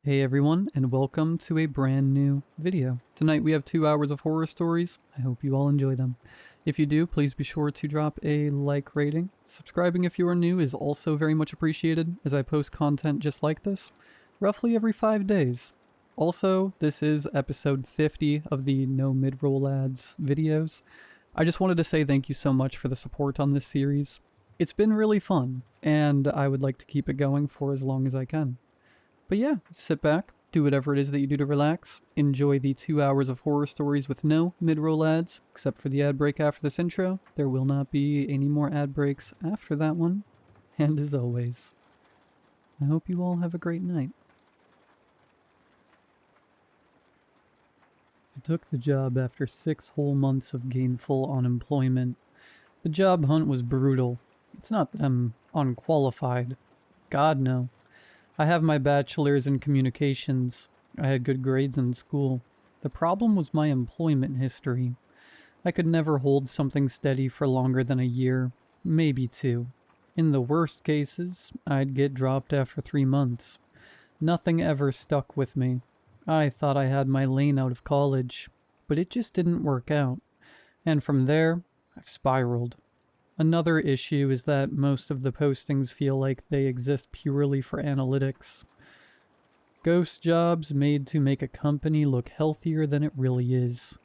Hey everyone, and welcome to a brand new video. Tonight we have 2 hours of horror stories. I hope you all enjoy them. If you do, please be sure to drop a like rating. Subscribing if you are new is also very much appreciated, as I post content just like this, roughly every 5 days. Also, this is episode 50 of the No Mid-Roll Ads videos. I just wanted to say thank you so much for the support on this series. It's been really fun, and I would like to keep it going for as long as I can. But yeah, sit back, do whatever it is that you do to relax, enjoy the 2 hours of horror stories with no mid-roll ads, except for the ad break after this intro. There will not be any more ad breaks after that one. And as always, I hope you all have a great night. I took the job after 6 whole months of gainful unemployment. The job hunt was brutal. It's not that I'm unqualified. God, no. I have my bachelor's in communications. I had good grades in school. The problem was my employment history. I could never hold something steady for longer than a year, maybe 2. In the worst cases, I'd get dropped after 3 months. Nothing ever stuck with me. I thought I had my lane out of college, but it just didn't work out. And from there, I've spiraled. Another issue is that most of the postings feel like they exist purely for analytics. Ghost jobs made to make a company look healthier than it really is.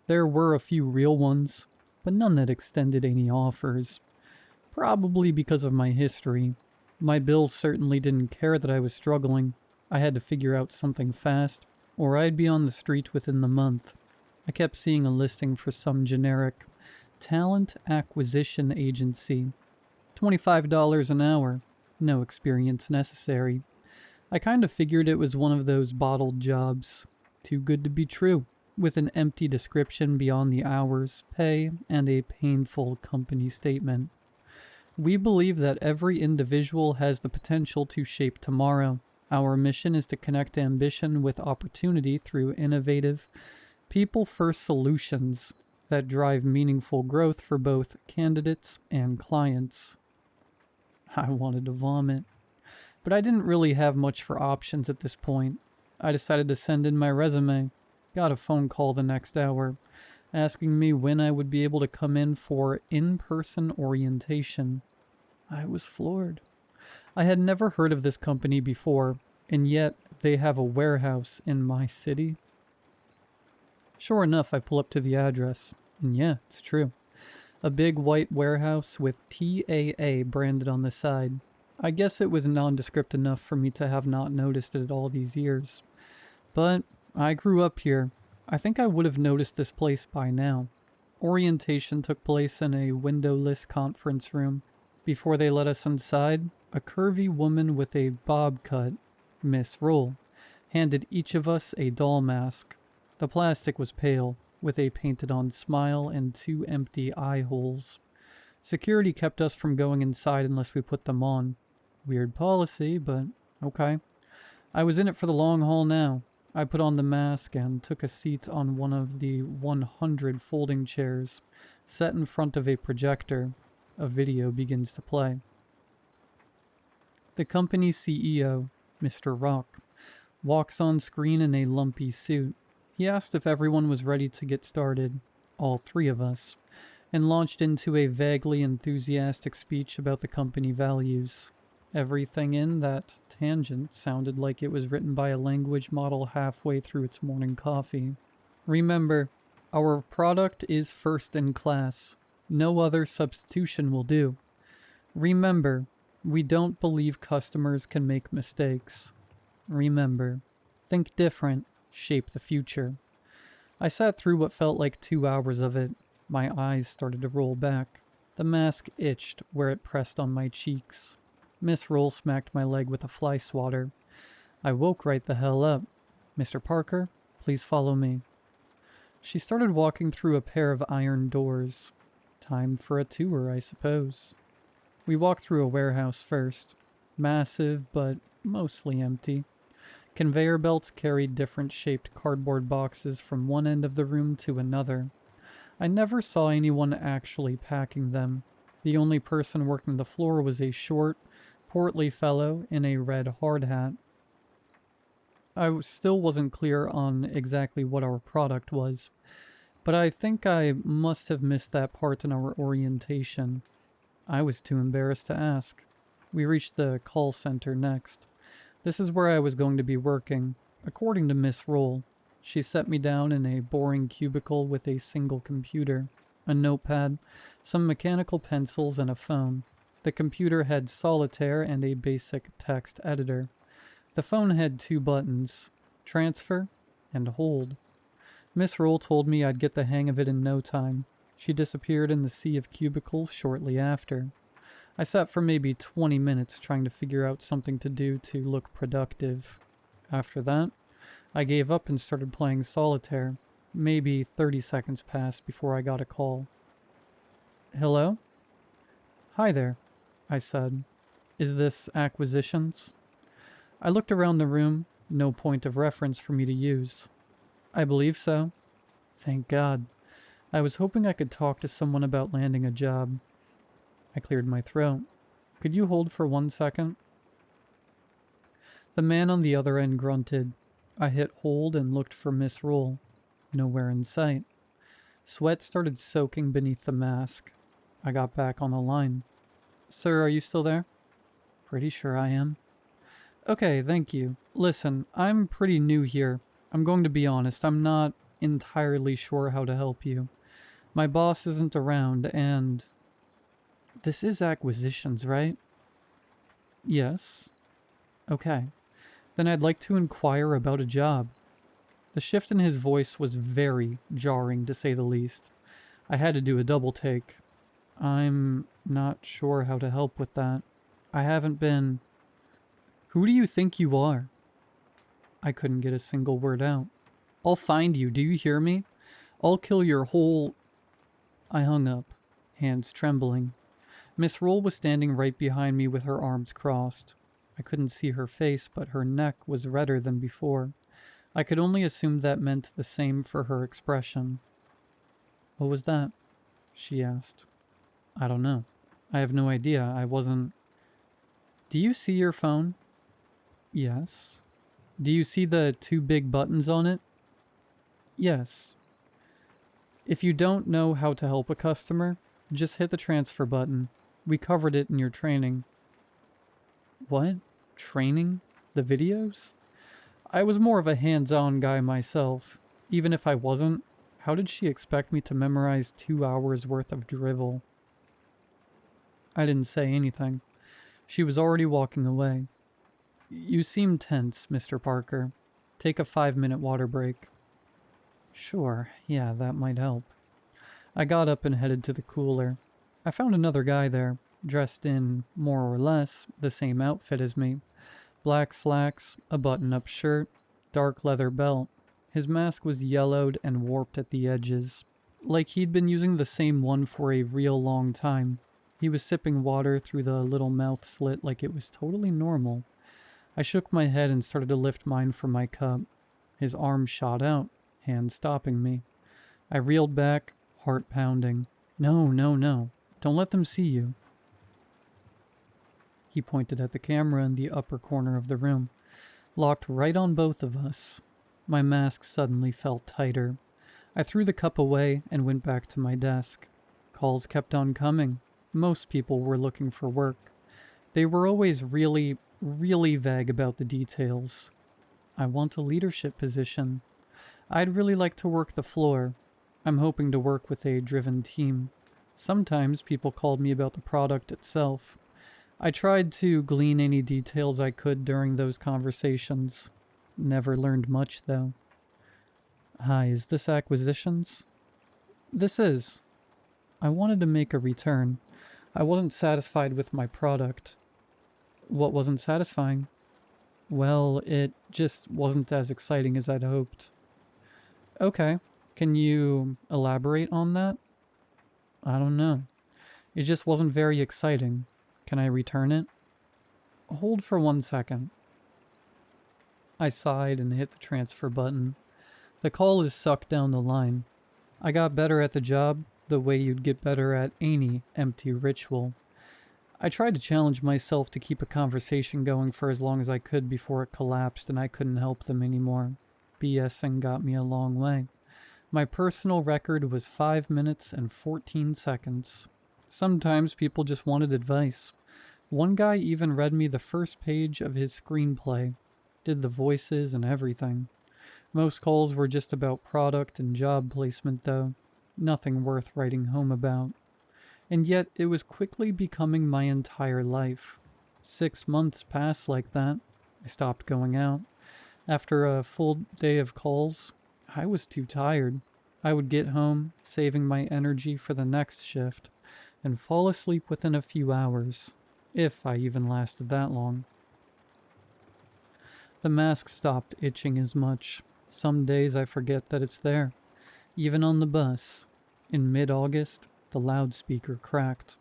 There were a few real ones, but none that extended any offers. Probably because of my history. My bills certainly didn't care that I was struggling. I had to figure out something fast, or I'd be on the street within the month. I kept seeing a listing for some generic talent acquisition agency. $25 an hour. No experience necessary. I kind of figured it was one of those bottled jobs. Too good to be true, with an empty description beyond the hours, pay, and a painful company statement. We believe that every individual has the potential to shape tomorrow. Our mission is to connect ambition with opportunity through innovative, people-first solutions that drive meaningful growth for both candidates and clients. I wanted to vomit. But I didn't really have much for options at this point. I decided to send in my resume. Got a phone call the next hour, asking me when I would be able to come in for in-person orientation. I was floored. I had never heard of this company before, and yet they have a warehouse in my city. Sure enough, I pull up to the address, and yeah, it's true. A big white warehouse with TAA branded on the side. I guess it was nondescript enough for me to have not noticed it all these years. But I grew up here. I think I would have noticed this place by now. Orientation took place in a windowless conference room. Before they let us inside, a curvy woman with a bob cut, Miss Roll, handed each of us a doll mask. The plastic was pale, with a painted-on smile and 2 empty eye holes. Security kept us from going inside unless we put them on. Weird policy, but okay. I was in it for the long haul now. I put on the mask and took a seat on one of the 100 folding chairs, set in front of a projector. A video begins to play. The company's CEO, Mr. Rock, walks on screen in a lumpy suit. He asked if everyone was ready to get started, all 3 of us, and launched into a vaguely enthusiastic speech about the company values. Everything in that tangent sounded like it was written by a language model halfway through its morning coffee. Remember, our product is first in class. No other substitution will do. Remember, we don't believe customers can make mistakes. Remember, think different. Shape the future. I sat through what felt like 2 hours of it. My eyes started to roll back. The mask itched where it pressed on my cheeks. Miss Roll smacked my leg with a fly swatter. I woke right the hell up. Mr. Parker, please follow me. She started walking through a pair of iron doors. Time for a tour, I suppose. We walked through a warehouse first. Massive, but mostly empty. Conveyor belts carried different shaped cardboard boxes from one end of the room to another. I never saw anyone actually packing them. The only person working the floor was a short, portly fellow in a red hard hat. still wasn't clear on exactly what our product was, but I think I must have missed that part in our orientation. I was too embarrassed to ask. We reached the call center next. This is where I was going to be working, according to Miss Roll. She set me down in a boring cubicle with a single computer, a notepad, some mechanical pencils, and a phone. The computer had solitaire and a basic text editor. The phone had 2 buttons, transfer and hold. Miss Roll told me I'd get the hang of it in no time. She disappeared in the sea of cubicles shortly after. I sat for maybe 20 minutes trying to figure out something to do to look productive. After that, I gave up and started playing solitaire. Maybe 30 seconds passed before I got a call. Hello? Hi there, I said. Is this acquisitions? I looked around the room, no point of reference for me to use. I believe so. Thank God. I was hoping I could talk to someone about landing a job. I cleared my throat. Could you hold for 1 second? The man on the other end grunted. I hit hold and looked for Miss Roll. Nowhere in sight. Sweat started soaking beneath the mask. I got back on the line. Sir, are you still there? Pretty sure I am. Okay, thank you. Listen, I'm pretty new here. I'm going to be honest, I'm not entirely sure how to help you. My boss isn't around, and... This is acquisitions, right? Yes. Okay. Then I'd like to inquire about a job. The shift in his voice was very jarring, to say the least. I had to do a double take. I'm not sure how to help with that. I haven't been... Who do you think you are? I couldn't get a single word out. I'll find you, do you hear me? I'll kill your whole... I hung up, hands trembling. Miss Roll was standing right behind me with her arms crossed. I couldn't see her face, but her neck was redder than before. I could only assume that meant the same for her expression. What was that? She asked. I don't know. I have no idea. I wasn't... Do you see your phone? Yes. Do you see the 2 big buttons on it? Yes. If you don't know how to help a customer, just hit the transfer button. We covered it in your training. What? Training? The videos? I was more of a hands-on guy myself. Even if I wasn't, how did she expect me to memorize 2 hours worth of drivel? I didn't say anything. She was already walking away. You seem tense, Mr. Parker. Take a 5-minute water break. Sure, yeah, that might help. I got up and headed to the cooler. I found another guy there, dressed in, more or less, the same outfit as me. Black slacks, a button-up shirt, dark leather belt. His mask was yellowed and warped at the edges, like he'd been using the same one for a real long time. He was sipping water through the little mouth slit like it was totally normal. I shook my head and started to lift mine from my cup. His arm shot out, hand stopping me. I reeled back, heart pounding. No, no, no. Don't let them see you. He pointed at the camera in the upper corner of the room, locked right on both of us. My mask suddenly felt tighter. I threw the cup away and went back to my desk. Calls kept on coming. Most people were looking for work. They were always really, really vague about the details. I want a leadership position. I'd really like to work the floor. I'm hoping to work with a driven team. Sometimes people called me about the product itself. I tried to glean any details I could during those conversations. Never learned much, though. Hi, is this acquisitions? This is. I wanted to make a return. I wasn't satisfied with my product. What wasn't satisfying? Well, it just wasn't as exciting as I'd hoped. Okay, can you elaborate on that? I don't know. It just wasn't very exciting. Can I return it? Hold for 1 second. I sighed and hit the transfer button. The call is sucked down the line. I got better at the job the way you'd get better at any empty ritual. I tried to challenge myself to keep a conversation going for as long as I could before it collapsed and I couldn't help them anymore. BSing got me a long way. My personal record was 5 minutes and 14 seconds. Sometimes people just wanted advice. One guy even read me the first page of his screenplay, did the voices and everything. Most calls were just about product and job placement though, nothing worth writing home about. And yet it was quickly becoming my entire life. 6 months passed like that. I stopped going out. After a full day of calls, I was too tired. I would get home, saving my energy for the next shift, and fall asleep within a few hours, if I even lasted that long. The mask stopped itching as much. Some days I forget that it's there. Even on the bus. In mid-August, the loudspeaker cracked.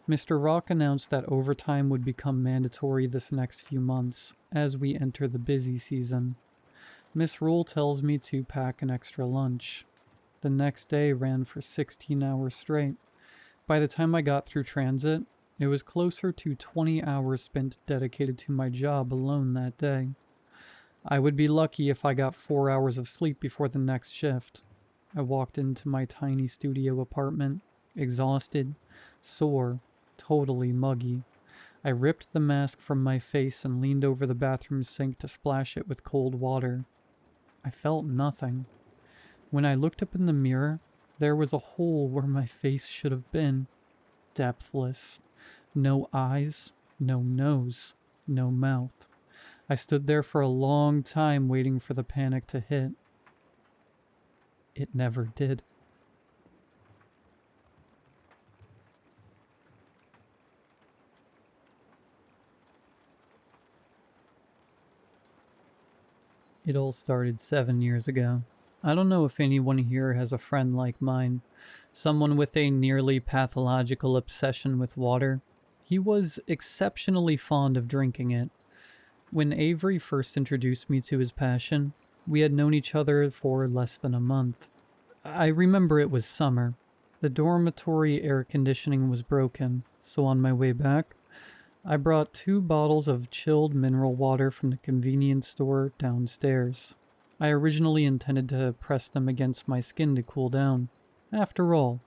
Mr. Rock announced that overtime would become mandatory this next few months, as we enter the busy season. Miss Rule tells me to pack an extra lunch. The next day ran for 16 hours straight. By the time I got through transit, it was closer to 20 hours spent dedicated to my job alone that day. I would be lucky if I got 4 hours of sleep before the next shift. I walked into my tiny studio apartment, exhausted, sore, totally muggy. I ripped the mask from my face and leaned over the bathroom sink to splash it with cold water. I felt nothing. When I looked up in the mirror, there was a hole where my face should have been. Depthless. No eyes, no nose, no mouth. I stood there for a long time waiting for the panic to hit. It never did. It all started 7 years ago. I don't know if anyone here has a friend like mine, someone with a nearly pathological obsession with water. He was exceptionally fond of drinking it. When Avery first introduced me to his passion, we had known each other for less than a month. I remember it was summer. The dormitory air conditioning was broken, so on my way back, I brought 2 bottles of chilled mineral water from the convenience store downstairs. I originally intended to press them against my skin to cool down. After all,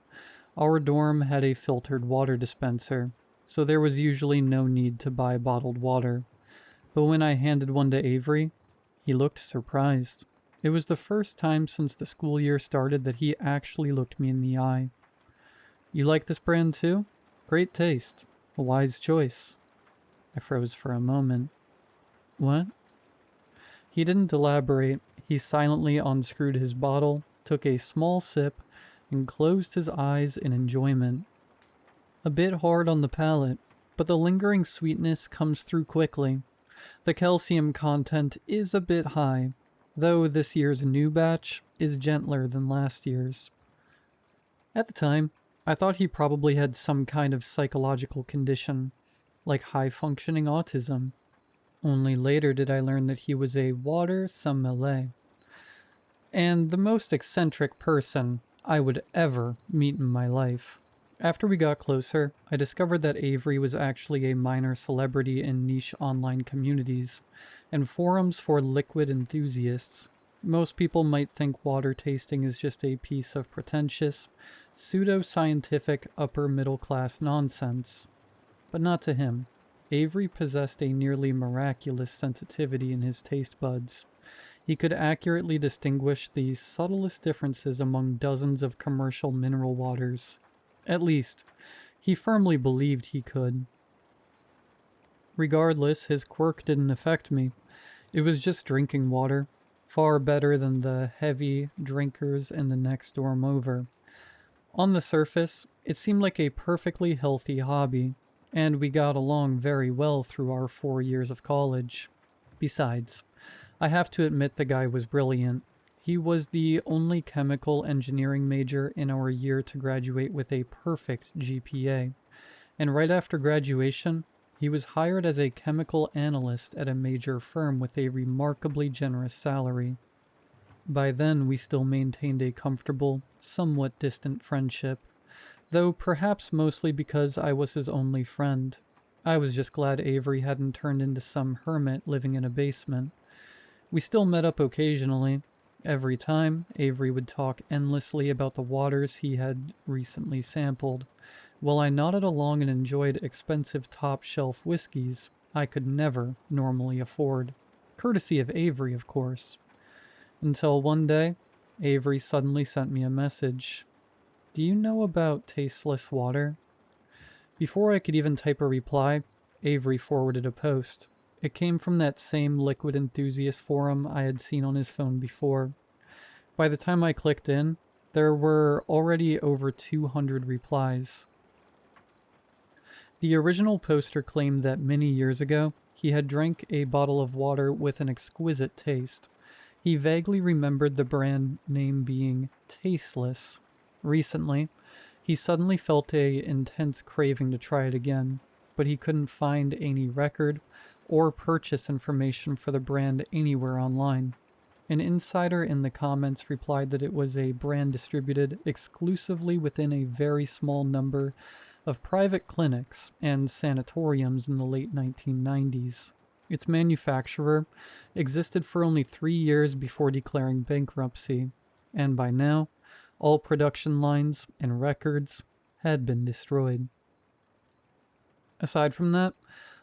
our dorm had a filtered water dispenser, so there was usually no need to buy bottled water. But when I handed one to Avery, he looked surprised. It was the first time since the school year started that he actually looked me in the eye. "You like this brand too? Great taste. A wise choice." I froze for a moment. "What?" He didn't elaborate. He silently unscrewed his bottle, took a small sip, and closed his eyes in enjoyment. A bit hard on the palate, but the lingering sweetness comes through quickly. The calcium content is a bit high, though this year's new batch is gentler than last year's. At the time, I thought he probably had some kind of psychological condition, like high-functioning autism. Only later did I learn that he was a water sommelier, and the most eccentric person I would ever meet in my life. After we got closer, I discovered that Avery was actually a minor celebrity in niche online communities and forums for liquid enthusiasts. Most people might think water tasting is just a piece of pretentious, pseudo-scientific upper-middle-class nonsense. But not to him. Avery possessed a nearly miraculous sensitivity in his taste buds. He could accurately distinguish the subtlest differences among dozens of commercial mineral waters. At least, he firmly believed he could. Regardless, his quirk didn't affect me. It was just drinking water, far better than the heavy drinkers in the next dorm over. On the surface, it seemed like a perfectly healthy hobby, and we got along very well through our 4 years of college. Besides, I have to admit the guy was brilliant. He was the only chemical engineering major in our year to graduate with a perfect GPA, and right after graduation, he was hired as a chemical analyst at a major firm with a remarkably generous salary. By then, we still maintained a comfortable, somewhat distant friendship, though perhaps mostly because I was his only friend. I was just glad Avery hadn't turned into some hermit living in a basement. We still met up occasionally. Every time, Avery would talk endlessly about the waters he had recently sampled, while I nodded along and enjoyed expensive top-shelf whiskeys I could never normally afford. Courtesy of Avery, of course. Until one day, Avery suddenly sent me a message. "Do you know about tasteless water?" Before I could even type a reply, Avery forwarded a post. It came from that same liquid enthusiast forum I had seen on his phone before. By the time I clicked in, there were already over 200 replies. The original poster claimed that many years ago, he had drank a bottle of water with an exquisite taste. He vaguely remembered the brand name being tasteless. Recently, he suddenly felt an intense craving to try it again, but he couldn't find any record or purchase information for the brand anywhere online. An insider in the comments replied that it was a brand distributed exclusively within a very small number of private clinics and sanatoriums in the late 1990s. Its manufacturer existed for only 3 years before declaring bankruptcy, and by now, all production lines and records had been destroyed. Aside from that,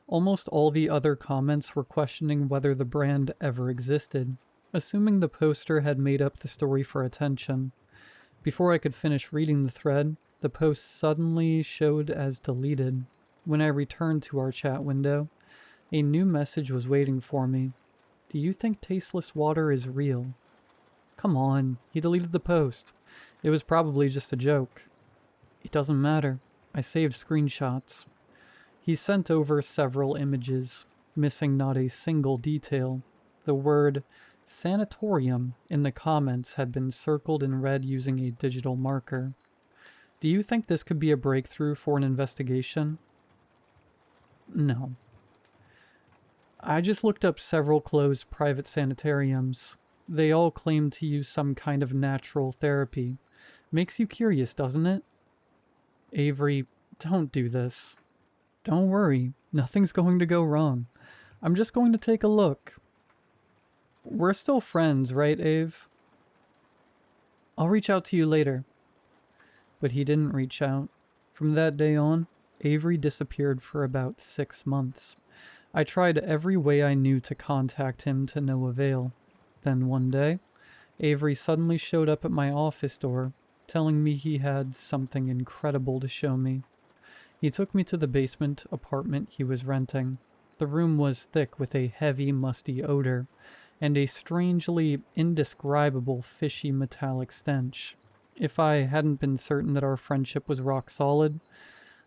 almost all the other comments were questioning whether the brand ever existed, assuming the poster had made up the story for attention. Before I could finish reading the thread, the post suddenly showed as deleted. When I returned to our chat window, a new message was waiting for me. "Do you think tasteless water is real?" Come on, he deleted the post. It was probably just a joke. It doesn't matter. I saved screenshots. He sent over several images, missing not a single detail. The word sanatorium in the comments had been circled in red using a digital marker. Do you think this could be a breakthrough for an investigation? No. I just looked up several closed private sanitariums. They all claim to use some kind of natural therapy. Makes you curious, doesn't it? Avery, don't do this. Don't worry, nothing's going to go wrong. I'm just going to take a look. We're still friends, right, Ave? I'll reach out to you later. But he didn't reach out. From that day on, Avery disappeared for about 6 months. I tried every way I knew to contact him to no avail. Then one day, Avery suddenly showed up at my office door, telling me he had something incredible to show me. He took me to the basement apartment he was renting. The room was thick with a heavy, musty odor, and a strangely indescribable fishy metallic stench. If I hadn't been certain that our friendship was rock solid,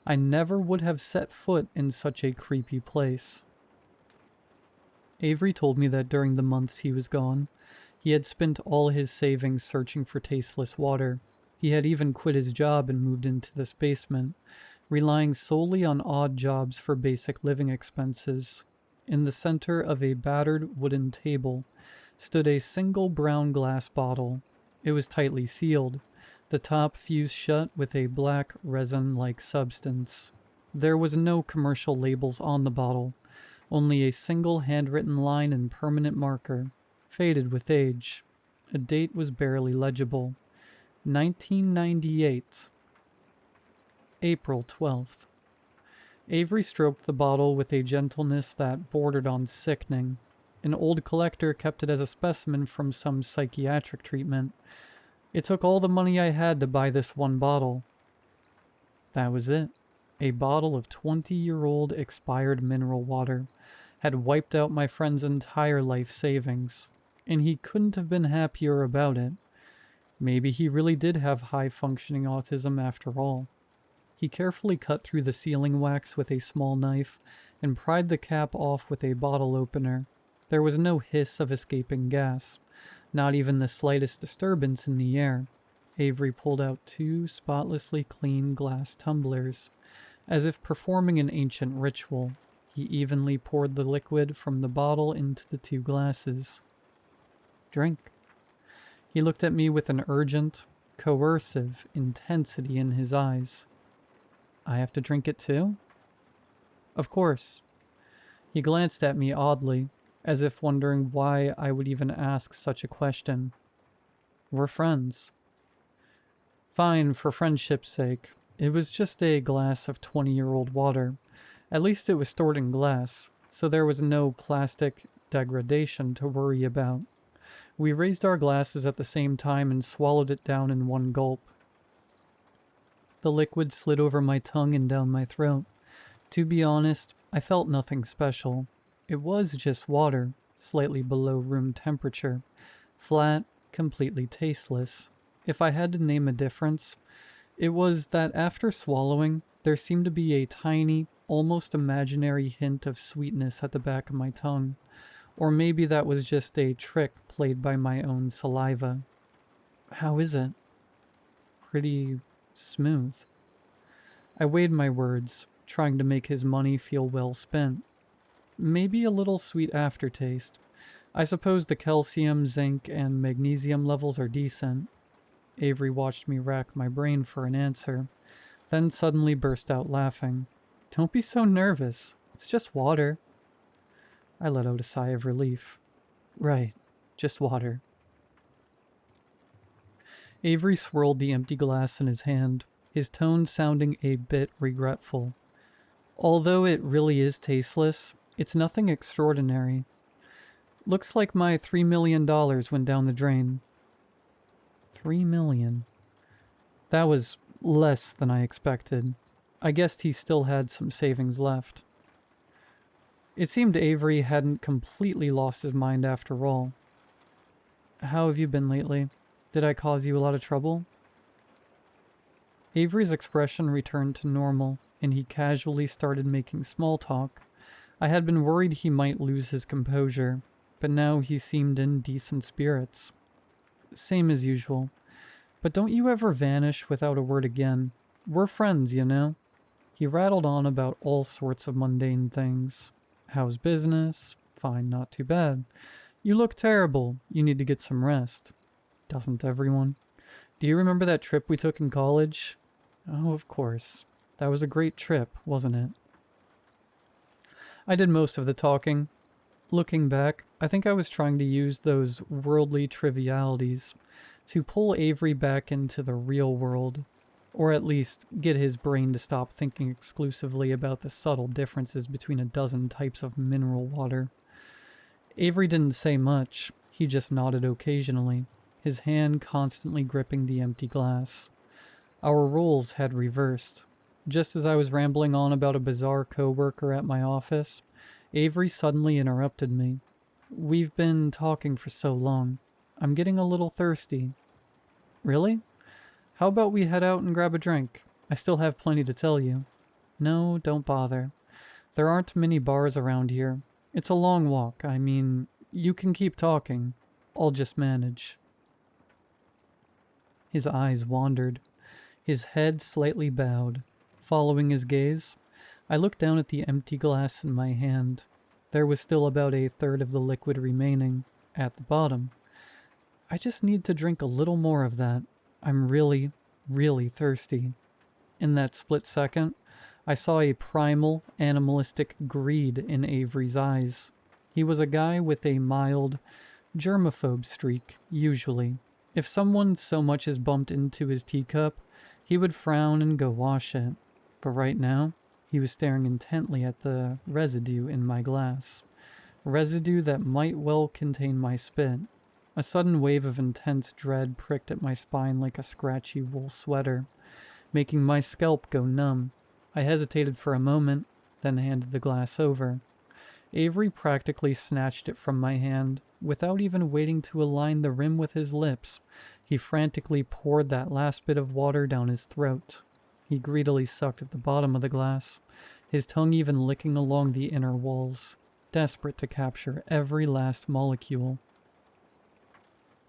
I never would have set foot in such a creepy place. Avery told me that during the months he was gone, he had spent all his savings searching for tasteless water. He had even quit his job and moved into this basement, relying solely on odd jobs for basic living expenses. In the center of a battered wooden table stood a single brown glass bottle. It was tightly sealed, the top fused shut with a black resin-like substance. There was no commercial labels on the bottle, only a single handwritten line in permanent marker, faded with age. A date was barely legible. 1998. April 12th. Avery stroked the bottle with a gentleness that bordered on sickening. An old collector kept it as a specimen from some psychiatric treatment. It took all the money I had to buy this one bottle. That was it. A bottle of 20-year-old expired mineral water had wiped out my friend's entire life savings, and he couldn't have been happier about it. Maybe he really did have high-functioning autism after all. He carefully cut through the sealing wax with a small knife and pried the cap off with a bottle opener. There was no hiss of escaping gas, not even the slightest disturbance in the air. Avery pulled out 2 spotlessly clean glass tumblers. As if performing an ancient ritual, he evenly poured the liquid from the bottle into the 2 glasses. Drink. He looked at me with an urgent, coercive intensity in his eyes. I have to drink it too? Of course. He glanced at me oddly, as if wondering why I would even ask such a question. We're friends. Fine, for friendship's sake. It was just a glass of 20-year-old water. At least it was stored in glass, so there was no plastic degradation to worry about. We raised our glasses at the same time and swallowed it down in one gulp. The liquid slid over my tongue and down my throat. To be honest, I felt nothing special. It was just water, slightly below room temperature. Flat, completely tasteless. If I had to name a difference, it was that after swallowing, there seemed to be a tiny, almost imaginary hint of sweetness at the back of my tongue. Or maybe that was just a trick played by my own saliva. How is it? Pretty smooth. I weighed my words, trying to make his money feel well spent. Maybe a little sweet aftertaste. I suppose the calcium, zinc, and magnesium levels are decent. Avery watched me rack my brain for an answer, then suddenly burst out laughing. Don't be so nervous. It's just water. I let out a sigh of relief. Right, just water. Avery swirled the empty glass in his hand, his tone sounding a bit regretful. Although it really is tasteless, it's nothing extraordinary. Looks like my $3 million went down the drain. $3 million. That was less than I expected. I guessed he still had some savings left. It seemed Avery hadn't completely lost his mind after all. How have you been lately? Did I cause you a lot of trouble? Avery's expression returned to normal, and he casually started making small talk. I had been worried he might lose his composure, but now he seemed in decent spirits. Same as usual. But don't you ever vanish without a word again. We're friends, you know? He rattled on about all sorts of mundane things. How's business? Fine, not too bad. You look terrible. You need to get some rest. Doesn't everyone? Do you remember that trip we took in college? Oh, of course. That was a great trip, wasn't it? I did most of the talking. Looking back, I think I was trying to use those worldly trivialities to pull Avery back into the real world, or at least get his brain to stop thinking exclusively about the subtle differences between a dozen types of mineral water. Avery didn't say much, he just nodded occasionally, his hand constantly gripping the empty glass. Our roles had reversed. Just as I was rambling on about a bizarre coworker at my office, Avery suddenly interrupted me. We've been talking for so long. I'm getting a little thirsty. Really? How about we head out and grab a drink? I still have plenty to tell you. No, don't bother. There aren't many bars around here. It's a long walk. I mean, you can keep talking. I'll just manage. His eyes wandered. His head slightly bowed. Following his gaze, I looked down at the empty glass in my hand. There was still about a third of the liquid remaining, at the bottom. I just need to drink a little more of that. I'm really, really thirsty. In that split second, I saw a primal, animalistic greed in Avery's eyes. He was a guy with a mild, germaphobe streak, usually. If someone so much as bumped into his teacup, he would frown and go wash it. But right now, he was staring intently at the residue in my glass. Residue that might well contain my spit. A sudden wave of intense dread pricked at my spine like a scratchy wool sweater, making my scalp go numb. I hesitated for a moment, then handed the glass over. Avery practically snatched it from my hand. Without even waiting to align the rim with his lips, he frantically poured that last bit of water down his throat. He greedily sucked at the bottom of the glass, his tongue even licking along the inner walls, desperate to capture every last molecule.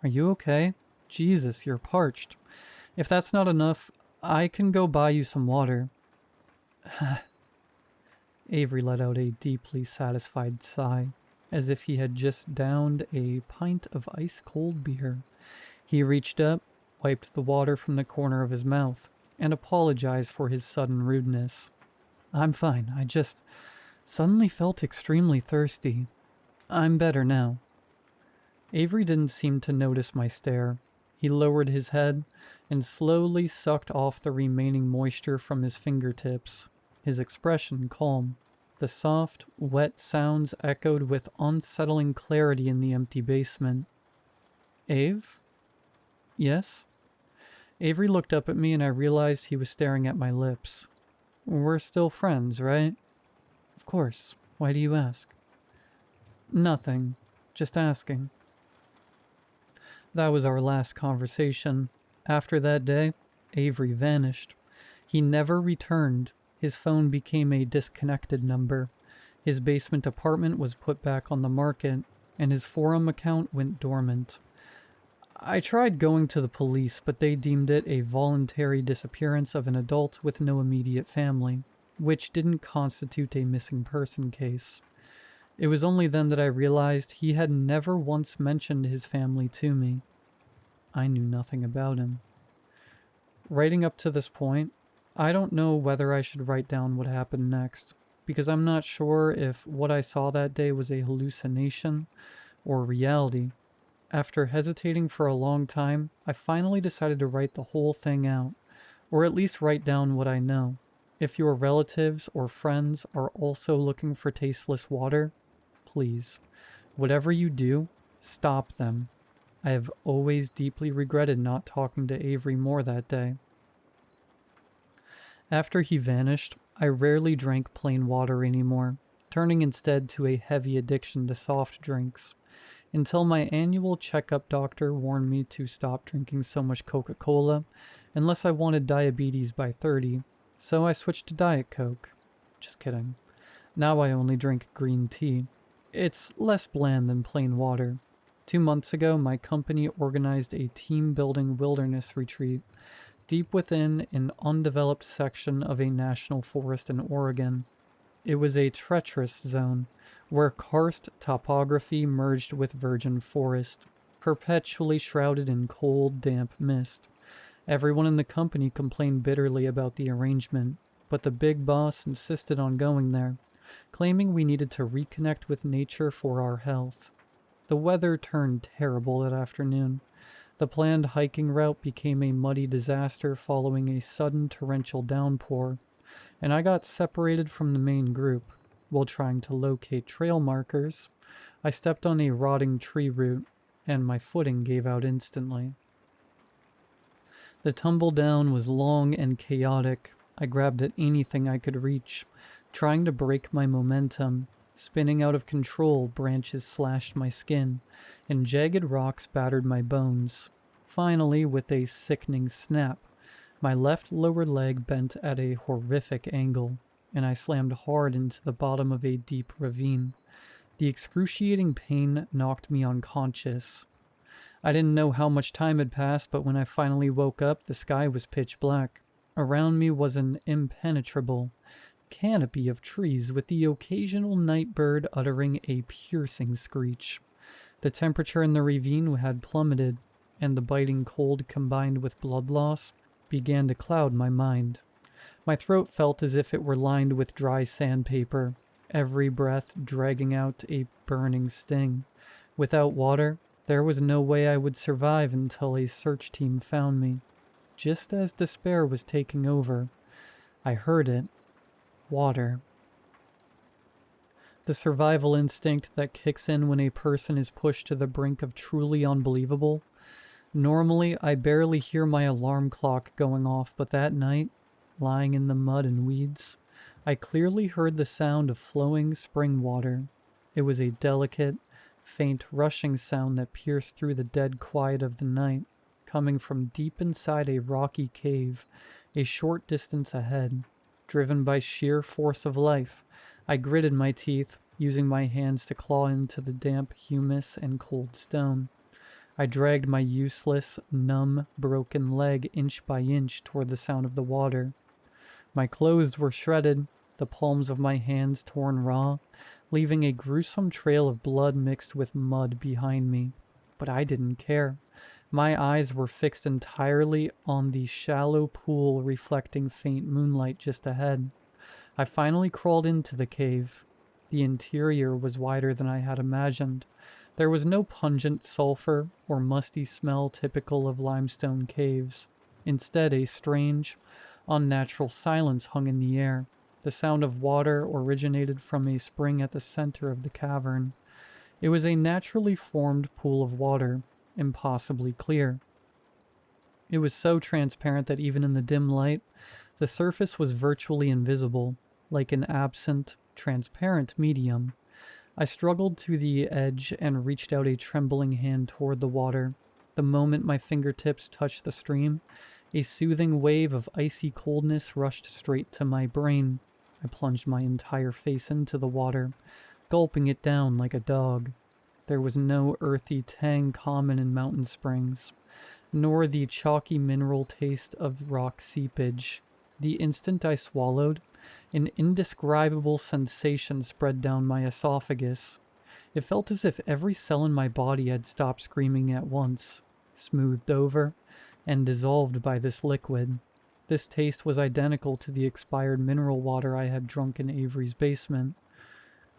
Are you okay? Jesus, you're parched. If that's not enough, I can go buy you some water. Avery let out a deeply satisfied sigh, as if he had just downed a pint of ice-cold beer. He reached up, wiped the water from the corner of his mouth, and apologized for his sudden rudeness. I'm fine, Suddenly felt extremely thirsty. I'm better now. Avery didn't seem to notice my stare. He lowered his head and slowly sucked off the remaining moisture from his fingertips, his expression calm. The soft, wet sounds echoed with unsettling clarity in the empty basement. Ave? Yes? Avery looked up at me and I realized he was staring at my lips. We're still friends, right? Of course. Why do you ask? Nothing. Just asking. That was our last conversation. After that day, Avery vanished. He never returned. His phone became a disconnected number. His basement apartment was put back on the market, and his forum account went dormant. I tried going to the police, but they deemed it a voluntary disappearance of an adult with no immediate family, which didn't constitute a missing person case. It was only then that I realized he had never once mentioned his family to me. I knew nothing about him. Writing up to this point, I don't know whether I should write down what happened next, because I'm not sure if what I saw that day was a hallucination or reality. After hesitating for a long time, I finally decided to write the whole thing out, or at least write down what I know. If your relatives or friends are also looking for tasteless water, please, whatever you do, stop them. I have always deeply regretted not talking to Avery more that day. After he vanished, I rarely drank plain water anymore, turning instead to a heavy addiction to soft drinks, until my annual checkup doctor warned me to stop drinking so much Coca-Cola unless I wanted diabetes by 30, so I switched to Diet Coke. Just kidding. Now I only drink green tea. It's less bland than plain water. 2 months ago, my company organized a team-building wilderness retreat deep within an undeveloped section of a national forest in Oregon. It was a treacherous zone where karst topography merged with virgin forest, perpetually shrouded in cold, damp mist. Everyone in the company complained bitterly about the arrangement, but the big boss insisted on going there, claiming we needed to reconnect with nature for our health. The weather turned terrible that afternoon. The planned hiking route became a muddy disaster following a sudden torrential downpour, and I got separated from the main group. While trying to locate trail markers, I stepped on a rotting tree root, and my footing gave out instantly. The tumble down was long and chaotic. I grabbed at anything I could reach, trying to break my momentum. Spinning out of control, branches slashed my skin, and jagged rocks battered my bones. Finally, with a sickening snap, my left lower leg bent at a horrific angle, and I slammed hard into the bottom of a deep ravine. The excruciating pain knocked me unconscious. I didn't know how much time had passed, but when I finally woke up, the sky was pitch black. Around me was an impenetrable canopy of trees with the occasional night bird uttering a piercing screech. The temperature in the ravine had plummeted, and the biting cold combined with blood loss began to cloud my mind. My throat felt as if it were lined with dry sandpaper, every breath dragging out a burning sting. Without water, there was no way I would survive until a search team found me. Just as despair was taking over, I heard it. Water. The survival instinct that kicks in when a person is pushed to the brink of truly unbelievable. Normally, I barely hear my alarm clock going off, but that night, lying in the mud and weeds, I clearly heard the sound of flowing spring water. It was a delicate, faint rushing sound that pierced through the dead quiet of the night, coming from deep inside a rocky cave, a short distance ahead. Driven by sheer force of life, I gritted my teeth, using my hands to claw into the damp humus and cold stone. I dragged my useless, numb, broken leg inch by inch toward the sound of the water. My clothes were shredded, the palms of my hands torn raw, leaving a gruesome trail of blood mixed with mud behind me. But I didn't care. My eyes were fixed entirely on the shallow pool reflecting faint moonlight just ahead. I finally crawled into the cave, The interior was wider than I had imagined. There was no pungent sulfur or musty smell typical of limestone caves. Instead, a strange, unnatural silence hung in the air. The sound of water originated from a spring at the center of the cavern. It was a naturally formed pool of water, impossibly clear. It was so transparent that even in the dim light, the surface was virtually invisible, like an absent, transparent medium. I struggled to the edge and reached out a trembling hand toward the water. The moment my fingertips touched the stream, a soothing wave of icy coldness rushed straight to my brain. I plunged my entire face into the water, gulping it down like a dog. There was no earthy tang common in mountain springs, nor the chalky mineral taste of rock seepage. The instant I swallowed, an indescribable sensation spread down my esophagus. It felt as if every cell in my body had stopped screaming at once, smoothed over, and dissolved by this liquid. This taste was identical to the expired mineral water I had drunk in Avery's basement.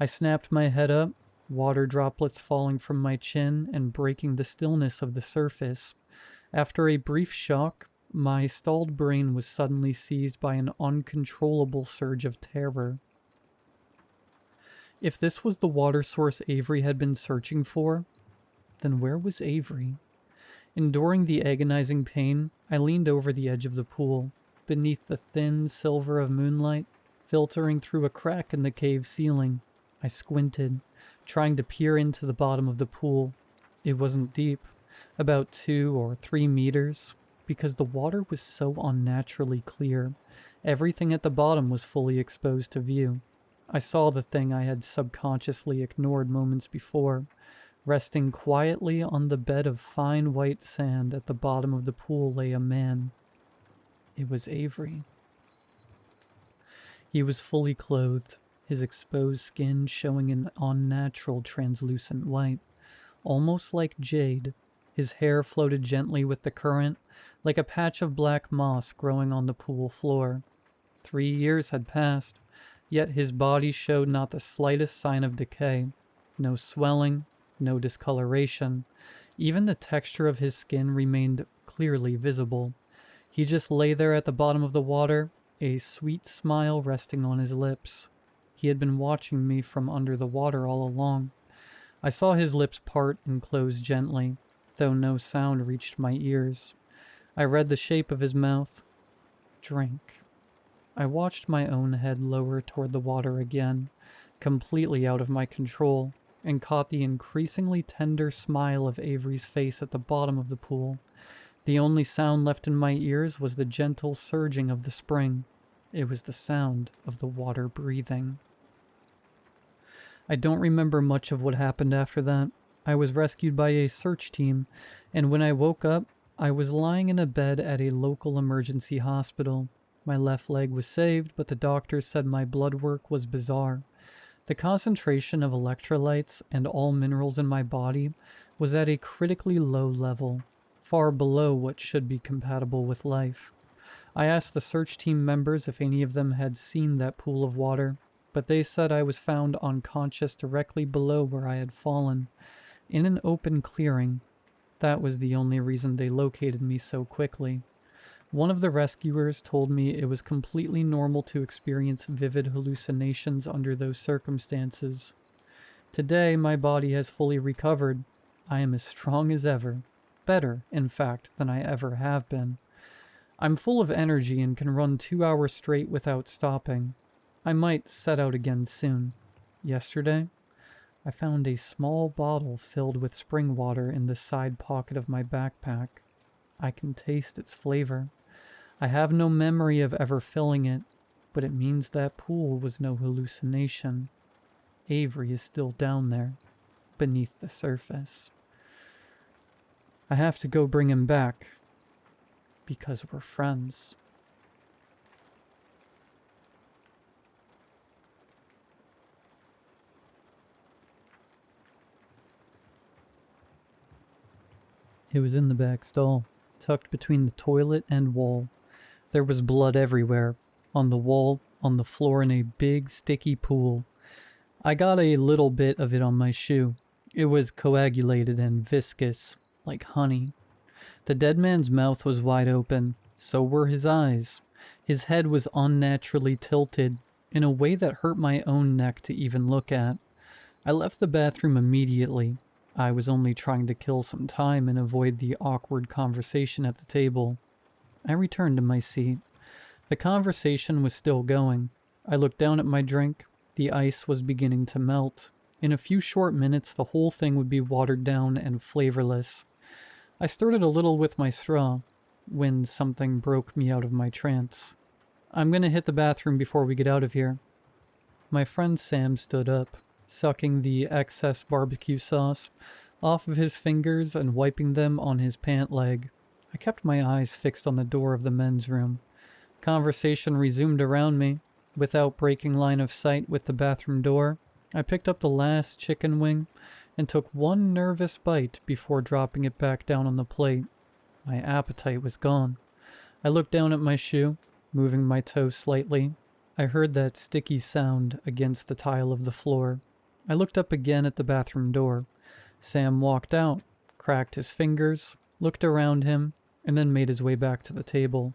I snapped my head up, water droplets falling from my chin and breaking the stillness of the surface. After a brief shock, my stalled brain was suddenly seized by an uncontrollable surge of terror. If this was the water source Avery had been searching for, then where was Avery? Enduring the agonizing pain, I leaned over the edge of the pool. Beneath the thin silver of moonlight, filtering through a crack in the cave ceiling, I squinted, trying to peer into the bottom of the pool. It wasn't deep, about 2 or 3 meters, because the water was so unnaturally clear. Everything at the bottom was fully exposed to view. I saw the thing I had subconsciously ignored moments before. Resting quietly on the bed of fine white sand at the bottom of the pool lay a man. It was Avery. He was fully clothed, his exposed skin showing an unnatural translucent white, almost like jade. His hair floated gently with the current, like a patch of black moss growing on the pool floor. 3 years had passed, yet his body showed not the slightest sign of decay. No swelling, no discoloration. Even the texture of his skin remained clearly visible. He just lay there at the bottom of the water, a sweet smile resting on his lips. He had been watching me from under the water all along. I saw his lips part and close gently, though no sound reached my ears. I read the shape of his mouth. Drink. I watched my own head lower toward the water again, completely out of my control, and caught the increasingly tender smile of Avery's face at the bottom of the pool. The only sound left in my ears was the gentle surging of the spring. It was the sound of the water breathing. I don't remember much of what happened after that. I was rescued by a search team, and when I woke up, I was lying in a bed at a local emergency hospital. My left leg was saved, but the doctors said my blood work was bizarre. The concentration of electrolytes and all minerals in my body was at a critically low level, far below what should be compatible with life. I asked the search team members if any of them had seen that pool of water, but they said I was found unconscious directly below where I had fallen, in an open clearing. That was the only reason they located me so quickly. One of the rescuers told me it was completely normal to experience vivid hallucinations under those circumstances. Today, my body has fully recovered. I am as strong as ever. Better, in fact, than I ever have been. I'm full of energy and can run 2 hours straight without stopping. I might set out again soon. Yesterday, I found a small bottle filled with spring water in the side pocket of my backpack. I can taste its flavor. I have no memory of ever filling it, but it means that pool was no hallucination. Avery is still down there, beneath the surface. I have to go bring him back, because we're friends. It was in the back stall, tucked between the toilet and wall. There was blood everywhere, on the wall, on the floor, in a big, sticky pool. I got a little bit of it on my shoe. It was coagulated and viscous, like honey. The dead man's mouth was wide open, so were his eyes. His head was unnaturally tilted, in a way that hurt my own neck to even look at. I left the bathroom immediately. I was only trying to kill some time and avoid the awkward conversation at the table. I returned to my seat. The conversation was still going. I looked down at my drink. The ice was beginning to melt. In a few short minutes, the whole thing would be watered down and flavorless. I stirred it a little with my straw, when something broke me out of my trance. I'm gonna hit the bathroom before we get out of here. My friend Sam stood up, sucking the excess barbecue sauce off of his fingers and wiping them on his pant leg. I kept my eyes fixed on the door of the men's room. Conversation resumed around me. Without breaking line of sight with the bathroom door, I picked up the last chicken wing and took one nervous bite before dropping it back down on the plate. My appetite was gone. I looked down at my shoe, moving my toe slightly. I heard that sticky sound against the tile of the floor. I looked up again at the bathroom door. Sam walked out, cracked his fingers, looked around him, and then made his way back to the table.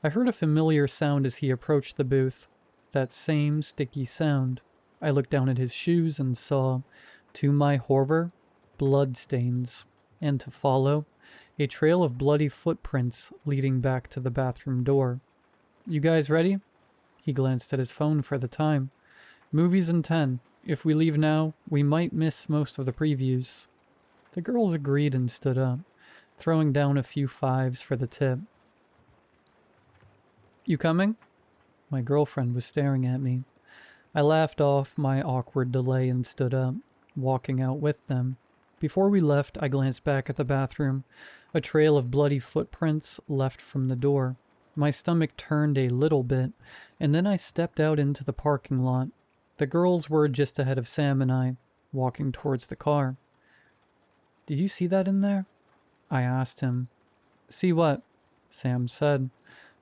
I heard a familiar sound as he approached the booth. That same sticky sound. I looked down at his shoes and saw, to my horror, bloodstains, and to follow, a trail of bloody footprints leading back to the bathroom door. You guys ready? He glanced at his phone for the time. Movies in 10. If we leave now, we might miss most of the previews. The girls agreed and stood up, throwing down a few fives for the tip. You coming? My girlfriend was staring at me. I laughed off my awkward delay and stood up, walking out with them. Before we left, I glanced back at the bathroom. A trail of bloody footprints left from the door. My stomach turned a little bit, and then I stepped out into the parking lot. The girls were just ahead of Sam and I, walking towards the car. Did you see that in there? I asked him. See what? Sam said,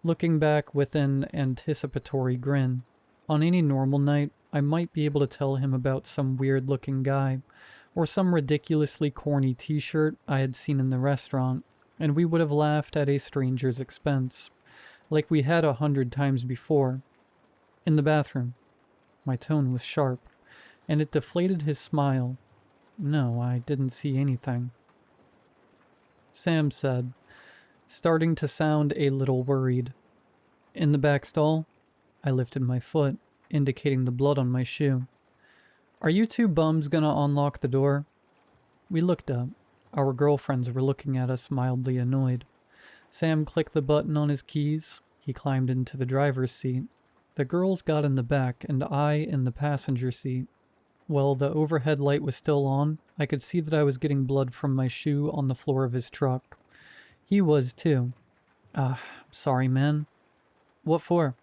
looking back with an anticipatory grin. On any normal night, I might be able to tell him about some weird-looking guy, or some ridiculously corny t-shirt I had seen in the restaurant, and we would have laughed at a stranger's expense, like we had 100 times before. In the bathroom. My tone was sharp, and it deflated his smile. No, I didn't see anything. Sam said, starting to sound a little worried. In the back stall? I lifted my foot, indicating the blood on my shoe. Are you two bums gonna unlock the door? We looked up. Our girlfriends were looking at us mildly annoyed. Sam clicked the button on his keys. He climbed into the driver's seat. The girls got in the back, and I in the passenger seat. While the overhead light was still on, I could see that I was getting blood from my shoe on the floor of his truck. He was too. Sorry, man. What for?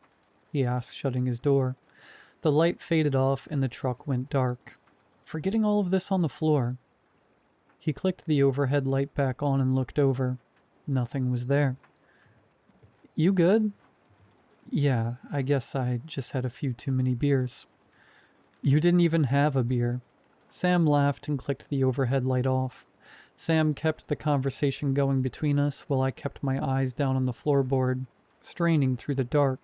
He asked, shutting his door. The light faded off and the truck went dark. For getting all of this on the floor. He clicked the overhead light back on and looked over. Nothing was there. You good? Yeah, I guess I just had a few too many beers. You didn't even have a beer. Sam laughed and clicked the overhead light off. Sam kept the conversation going between us while I kept my eyes down on the floorboard, straining through the dark,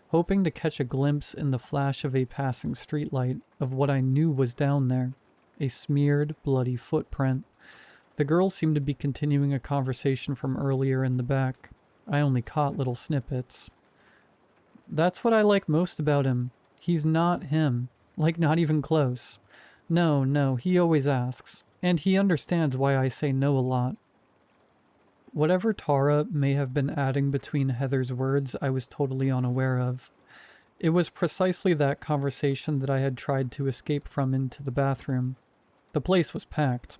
hoping to catch a glimpse in the flash of a passing streetlight of what I knew was down there, a smeared, bloody footprint. The girls seemed to be continuing a conversation from earlier in the back. I only caught little snippets. That's what I like most about him. He's not him. Like, not even close. No, he always asks. And he understands why I say no a lot. Whatever Tara may have been adding between Heather's words, I was totally unaware of. It was precisely that conversation that I had tried to escape from into the bathroom. The place was packed.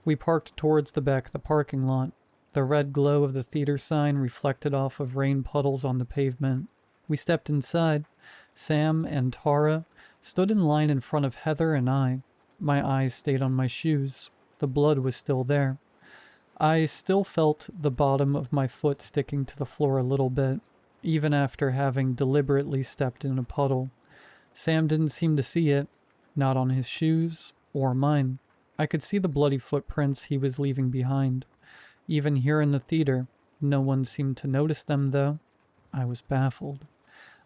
We parked towards the back of the parking lot. The red glow of the theater sign reflected off of rain puddles on the pavement. We stepped inside. Sam and Tara stood in line in front of Heather and I. My eyes stayed on my shoes. The blood was still there. I still felt the bottom of my foot sticking to the floor a little bit, even after having deliberately stepped in a puddle. Sam didn't seem to see it. Not on his shoes or mine. I could see the bloody footprints he was leaving behind. Even here in the theater, no one seemed to notice them, though. I was baffled.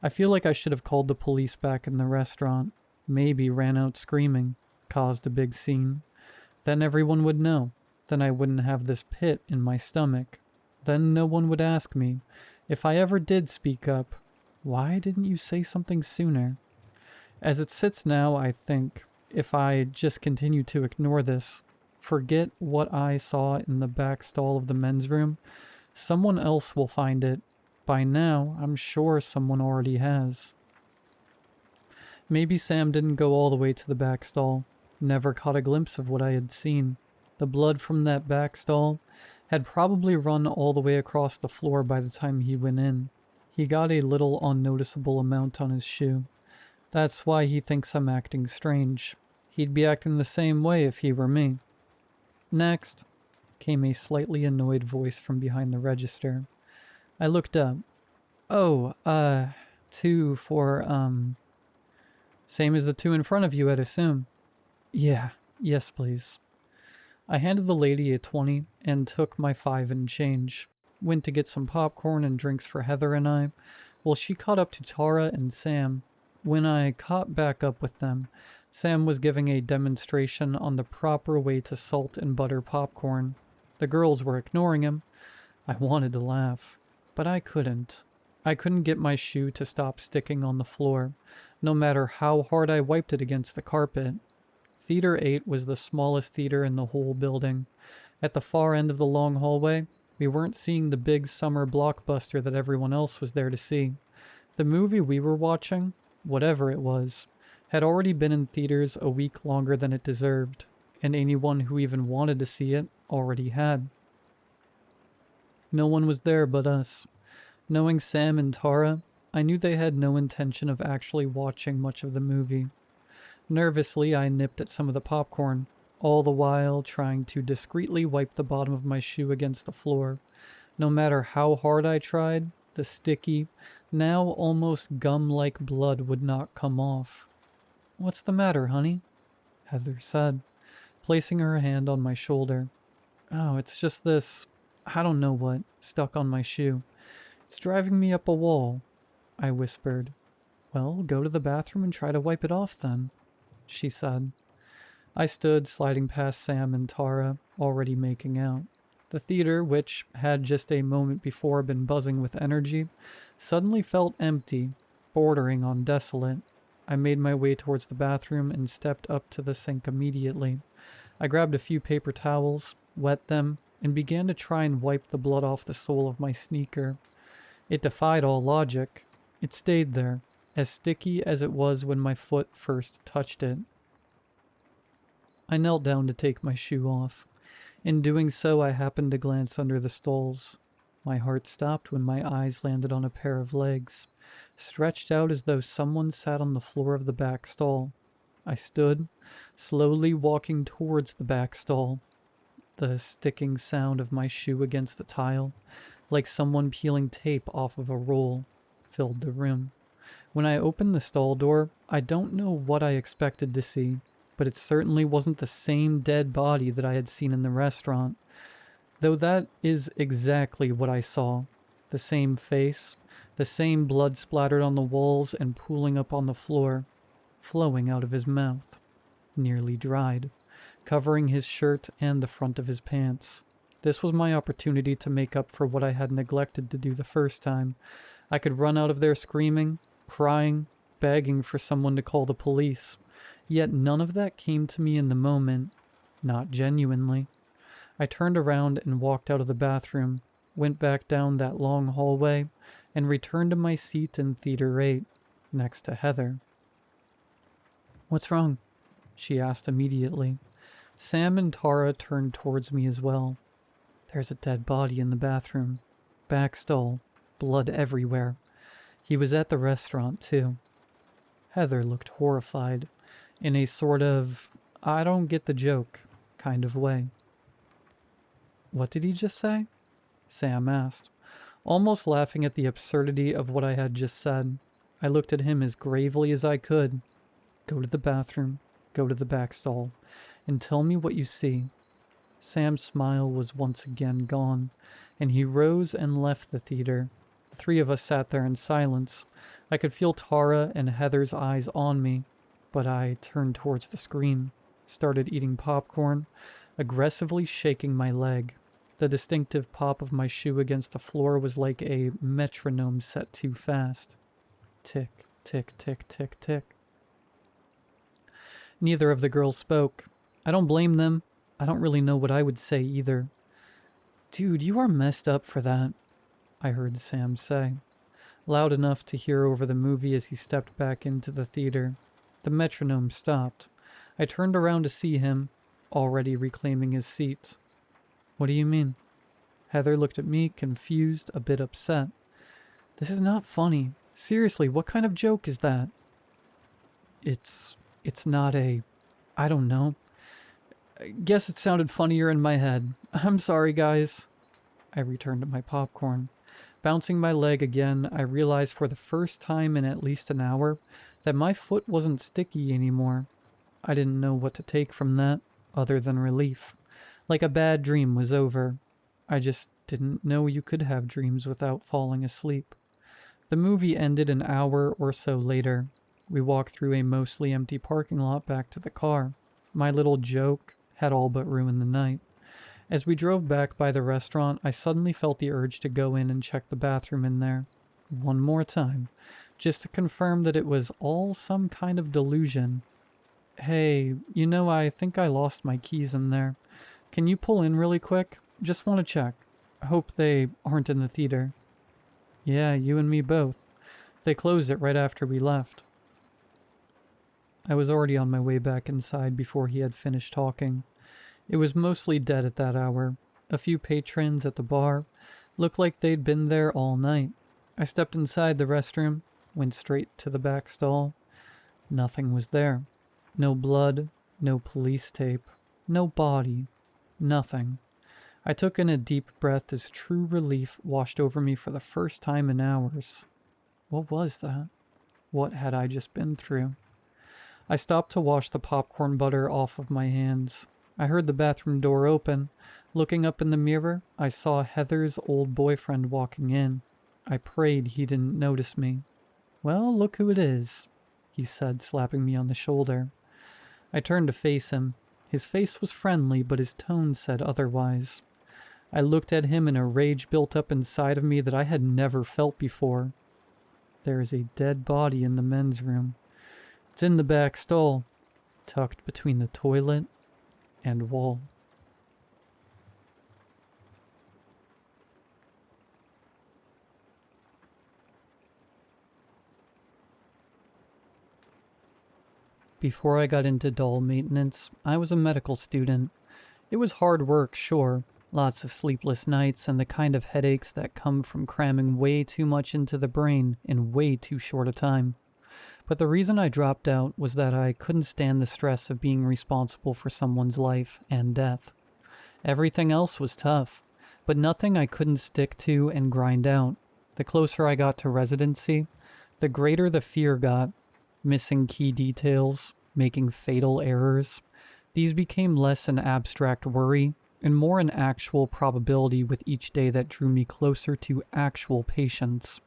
I feel like I should have called the police back in the restaurant. Maybe ran out screaming, caused a big scene. Then everyone would know. Then I wouldn't have this pit in my stomach. Then no one would ask me, if I ever did speak up, why didn't you say something sooner? As it sits now, I think, if I just continue to ignore this, forget what I saw in the back stall of the men's room, someone else will find it. By now, I'm sure someone already has. Maybe Sam didn't go all the way to the back stall, never caught a glimpse of what I had seen. The blood from that back stall had probably run all the way across the floor by the time he went in. He got a little unnoticeable amount on his shoe. That's why he thinks I'm acting strange. He'd be acting the same way if he were me. Next, came a slightly annoyed voice from behind the register. I looked up. Oh, 2 for, same as the 2 in front of you, I'd assume. Yeah, yes, please. I handed the lady a 20 and took my 5 and change. Went to get some popcorn and drinks for Heather and I, while she caught up to Tara and Sam. When I caught back up with them, Sam was giving a demonstration on the proper way to salt and butter popcorn. The girls were ignoring him. I wanted to laugh, but I couldn't. I couldn't get my shoe to stop sticking on the floor, no matter how hard I wiped it against the carpet. Theater 8 was the smallest theater in the whole building. At the far end of the long hallway, we weren't seeing the big summer blockbuster that everyone else was there to see. The movie we were watching, whatever it was, had already been in theaters a week longer than it deserved, and anyone who even wanted to see it already had. No one was there but us. Knowing Sam and Tara, I knew they had no intention of actually watching much of the movie. Nervously, I nipped at some of the popcorn, all the while trying to discreetly wipe the bottom of my shoe against the floor. No matter how hard I tried, the sticky, now almost gum-like blood would not come off. "What's the matter, honey?" Heather said, placing her hand on my shoulder. "Oh, it's just this, I don't know what, stuck on my shoe. It's driving me up a wall," I whispered. "Well, go to the bathroom and try to wipe it off then," she said. I stood, sliding past Sam and Tara, already making out. The theater, which had just a moment before been buzzing with energy, suddenly felt empty, bordering on desolate. I made my way towards the bathroom and stepped up to the sink immediately. I grabbed a few paper towels, wet them, and began to try and wipe the blood off the sole of my sneaker. It defied all logic. It stayed there, as sticky as it was when my foot first touched it. I knelt down to take my shoe off. In doing so, I happened to glance under the stalls. My heart stopped when my eyes landed on a pair of legs, stretched out as though someone sat on the floor of the back stall. I stood, slowly walking towards the back stall. The sticking sound of my shoe against the tile, like someone peeling tape off of a roll, filled the room. When I opened the stall door, I don't know what I expected to see, but it certainly wasn't the same dead body that I had seen in the restaurant. Though that is exactly what I saw. The same face, the same blood splattered on the walls and pooling up on the floor, flowing out of his mouth, nearly dried, covering his shirt and the front of his pants. This was my opportunity to make up for what I had neglected to do the first time. I could run out of there screaming, crying, begging for someone to call the police. Yet none of that came to me in the moment, not genuinely. I turned around and walked out of the bathroom, went back down that long hallway, and returned to my seat in Theater 8, next to Heather. "What's wrong?" she asked immediately. Sam and Tara turned towards me as well. "There's a dead body in the bathroom. Back stall. Blood everywhere. He was at the restaurant, too." Heather looked horrified, in a sort of, I don't get the joke kind of way. "What did he just say?" Sam asked, almost laughing at the absurdity of what I had just said. I looked at him as gravely as I could. "Go to the bathroom," go to the back stall and tell me what you see." Sam's smile was once again gone, and he rose and left the theater. The three of us sat there in silence. I could feel Tara and Heather's eyes on me, but I turned towards the screen, started eating popcorn, aggressively shaking my leg. The distinctive pop of my shoe against the floor was like a metronome set too fast. Tick, tick, tick, tick, tick. Neither of the girls spoke. I don't blame them. I don't really know what I would say either. "Dude, you are messed up for that," I heard Sam say, loud enough to hear over the movie as he stepped back into the theater. The metronome stopped. I turned around to see him, already reclaiming his seat. "What do you mean?" Heather looked at me, confused, a bit upset. "This is not funny. Seriously, what kind of joke is that?" It's not I don't know. I guess it sounded funnier in my head. I'm sorry, guys." I returned to my popcorn. Bouncing my leg again, I realized for the first time in at least an hour that my foot wasn't sticky anymore. I didn't know what to take from that, other than relief. Like a bad dream was over. I just didn't know you could have dreams without falling asleep. The movie ended an hour or so later. We walked through a mostly empty parking lot back to the car. My little joke had all but ruined the night. As we drove back by the restaurant, I suddenly felt the urge to go in and check the bathroom in there. One more time, just to confirm that it was all some kind of delusion. "Hey, I think I lost my keys in there. Can you pull in really quick? Just want to check. Hope they aren't in the theater." "Yeah, you and me both. They closed it right after we left." I was already on my way back inside before he had finished talking. It was mostly dead at that hour. A few patrons at the bar looked like they'd been there all night. I stepped inside the restroom, went straight to the back stall. Nothing was there. No blood, no police tape, no body, nothing. I took in a deep breath as true relief washed over me for the first time in hours. What was that? What had I just been through? I stopped to wash the popcorn butter off of my hands. I heard the bathroom door open. Looking up in the mirror, I saw Heather's old boyfriend walking in. I prayed he didn't notice me. "Well, look who it is," he said, slapping me on the shoulder. I turned to face him. His face was friendly, but his tone said otherwise. I looked at him and a rage built up inside of me that I had never felt before. "There is a dead body in the men's room. It's in the back stall, tucked between the toilet and wall." Before I got into doll maintenance, I was a medical student. It was hard work, sure. Lots of sleepless nights and the kind of headaches that come from cramming way too much into the brain in way too short a time. But the reason I dropped out was that I couldn't stand the stress of being responsible for someone's life and death. Everything else was tough, but nothing I couldn't stick to and grind out. The closer I got to residency, the greater the fear got. Missing key details, making fatal errors. These became less an abstract worry and more an actual probability with each day that drew me closer to actual patients.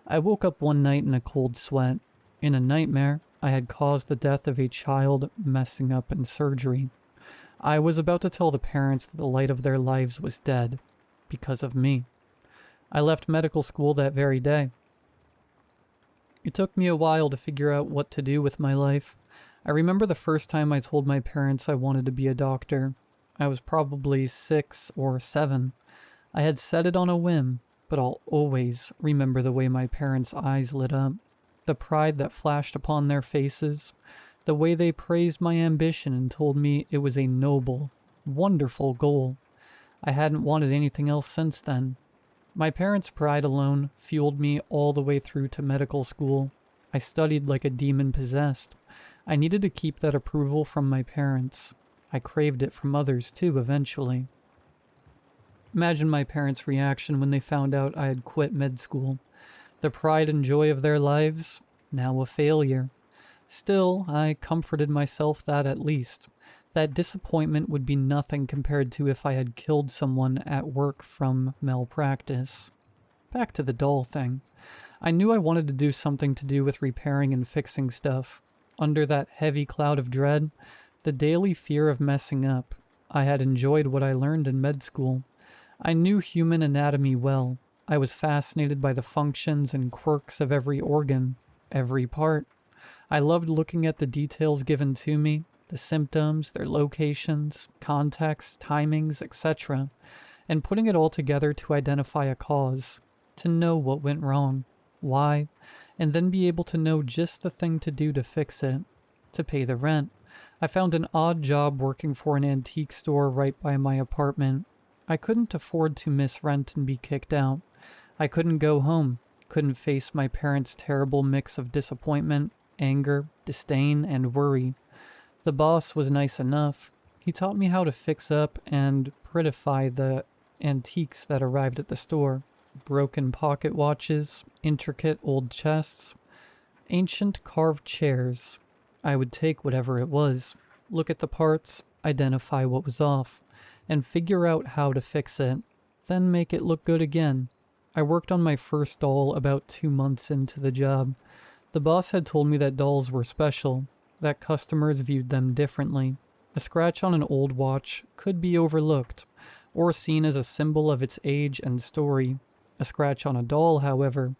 I woke up one night in a cold sweat. In a nightmare, I had caused the death of a child messing up in surgery. I was about to tell the parents that the light of their lives was dead because of me. I left medical school that very day. It took me a while to figure out what to do with my life. I remember the first time I told my parents I wanted to be a doctor. I was probably 6 or 7. I had said it on a whim, but I'll always remember the way my parents' eyes lit up, the pride that flashed upon their faces, the way they praised my ambition and told me it was a noble, wonderful goal. I hadn't wanted anything else since then. My parents' pride alone fueled me all the way through to medical school. I studied like a demon possessed. I needed to keep that approval from my parents. I craved it from others too, eventually. Imagine my parents' reaction when they found out I had quit med school. The pride and joy of their lives, now a failure. Still, I comforted myself that at least that disappointment would be nothing compared to if I had killed someone at work from malpractice. Back to the doll thing. I knew I wanted to do something to do with repairing and fixing stuff. Under that heavy cloud of dread, the daily fear of messing up, I had enjoyed what I learned in med school. I knew human anatomy well. I was fascinated by the functions and quirks of every organ, every part. I loved looking at the details given to me, the symptoms, their locations, context, timings, etc., and putting it all together to identify a cause, to know what went wrong, why, and then be able to know just the thing to do to fix it, to pay the rent. I found an odd job working for an antique store right by my apartment. I couldn't afford to miss rent and be kicked out. I couldn't go home, couldn't face my parents' terrible mix of disappointment, anger, disdain, and worry. The boss was nice enough. He taught me how to fix up and prettify the antiques that arrived at the store. Broken pocket watches, intricate old chests, ancient carved chairs. I would take whatever it was, look at the parts, identify what was off, and figure out how to fix it, then make it look good again. I worked on my first doll about 2 months into the job. The boss had told me that dolls were special, that customers viewed them differently. A scratch on an old watch could be overlooked, or seen as a symbol of its age and story. A scratch on a doll, however,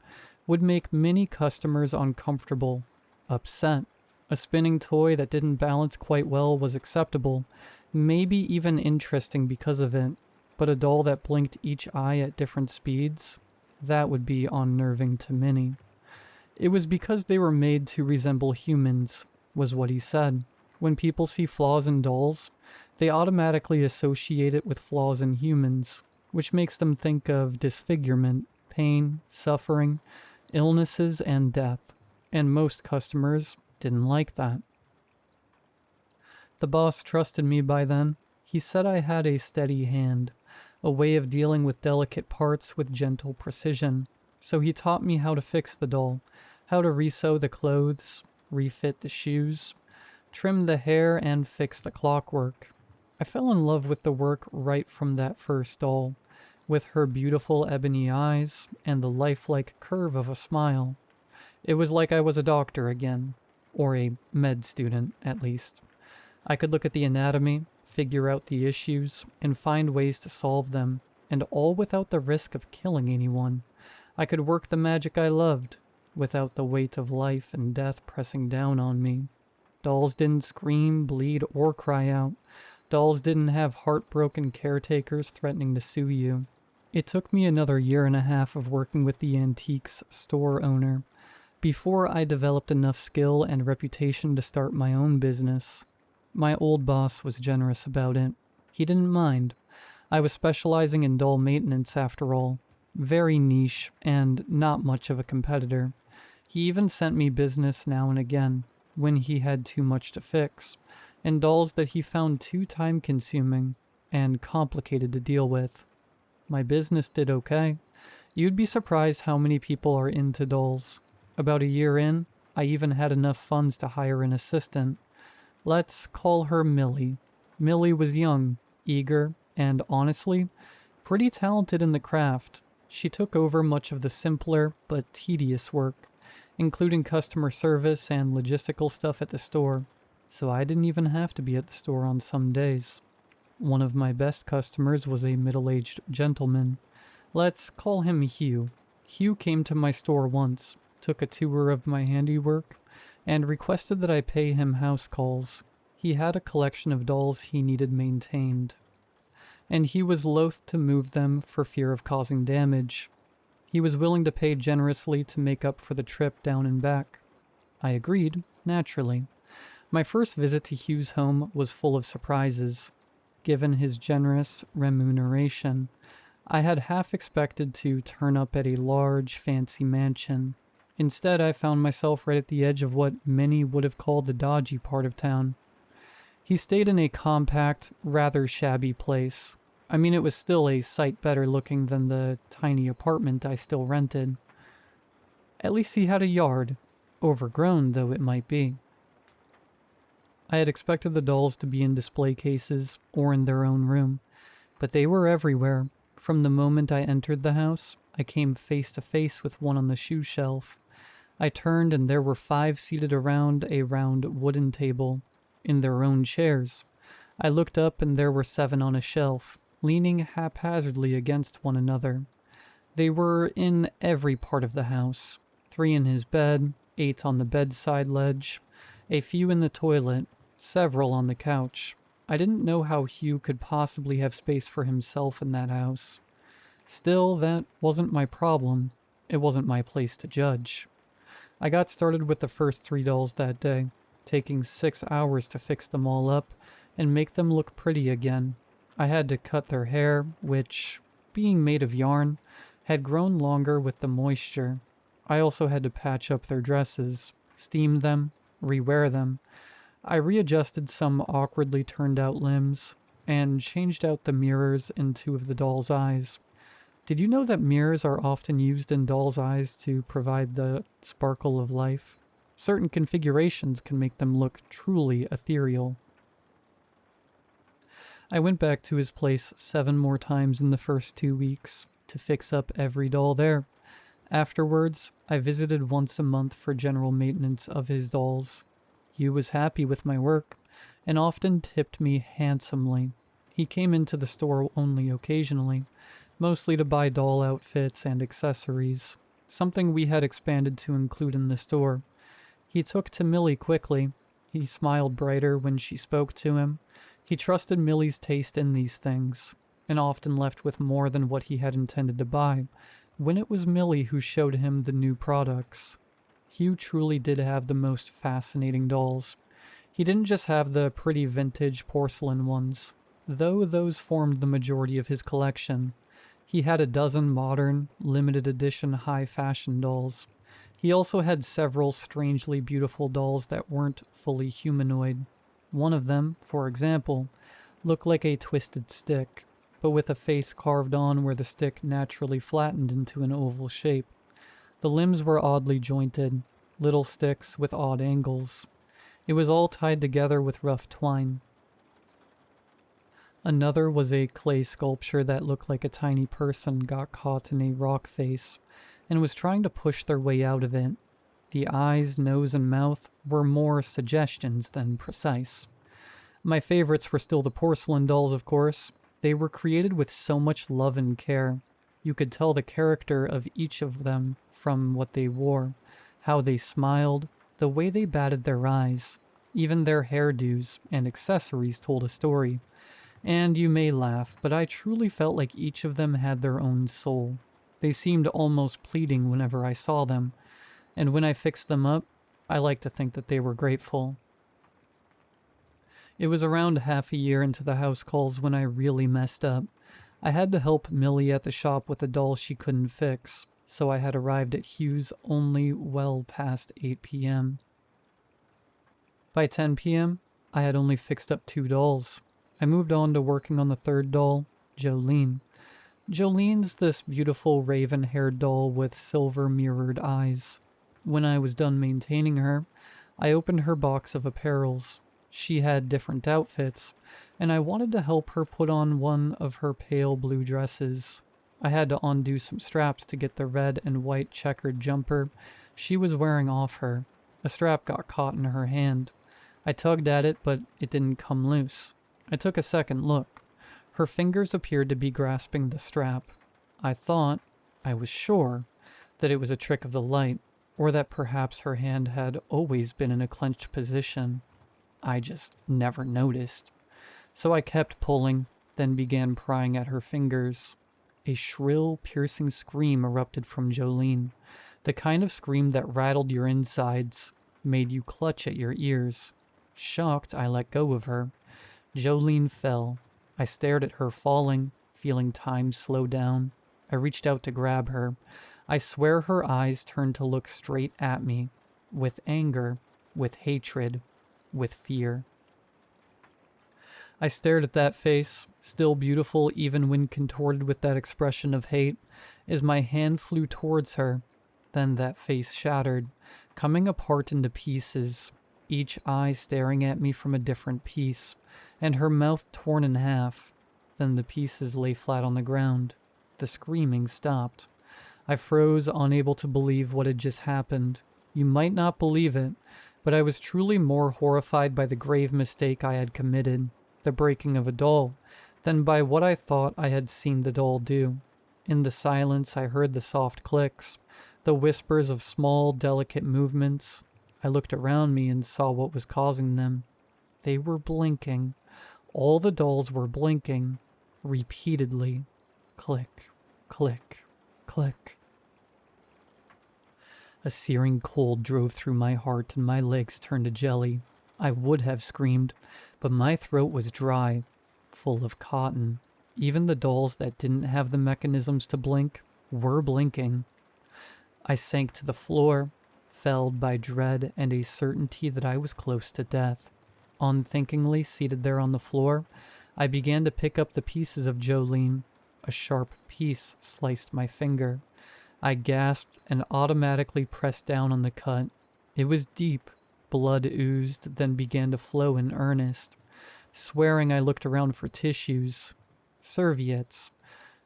would make many customers uncomfortable, upset. A spinning toy that didn't balance quite well was acceptable, maybe even interesting because of it, but a doll that blinked each eye at different speeds, that would be unnerving to many. It was because they were made to resemble humans, was what he said. When people see flaws in dolls, they automatically associate it with flaws in humans, which makes them think of disfigurement, pain, suffering, illnesses, and death. And most customers didn't like that. The boss trusted me by then. He said I had a steady hand, a way of dealing with delicate parts with gentle precision. So he taught me how to fix the doll, how to resew the clothes, refit the shoes, trim the hair, and fix the clockwork. I fell in love with the work right from that first doll, with her beautiful ebony eyes and the lifelike curve of a smile. It was like I was a doctor again, or a med student at least. I could look at the anatomy, figure out the issues, and find ways to solve them, and all without the risk of killing anyone. I could work the magic I loved, without the weight of life and death pressing down on me. Dolls didn't scream, bleed, or cry out. Dolls didn't have heartbroken caretakers threatening to sue you. It took me another 1.5 years of working with the antiques store owner before I developed enough skill and reputation to start my own business. My old boss was generous about it. He didn't mind. I was specializing in doll maintenance after all. Very niche and not much of a competitor. He even sent me business now and again when he had too much to fix, and dolls that he found too time-consuming and complicated to deal with. My business did okay. You'd be surprised how many people are into dolls. About a year in, I even had enough funds to hire an assistant. Let's call her Millie. Millie was young, eager, and honestly, pretty talented in the craft. She took over much of the simpler but tedious work, including customer service and logistical stuff at the store, so I didn't even have to be at the store on some days. One of my best customers was a middle-aged gentleman. Let's call him Hugh. Hugh came to my store once, took a tour of my handiwork, and requested that I pay him house calls. He had a collection of dolls he needed maintained, and he was loath to move them for fear of causing damage. He was willing to pay generously to make up for the trip down and back. I agreed, naturally. My first visit to Hugh's home was full of surprises. Given his generous remuneration, I had half expected to turn up at a large, fancy mansion. Instead, I found myself right at the edge of what many would have called the dodgy part of town. He stayed in a compact, rather shabby place. I mean, it was still a sight better looking than the tiny apartment I still rented. At least he had a yard, overgrown though it might be. I had expected the dolls to be in display cases or in their own room, but they were everywhere. From the moment I entered the house, I came face to face with one on the shoe shelf. I turned and there were 5 seated around a round wooden table, in their own chairs. I looked up and there were 7 on a shelf, leaning haphazardly against one another. They were in every part of the house. 3 in his bed, 8 on the bedside ledge, a few in the toilet, several on the couch. I didn't know how Hugh could possibly have space for himself in that house. Still, that wasn't my problem. It wasn't my place to judge. I got started with the first 3 dolls that day, taking 6 hours to fix them all up and make them look pretty again. I had to cut their hair, which, being made of yarn, had grown longer with the moisture. I also had to patch up their dresses, steam them, rewear them. I readjusted some awkwardly turned out limbs, and changed out the mirrors in 2 of the dolls' eyes. Did you know that mirrors are often used in dolls' eyes to provide the sparkle of life? Certain configurations can make them look truly ethereal. I went back to his place 7 more times in the first 2 weeks to fix up every doll there. Afterwards, I visited once a month for general maintenance of his dolls. Hugh was happy with my work and often tipped me handsomely. He came into the store only occasionally, mostly to buy doll outfits and accessories, something we had expanded to include in the store. He took to Millie quickly. He smiled brighter when she spoke to him. He trusted Millie's taste in these things, and often left with more than what he had intended to buy, when it was Millie who showed him the new products. Hugh truly did have the most fascinating dolls. He didn't just have the pretty vintage porcelain ones, though those formed the majority of his collection. He had a dozen modern, limited edition high-fashion dolls. He also had several strangely beautiful dolls that weren't fully humanoid. One of them, for example, looked like a twisted stick, but with a face carved on where the stick naturally flattened into an oval shape. The limbs were oddly jointed, little sticks with odd angles. It was all tied together with rough twine. Another was a clay sculpture that looked like a tiny person got caught in a rock face and was trying to push their way out of it. The eyes, nose, and mouth were more suggestions than precise. My favorites were still the porcelain dolls, of course. They were created with so much love and care. You could tell the character of each of them from what they wore, how they smiled, the way they batted their eyes. Even their hairdos and accessories told a story. And you may laugh, but I truly felt like each of them had their own soul. They seemed almost pleading whenever I saw them, and when I fixed them up, I like to think that they were grateful. It was around half a year into the house calls when I really messed up. I had to help Millie at the shop with a doll she couldn't fix, so I had arrived at Hugh's only well past 8 p.m. By 10 p.m., I had only fixed up 2 dolls. I moved on to working on the 3rd doll, Jolene. Jolene's this beautiful raven-haired doll with silver mirrored eyes. When I was done maintaining her, I opened her box of apparels. She had different outfits, and I wanted to help her put on one of her pale blue dresses. I had to undo some straps to get the red and white checkered jumper she was wearing off her. A strap got caught in her hand. I tugged at it, but it didn't come loose. I took a second look. Her fingers appeared to be grasping the strap. I was sure, that it was a trick of the light, or that perhaps her hand had always been in a clenched position. I just never noticed. So I kept pulling, then began prying at her fingers. A shrill, piercing scream erupted from Jolene, the kind of scream that rattled your insides, made you clutch at your ears. Shocked, I let go of her. Jolene fell. I stared at her falling, feeling time slow down. I reached out to grab her. I swear her eyes turned to look straight at me, with anger, with hatred, with fear. I stared at that face, still beautiful even when contorted with that expression of hate, as my hand flew towards her. Then that face shattered, coming apart into pieces. each eye staring at me from a different piece, and her mouth torn in half. Then the pieces lay flat on the ground. The screaming stopped. I froze, unable to believe what had just happened. You might not believe it, but I was truly more horrified by the grave mistake I had committed, the breaking of a doll, than by what I thought I had seen the doll do. In the silence, I heard the soft clicks, the whispers of small, delicate movements. I looked around me and saw what was causing them. They were blinking. All the dolls were blinking, repeatedly. Click, click, click. A searing cold drove through my heart and my legs turned to jelly. I would have screamed, but my throat was dry, full of cotton. Even the dolls that didn't have the mechanisms to blink were blinking. I sank to the floor, felled by dread and a certainty that I was close to death. Unthinkingly seated there on the floor, I began to pick up the pieces of Jolene. A sharp piece sliced my finger. I gasped and automatically pressed down on the cut. It was deep. Blood oozed, then began to flow in earnest. Swearing, I looked around for tissues, serviettes,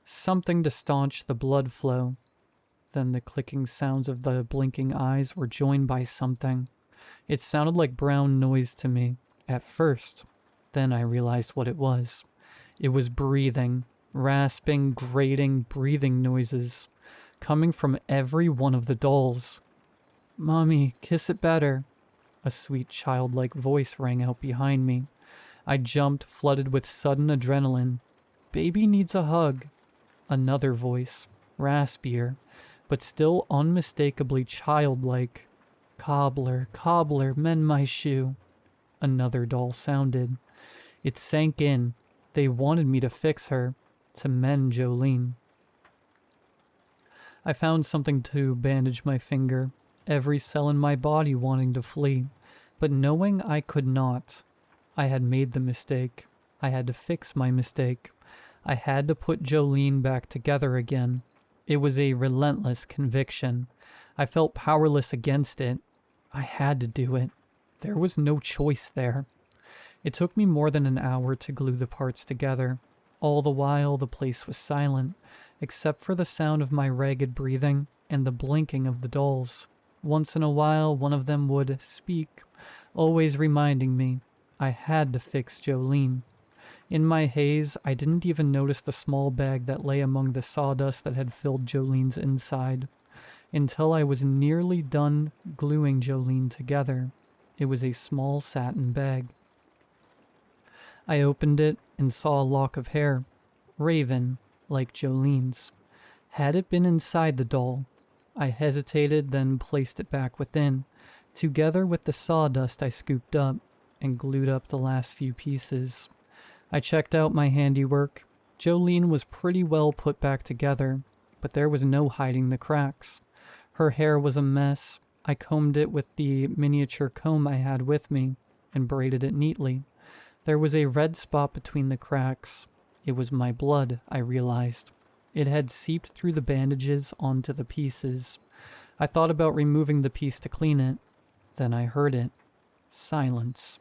something to staunch the blood flow. Then the clicking sounds of the blinking eyes were joined by something. It sounded like brown noise to me, at first. Then I realized what it was. It was breathing, rasping, grating, breathing noises, coming from every one of the dolls. "Mommy, kiss it better." A sweet childlike voice rang out behind me. I jumped, flooded with sudden adrenaline. "Baby needs a hug." Another voice, raspier, but still unmistakably childlike. "Cobbler, cobbler, mend my shoe." Another doll sounded. It sank in. They wanted me to fix her, to mend Jolene. I found something to bandage my finger, every cell in my body wanting to flee, but knowing I could not. I had made the mistake. I had to fix my mistake. I had to put Jolene back together again. It was a relentless conviction. I felt powerless against it. I had to do it. There was no choice there. It took me more than an hour to glue the parts together. All the while, the place was silent, except for the sound of my ragged breathing and the blinking of the dolls. Once in a while, one of them would speak, always reminding me I had to fix Jolene. In my haze, I didn't even notice the small bag that lay among the sawdust that had filled Jolene's inside, until I was nearly done gluing Jolene together. It was a small satin bag. I opened it and saw a lock of hair, raven, like Jolene's. Had it been inside the doll? I hesitated, then placed it back within, together with the sawdust I scooped up, and glued up the last few pieces. I checked out my handiwork. Jolene was pretty well put back together, but there was no hiding the cracks. Her hair was a mess. I combed it with the miniature comb I had with me, and braided it neatly. There was a red spot between the cracks. It was my blood, I realized. It had seeped through the bandages onto the pieces. I thought about removing the piece to clean it. Then I heard it. Silence.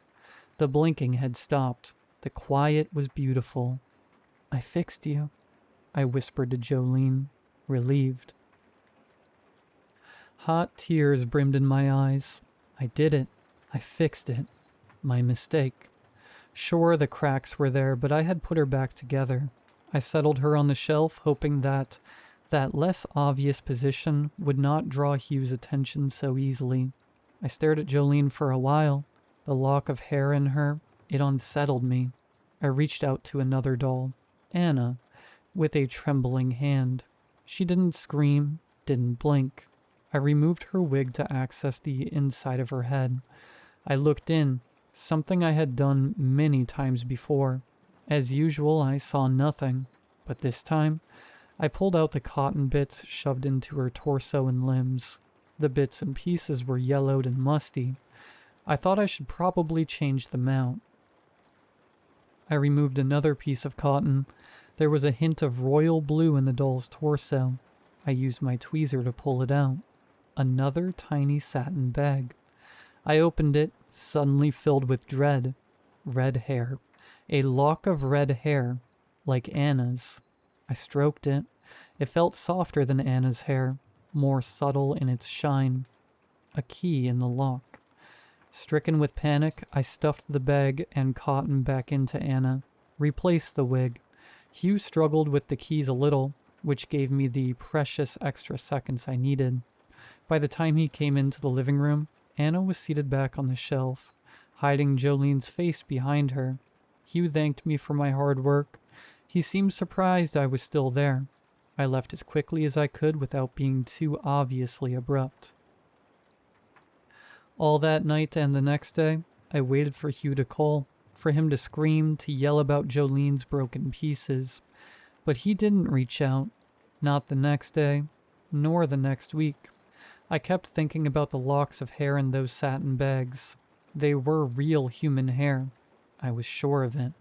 The blinking had stopped. The quiet was beautiful. "I fixed you," I whispered to Jolene, relieved. Hot tears brimmed in my eyes. I did it. I fixed it. My mistake. Sure, the cracks were there, but I had put her back together. I settled her on the shelf, hoping that less obvious position would not draw Hugh's attention so easily. I stared at Jolene for a while. The lock of hair in her, it unsettled me. I reached out to another doll, Anna, with a trembling hand. She didn't scream, didn't blink. I removed her wig to access the inside of her head. I looked in, something I had done many times before. As usual, I saw nothing, but this time, I pulled out the cotton bits shoved into her torso and limbs. The bits and pieces were yellowed and musty. I thought I should probably change them out. I removed another piece of cotton. There was a hint of royal blue in the doll's torso. I used my tweezer to pull it out. Another tiny satin bag. I opened it, suddenly filled with dread. Red hair. A lock of red hair, like Anna's. I stroked it. It felt softer than Anna's hair, more subtle in its shine. A key in the lock. Stricken with panic, I stuffed the bag and cotton back into Anna, replaced the wig. Hugh struggled with the keys a little, which gave me the precious extra seconds I needed. By the time he came into the living room, Anna was seated back on the shelf, hiding Jolene's face behind her. Hugh thanked me for my hard work. He seemed surprised I was still there. I left as quickly as I could without being too obviously abrupt. All that night and the next day, I waited for Hugh to call, for him to scream, to yell about Jolene's broken pieces. But he didn't reach out, not the next day, nor the next week. I kept thinking about the locks of hair in those satin bags. They were real human hair. I was sure of it.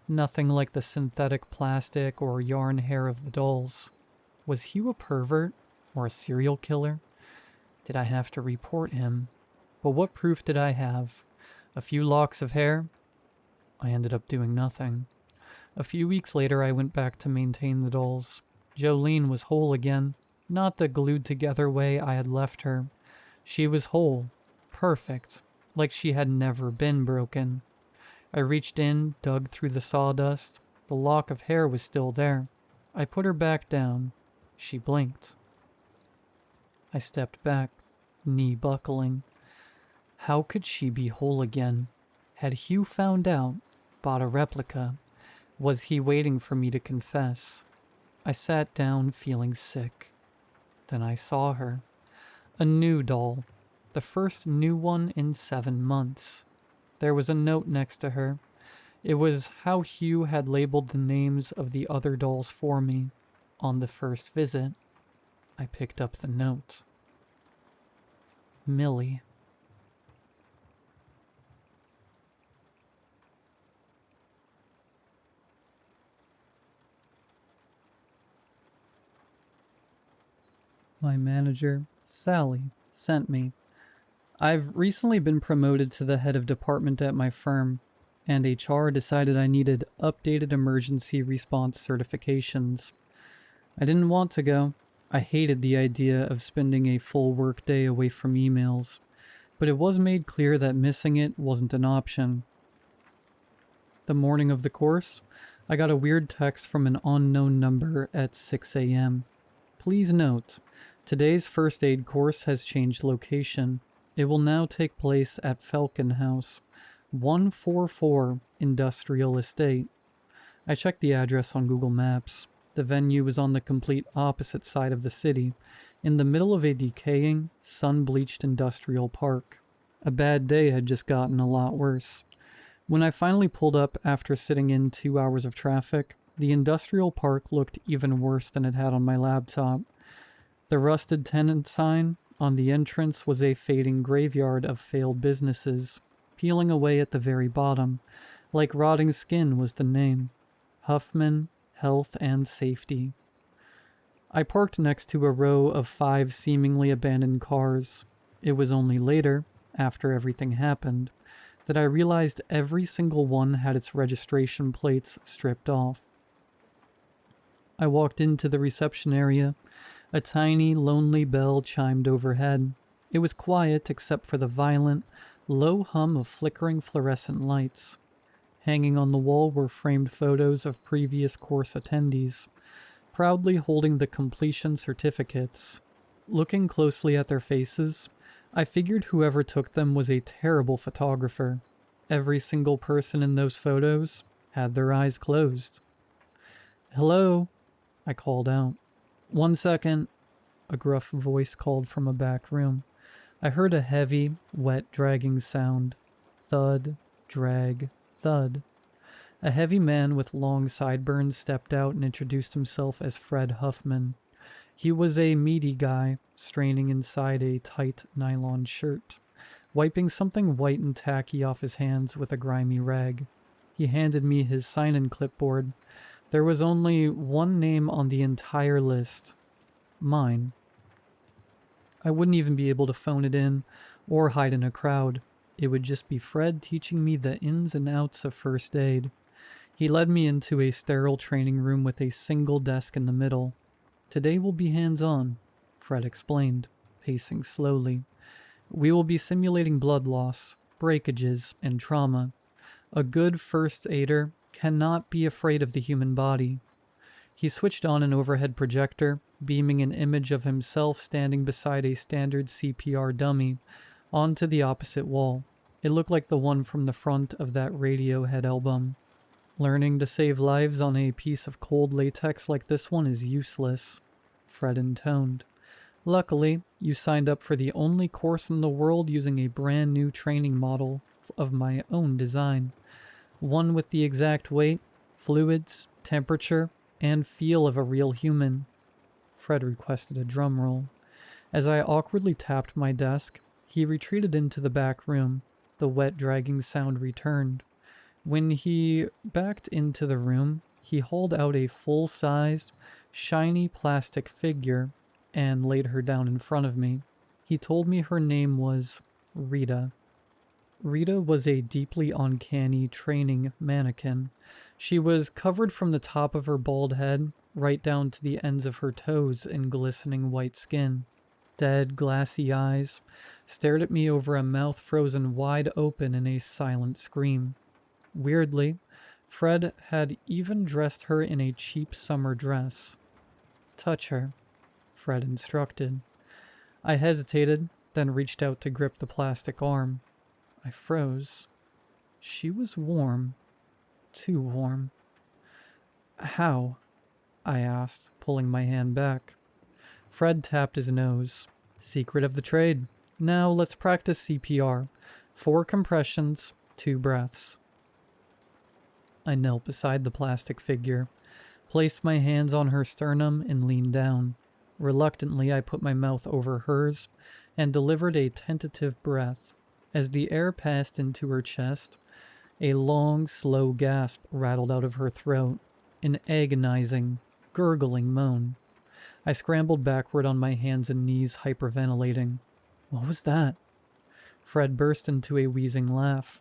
Nothing like the synthetic plastic or yarn hair of the dolls. Was Hugh a pervert or a serial killer? Did I have to report him? But what proof did I have? A few locks of hair? I ended up doing nothing. A few weeks later, I went back to maintain the dolls. Jolene was whole again, not the glued-together way I had left her. She was whole, perfect, like she had never been broken. I reached in, dug through the sawdust. The lock of hair was still there. I put her back down. She blinked. I stepped back, knee buckling. How could she be whole again? Had Hugh found out, bought a replica? Was he waiting for me to confess? I sat down, feeling sick. Then I saw her. A new doll. The first new one in 7 months. There was a note next to her. It was how Hugh had labeled the names of the other dolls for me on the first visit. I picked up the note. Millie. My manager, Sally, sent me. I've recently been promoted to the head of department at my firm, and HR decided I needed updated emergency response certifications. I didn't want to go. I hated the idea of spending a full workday away from emails, but it was made clear that missing it wasn't an option. The morning of the course, I got a weird text from an unknown number at 6 a.m. Please note, today's first aid course has changed location. It will now take place at Falcon House, 144 Industrial Estate. I checked the address on Google Maps. The venue was on the complete opposite side of the city, in the middle of a decaying, sun-bleached industrial park. A bad day had just gotten a lot worse. When I finally pulled up after sitting in 2 hours of traffic, the industrial park looked even worse than it had on my laptop. The rusted tenant sign on the entrance was a fading graveyard of failed businesses, peeling away at the very bottom. Like rotting skin was the name. Huffman Health and Safety. I parked next to a row of 5 seemingly abandoned cars. It was only later, after everything happened, that I realized every single one had its registration plates stripped off. I walked into the reception area. A tiny, lonely bell chimed overhead. It was quiet except for the violent, low hum of flickering fluorescent lights. Hanging on the wall were framed photos of previous course attendees, proudly holding the completion certificates. Looking closely at their faces, I figured whoever took them was a terrible photographer. Every single person in those photos had their eyes closed. "Hello," I called out. "1 second," a gruff voice called from a back room. I heard a heavy, wet dragging sound. Thud, drag, thud. A heavy man with long sideburns stepped out and introduced himself as Fred Huffman. He was a meaty guy, straining inside a tight nylon shirt, wiping something white and tacky off his hands with a grimy rag. He handed me his sign-in clipboard. There was only one name on the entire list. Mine. I wouldn't even be able to phone it in or hide in a crowd. It would just be Fred teaching me the ins and outs of first aid. He led me into a sterile training room with a single desk in the middle. Today will be hands-on, Fred explained, pacing slowly. We will be simulating blood loss, breakages, and trauma. A good first aider cannot be afraid of the human body. He switched on an overhead projector, beaming an image of himself standing beside a standard CPR dummy onto the opposite wall. It looked like the one from the front of that Radiohead album. Learning to save lives on a piece of cold latex like this one is useless, Fred intoned. Luckily, you signed up for the only course in the world using a brand new training model of my own design. One with the exact weight, fluids, temperature, and feel of a real human. Fred requested a drum roll. As I awkwardly tapped my desk, he retreated into the back room. The wet dragging sound returned. When he backed into the room, he hauled out a full-sized, shiny plastic figure and laid her down in front of me. He told me her name was Rita. Rita was a deeply uncanny training mannequin. She was covered from the top of her bald head right down to the ends of her toes in glistening white skin. Dead, glassy eyes stared at me over a mouth frozen wide open in a silent scream. Weirdly, Fred had even dressed her in a cheap summer dress. Touch her, Fred instructed. I hesitated, then reached out to grip the plastic arm. I froze. She was warm. Too warm. How? I asked, pulling my hand back. Fred tapped his nose. Secret of the trade. Now let's practice CPR. 4 compressions, 2 breaths. I knelt beside the plastic figure, placed my hands on her sternum, and leaned down. Reluctantly, I put my mouth over hers and delivered a tentative breath. As the air passed into her chest, a long, slow gasp rattled out of her throat, an agonizing, gurgling moan. I scrambled backward on my hands and knees, hyperventilating. What was that? Fred burst into a wheezing laugh.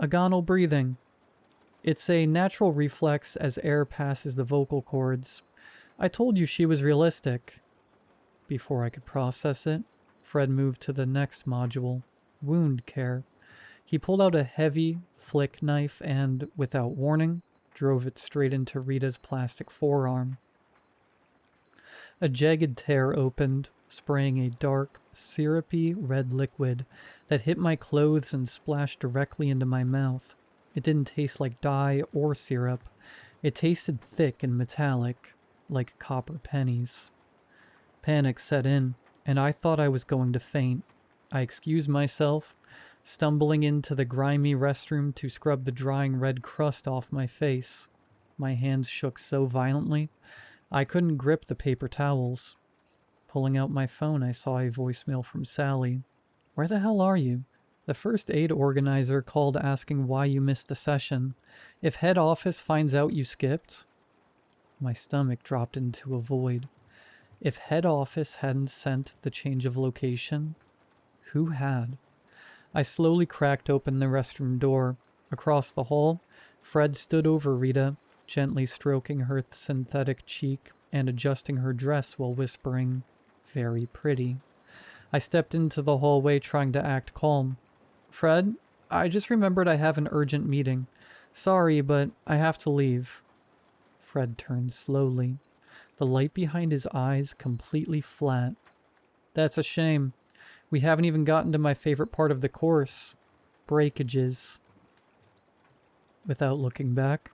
Agonal breathing. It's a natural reflex as air passes the vocal cords. I told you she was realistic. Before I could process it, Fred moved to the next module, wound care. He pulled out a heavy flick knife and, without warning, drove it straight into Rita's plastic forearm. A jagged tear opened, spraying a dark, syrupy red liquid that hit my clothes and splashed directly into my mouth. It didn't taste like dye or syrup. It tasted thick and metallic, like copper pennies. Panic set in, and I thought I was going to faint. I excused myself, stumbling into the grimy restroom to scrub the drying red crust off my face. My hands shook so violently, I couldn't grip the paper towels. Pulling out my phone, I saw a voicemail from Sally. Where the hell are you? The first aid organizer called asking why you missed the session. If head office finds out you skipped... My stomach dropped into a void. If head office hadn't sent the change of location, who had? I slowly cracked open the restroom door. Across the hall, Fred stood over Rita, gently stroking her synthetic cheek and adjusting her dress while whispering, "Very pretty." I stepped into the hallway trying to act calm. Fred, I just remembered I have an urgent meeting. Sorry, but I have to leave. Fred turned slowly, the light behind his eyes completely flat. That's a shame. We haven't even gotten to my favorite part of the course. Breakages. Without looking back,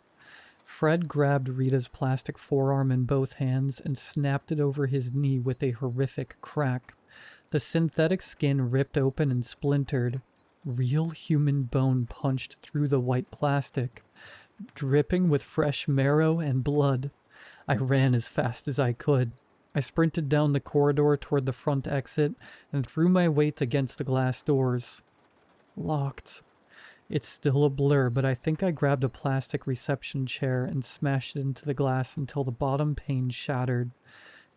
Fred grabbed Rita's plastic forearm in both hands and snapped it over his knee with a horrific crack. The synthetic skin ripped open and splintered. Real human bone punched through the white plastic, dripping with fresh marrow and blood. I ran as fast as I could. I sprinted down the corridor toward the front exit and threw my weight against the glass doors. Locked. It's still a blur, but I think I grabbed a plastic reception chair and smashed it into the glass until the bottom pane shattered.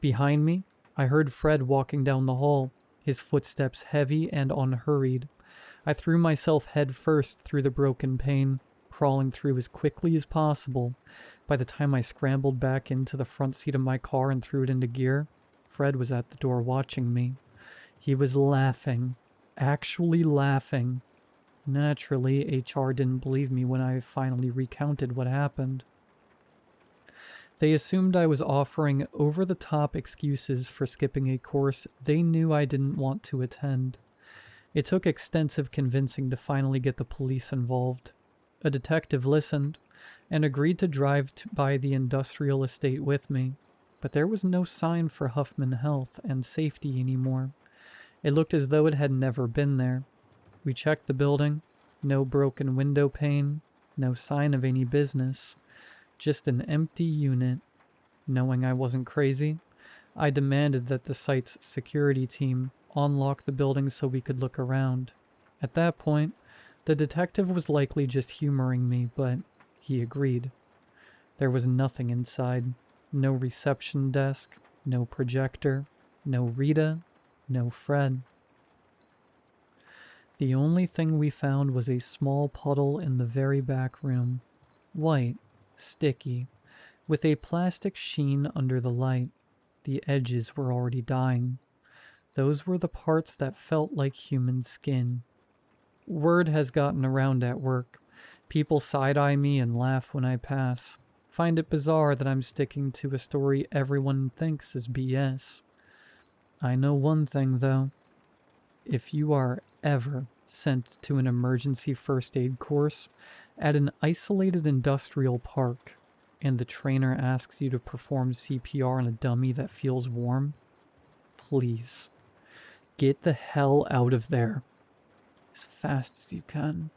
Behind me, I heard Fred walking down the hall, his footsteps heavy and unhurried. I threw myself head first through the broken pane, crawling through as quickly as possible. By the time I scrambled back into the front seat of my car and threw it into gear, Fred was at the door watching me. He was laughing. Actually laughing. Naturally, HR didn't believe me when I finally recounted what happened. They assumed I was offering over-the-top excuses for skipping a course they knew I didn't want to attend. It took extensive convincing to finally get the police involved. A detective listened and agreed to drive by the industrial estate with me, but there was no sign for Huffman Health and Safety anymore. It looked as though it had never been there. We checked the building. No broken window pane. No sign of any business. Just an empty unit. Knowing I wasn't crazy, I demanded that the site's security team unlock the building so we could look around. At that point, the detective was likely just humoring me, but he agreed. There was nothing inside. No reception desk. No projector. No Rita. No Fred. The only thing we found was a small puddle in the very back room. White, sticky, with a plastic sheen under the light. The edges were already dying. Those were the parts that felt like human skin. Word has gotten around at work. People side-eye me and laugh when I pass. Find it bizarre that I'm sticking to a story everyone thinks is BS. I know one thing, though. If you are ever sent to an emergency first aid course at an isolated industrial park, and the trainer asks you to perform CPR on a dummy that feels warm, please, get the hell out of there as fast as you can.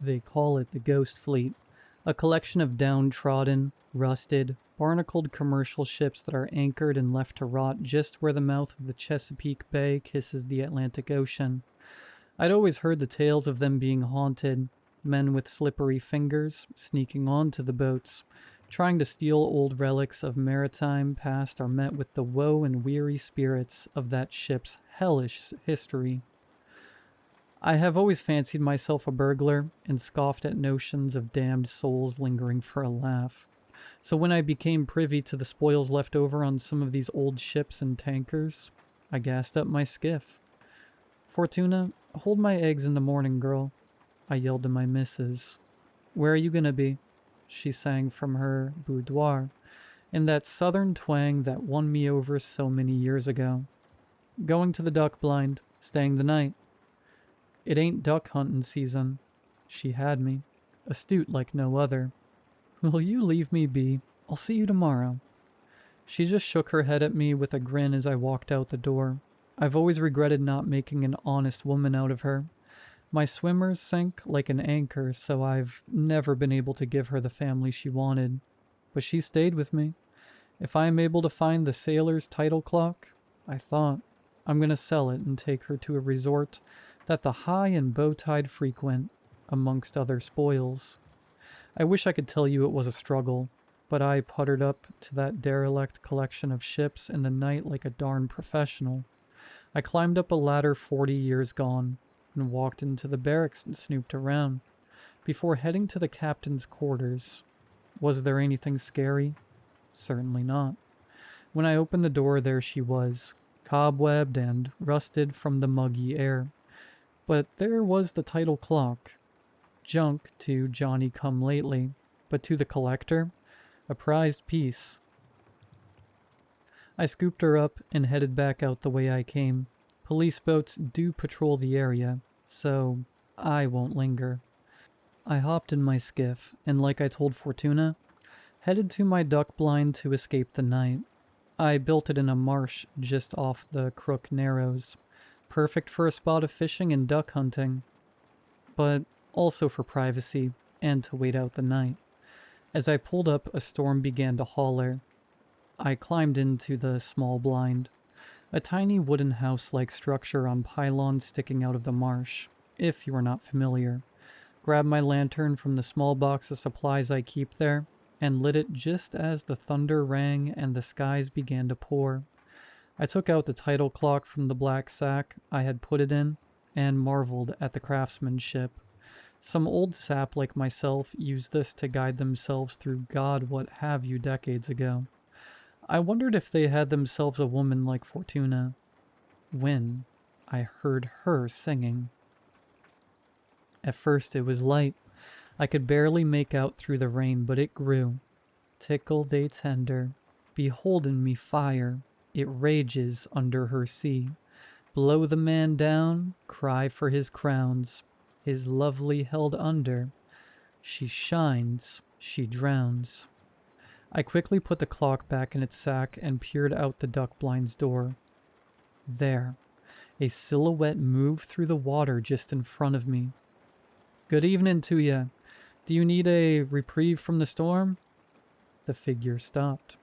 They call it the Ghost Fleet, a collection of downtrodden, rusted, barnacled commercial ships that are anchored and left to rot just where the mouth of the Chesapeake Bay kisses the Atlantic Ocean. I'd always heard the tales of them being haunted, men with slippery fingers sneaking onto the boats, trying to steal old relics of maritime past are met with the woe and weary spirits of that ship's hellish history. I have always fancied myself a burglar and scoffed at notions of damned souls lingering for a laugh. So when I became privy to the spoils left over on some of these old ships and tankers, I gassed up my skiff. "Fortuna, hold my eggs in the morning, girl," I yelled to my missus. "Where are you gonna be?" she sang from her boudoir, in that southern twang that won me over so many years ago. "Going to the duck blind, staying the night." "It ain't duck hunting season." She had me, astute like no other. "Will you leave me be? I'll see you tomorrow." She just shook her head at me with a grin as I walked out the door. I've always regretted not making an honest woman out of her. My swimmers sank like an anchor, so I've never been able to give her the family she wanted. But she stayed with me. If I am able to find the sailor's title clock, I thought, I'm going to sell it and take her to a resort that the high and bow-tied frequent, amongst other spoils. I wish I could tell you it was a struggle, but I puttered up to that derelict collection of ships in the night like a darn professional. I climbed up a ladder 40 years gone, and walked into the barracks and snooped around, before heading to the captain's quarters. Was there anything scary? Certainly not. When I opened the door, there she was, cobwebbed and rusted from the muggy air. But there was the title clock. Junk to Johnny-come-lately, but to the collector, a prized piece. I scooped her up and headed back out the way I came. Police boats do patrol the area, so I won't linger. I hopped in my skiff, and like I told Fortuna, headed to my duck blind to escape the night. I built it in a marsh just off the Crook Narrows, perfect for a spot of fishing and duck hunting, but also for privacy and to wait out the night. As I pulled up, a storm began to holler. I climbed into the small blind, a tiny wooden house-like structure on pylons sticking out of the marsh, if you are not familiar. Grabbed my lantern from the small box of supplies I keep there, and lit it just as the thunder rang and the skies began to pour. I took out the title clock from the black sack I had put it in and marveled at the craftsmanship. Some old sap like myself used this to guide themselves through God what have you decades ago. I wondered if they had themselves a woman like Fortuna, when I heard her singing. At first it was light. I could barely make out through the rain, but it grew. Tickle they tender, beholden me fire, it rages under her sea. Blow the man down, cry for his crowns, his lovely held under. She shines, she drowns. I quickly put the clock back in its sack and peered out the duck blind's door. There, a silhouette moved through the water just in front of me. Good evening to ya. Do you need a reprieve from the storm? The figure stopped.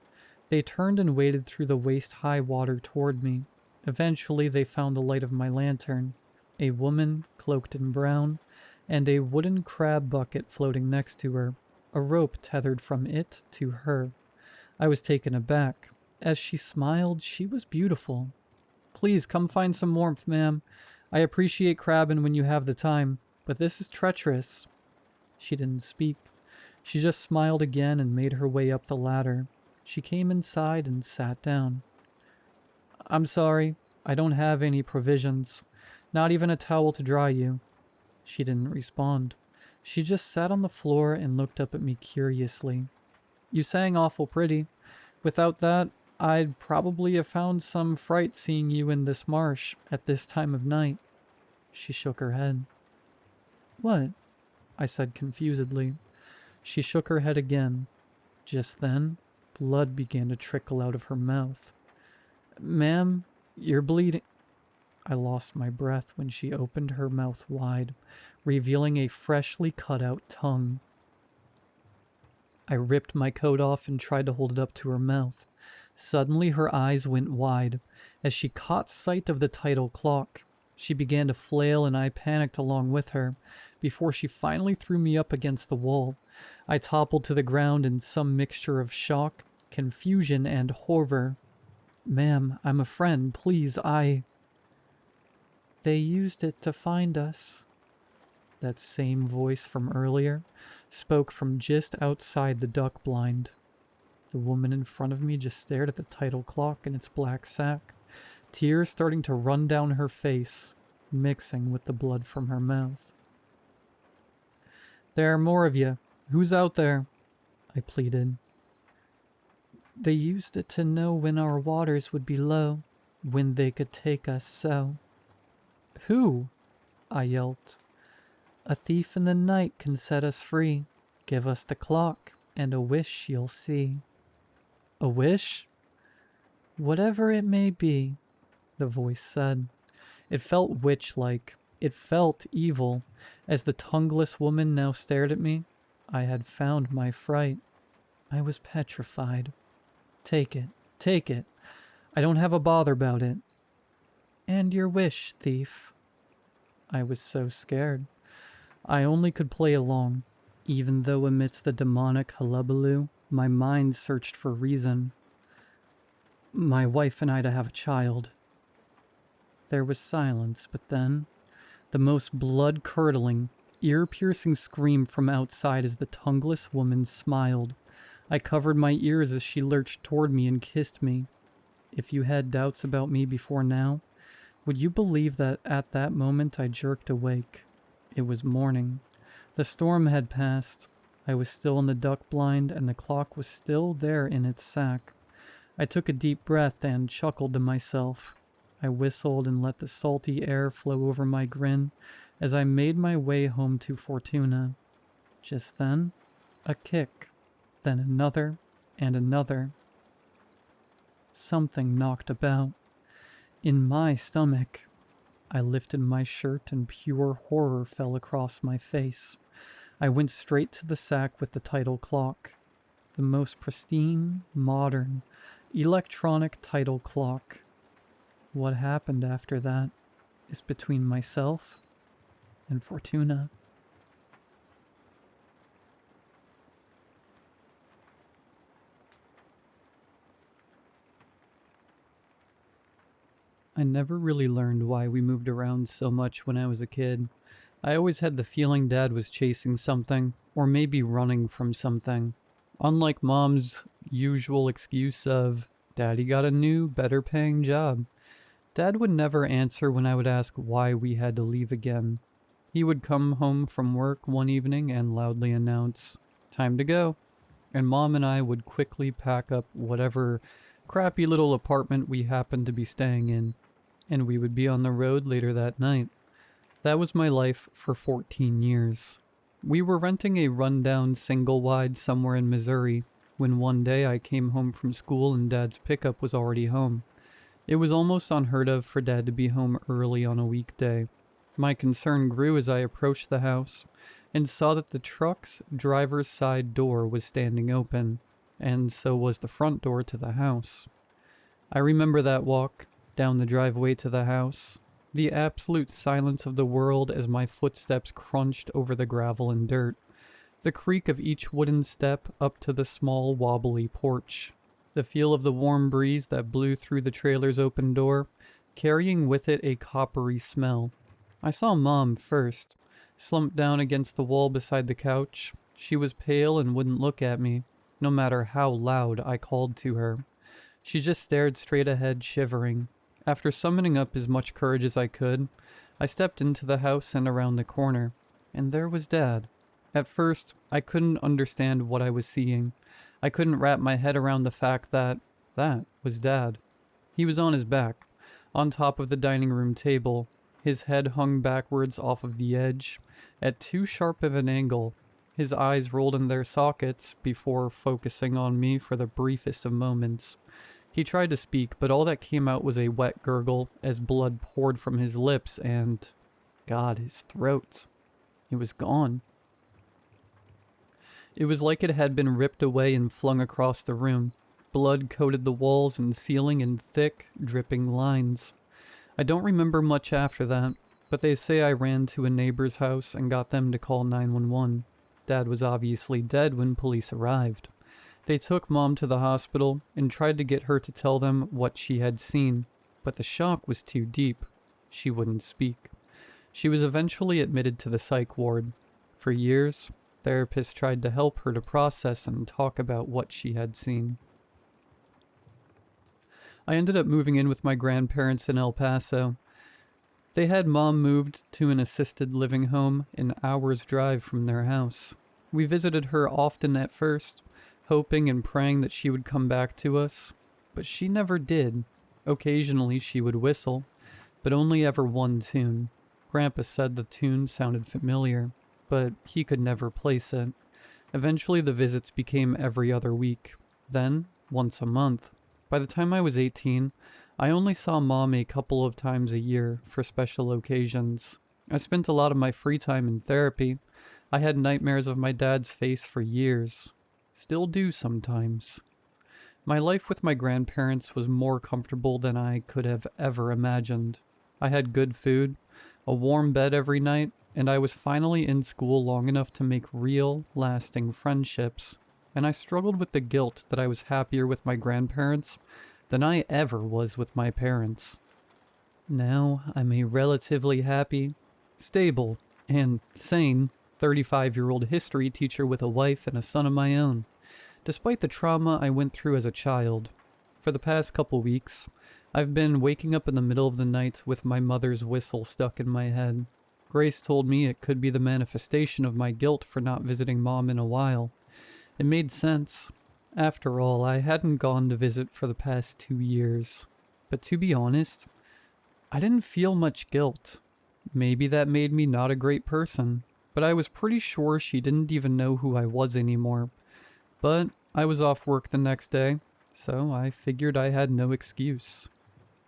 They turned and waded through the waist-high water toward me. Eventually, they found the light of my lantern, a woman cloaked in brown, and a wooden crab bucket floating next to her, a rope tethered from it to her. I was taken aback. As she smiled, she was beautiful. Please come find some warmth, ma'am. I appreciate crabbing when you have the time, but this is treacherous. She didn't speak. She just smiled again and made her way up the ladder. She came inside and sat down. I'm sorry, I don't have any provisions. Not even a towel to dry you. She didn't respond. She just sat on the floor and looked up at me curiously. You sang awful pretty. Without that, I'd probably have found some fright seeing you in this marsh at this time of night. She shook her head. What? I said confusedly. She shook her head again. Just then, blood began to trickle out of her mouth. Ma'am, you're bleeding. I lost my breath when she opened her mouth wide, revealing a freshly cut out tongue. I ripped my coat off and tried to hold it up to her mouth. Suddenly her eyes went wide. As she caught sight of the title clock, she began to flail and I panicked along with her, before she finally threw me up against the wall. I toppled to the ground in some mixture of shock, confusion, and horror. Ma'am, I'm a friend, please, They used it to find us. That same voice from earlier spoke from just outside the duck blind. The woman in front of me just stared at the title clock in its black sack, tears starting to run down her face, mixing with the blood from her mouth. There are more of you. Who's out there? I pleaded. They used it to know when our waters would be low, when they could take us so. Who? I yelped. A thief in the night can set us free. Give us the clock, and a wish you'll see. A wish? Whatever it may be, the voice said. It felt witch-like. It felt evil. As the tongueless woman now stared at me, I had found my fright. I was petrified. Take it. Take it. I don't have a bother about it. And your wish, thief. I was so scared. I only could play along, even though amidst the demonic hullabaloo, my mind searched for reason. My wife and I to have a child. There was silence, but then, the most blood-curdling, ear-piercing scream from outside as the tongueless woman smiled. I covered my ears as she lurched toward me and kissed me. If you had doubts about me before now, would you believe that at that moment I jerked awake? It was morning. The storm had passed. I was still in the duck blind, and the clock was still there in its sack. I took a deep breath and chuckled to myself. I whistled and let the salty air flow over my grin as I made my way home to Fortuna. Just then, a kick, then another and another. Something knocked about. In my stomach. I lifted my shirt and pure horror fell across my face. I went straight to the sack with the title clock. The most pristine, modern, electronic title clock. What happened after that is between myself and Fortuna. I never really learned why we moved around so much when I was a kid. I always had the feeling Dad was chasing something, or maybe running from something. Unlike Mom's usual excuse of, Daddy got a new, better paying job. Dad would never answer when I would ask why we had to leave again. He would come home from work one evening and loudly announce, "Time to go." And Mom and I would quickly pack up whatever crappy little apartment we happened to be staying in, and we would be on the road later that night. That was my life for 14 years. We were renting a rundown single-wide somewhere in Missouri when one day I came home from school and Dad's pickup was already home. It was almost unheard of for Dad to be home early on a weekday. My concern grew as I approached the house and saw that the truck's driver's side door was standing open, and so was the front door to the house. I remember that walk down the driveway to the house, the absolute silence of the world as my footsteps crunched over the gravel and dirt, the creak of each wooden step up to the small wobbly porch, the feel of the warm breeze that blew through the trailer's open door, carrying with it a coppery smell. I saw Mom first, slumped down against the wall beside the couch. She was pale and wouldn't look at me, no matter how loud I called to her. She just stared straight ahead, shivering. After summoning up as much courage as I could, I stepped into the house and around the corner, and there was Dad. At first, I couldn't understand what I was seeing. I couldn't wrap my head around the fact that was Dad. He was on his back, on top of the dining room table. His head hung backwards off of the edge, at too sharp of an angle. His eyes rolled in their sockets before focusing on me for the briefest of moments. He tried to speak, but all that came out was a wet gurgle as blood poured from his lips and, God, his throat. It was gone. It was like it had been ripped away and flung across the room. Blood coated the walls and ceiling in thick, dripping lines. I don't remember much after that, but they say I ran to a neighbor's house and got them to call 911. Dad was obviously dead when police arrived. They took Mom to the hospital and tried to get her to tell them what she had seen, but the shock was too deep. She wouldn't speak. She was eventually admitted to the psych ward. For years, therapists tried to help her to process and talk about what she had seen. I ended up moving in with my grandparents in El Paso. They had Mom moved to an assisted living home an hour's drive from their house. We visited her often at first, hoping and praying that she would come back to us, but she never did. Occasionally she would whistle, but only ever one tune. Grandpa said the tune sounded familiar, but he could never place it. Eventually the visits became every other week, then once a month. By the time I was 18, I only saw Mom a couple of times a year for special occasions. I spent a lot of my free time in therapy. I had nightmares of my dad's face for years. Still do sometimes. My life with my grandparents was more comfortable than I could have ever imagined. I had good food, a warm bed every night, and I was finally in school long enough to make real, lasting friendships. And I struggled with the guilt that I was happier with my grandparents than I ever was with my parents. Now I'm a relatively happy, stable, and sane 35-year-old history teacher with a wife and a son of my own, despite the trauma I went through as a child. For the past couple weeks, I've been waking up in the middle of the night with my mother's whistle stuck in my head. Grace told me it could be the manifestation of my guilt for not visiting Mom in a while. It made sense. After all, I hadn't gone to visit for the past 2 years. But to be honest, I didn't feel much guilt. Maybe that made me not a great person, but I was pretty sure she didn't even know who I was anymore. But I was off work the next day, so I figured I had no excuse.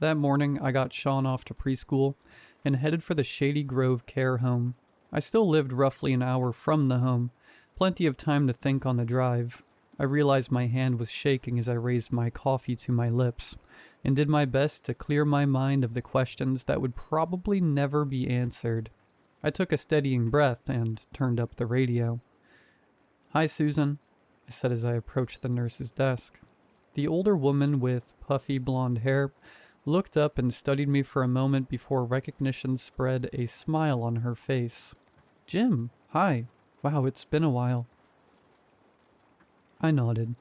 That morning, I got Sean off to preschool and headed for the Shady Grove care home. I still lived roughly an hour from the home, plenty of time to think on the drive. I realized my hand was shaking as I raised my coffee to my lips, and did my best to clear my mind of the questions that would probably never be answered. I took a steadying breath and turned up the radio. "Hi, Susan," I said as I approached the nurse's desk. The older woman with puffy blonde hair looked up and studied me for a moment before recognition spread a smile on her face. "Jim, hi. Wow, it's been a while." I nodded.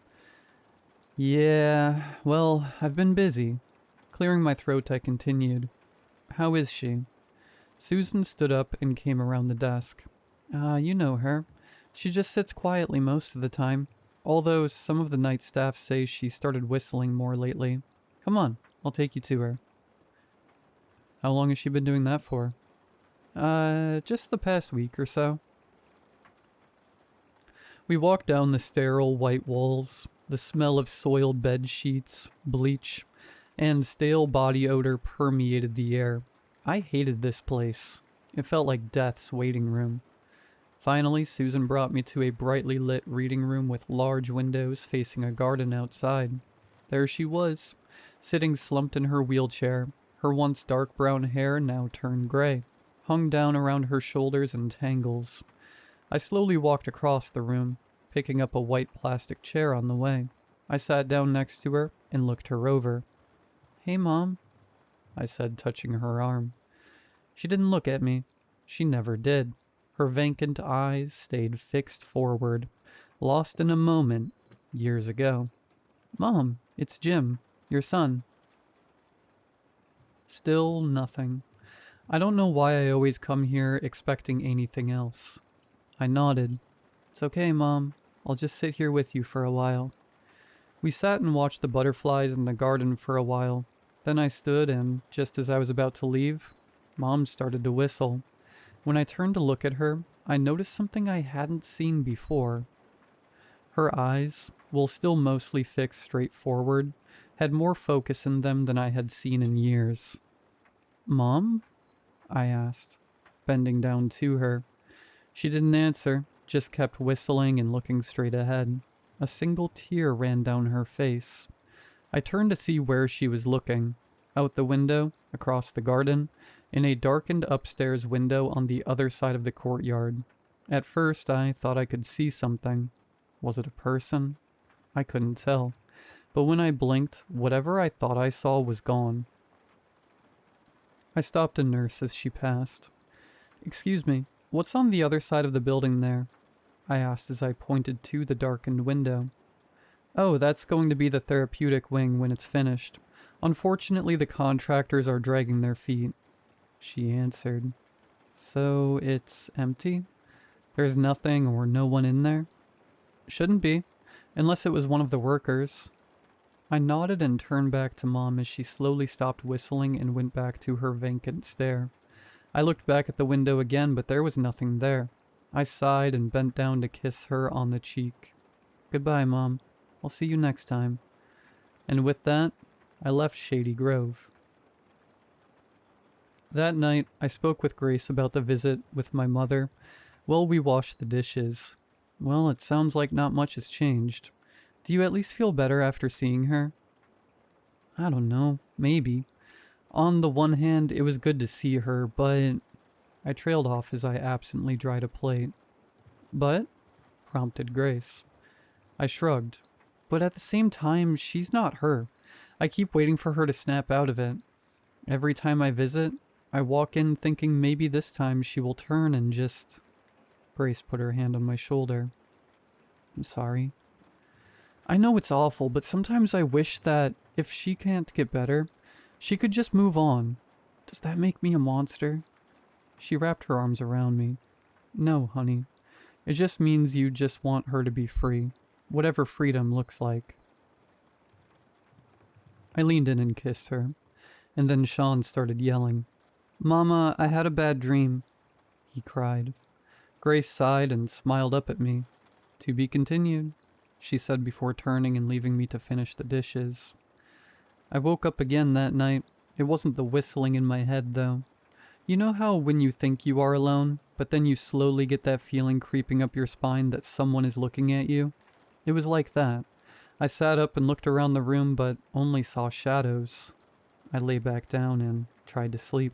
"Yeah, well, I've been busy." Clearing my throat, I continued. "How is she?" Susan stood up and came around the desk. You know her. She just sits quietly most of the time. Although some of the night staff say she started whistling more lately. Come on, I'll take you to her." "How long has she been doing that for?" Just the past week or so." We walked down the sterile white walls. The smell of soiled bed sheets, bleach, and stale body odor permeated the air. I hated this place. It felt like death's waiting room. Finally, Susan brought me to a brightly lit reading room with large windows facing a garden outside. There she was, sitting slumped in her wheelchair, her once dark brown hair now turned gray, hung down around her shoulders in tangles. I slowly walked across the room, picking up a white plastic chair on the way. I sat down next to her and looked her over. "Hey, Mom," I said, touching her arm. She didn't look at me. She never did. Her vacant eyes stayed fixed forward, lost in a moment years ago. "Mom, it's Jim, your son." Still nothing. I don't know why I always come here expecting anything else. I nodded. "It's okay, Mom. I'll just sit here with you for a while." We sat and watched the butterflies in the garden for a while. Then I stood and, just as I was about to leave, Mom started to whistle. When I turned to look at her, I noticed something I hadn't seen before. Her eyes, while still mostly fixed straight forward, had more focus in them than I had seen in years. "Mom?" I asked, bending down to her. She didn't answer, just kept whistling and looking straight ahead. A single tear ran down her face. I turned to see where she was looking. Out the window, across the garden, in a darkened upstairs window on the other side of the courtyard. At first, I thought I could see something. Was it a person? I couldn't tell. But when I blinked, whatever I thought I saw was gone. I stopped a nurse as she passed. "Excuse me, what's on the other side of the building there?" I asked as I pointed to the darkened window. "Oh, that's going to be the therapeutic wing when it's finished. Unfortunately, the contractors are dragging their feet," she answered. "So it's empty? There's nothing or no one in there?" "Shouldn't be, unless it was one of the workers." I nodded and turned back to Mom as she slowly stopped whistling and went back to her vacant stare. I looked back at the window again, but there was nothing there. I sighed and bent down to kiss her on the cheek. "Goodbye, Mom. I'll see you next time." And with that, I left Shady Grove. That night, I spoke with Grace about the visit with my mother while we washed the dishes. "Well, it sounds like not much has changed. Do you at least feel better after seeing her?" "I don't know. Maybe. On the one hand, it was good to see her, but..." I trailed off as I absently dried a plate. "But?" prompted Grace. I shrugged. "But at the same time, she's not her. I keep waiting for her to snap out of it. Every time I visit, I walk in thinking maybe this time she will turn and just..." Grace put her hand on my shoulder. "I'm sorry. I know it's awful, but sometimes I wish that, if she can't get better, she could just move on. Does that make me a monster?" She wrapped her arms around me. "No, honey. It just means you just want her to be free, whatever freedom looks like." I leaned in and kissed her, and then Sean started yelling. "Mama, I had a bad dream," he cried. Grace sighed and smiled up at me. "To be continued," she said before turning and leaving me to finish the dishes. I woke up again that night. It wasn't the whistling in my head, though. You know how when you think you are alone, but then you slowly get that feeling creeping up your spine that someone is looking at you? It was like that. I sat up and looked around the room, but only saw shadows. I lay back down and tried to sleep.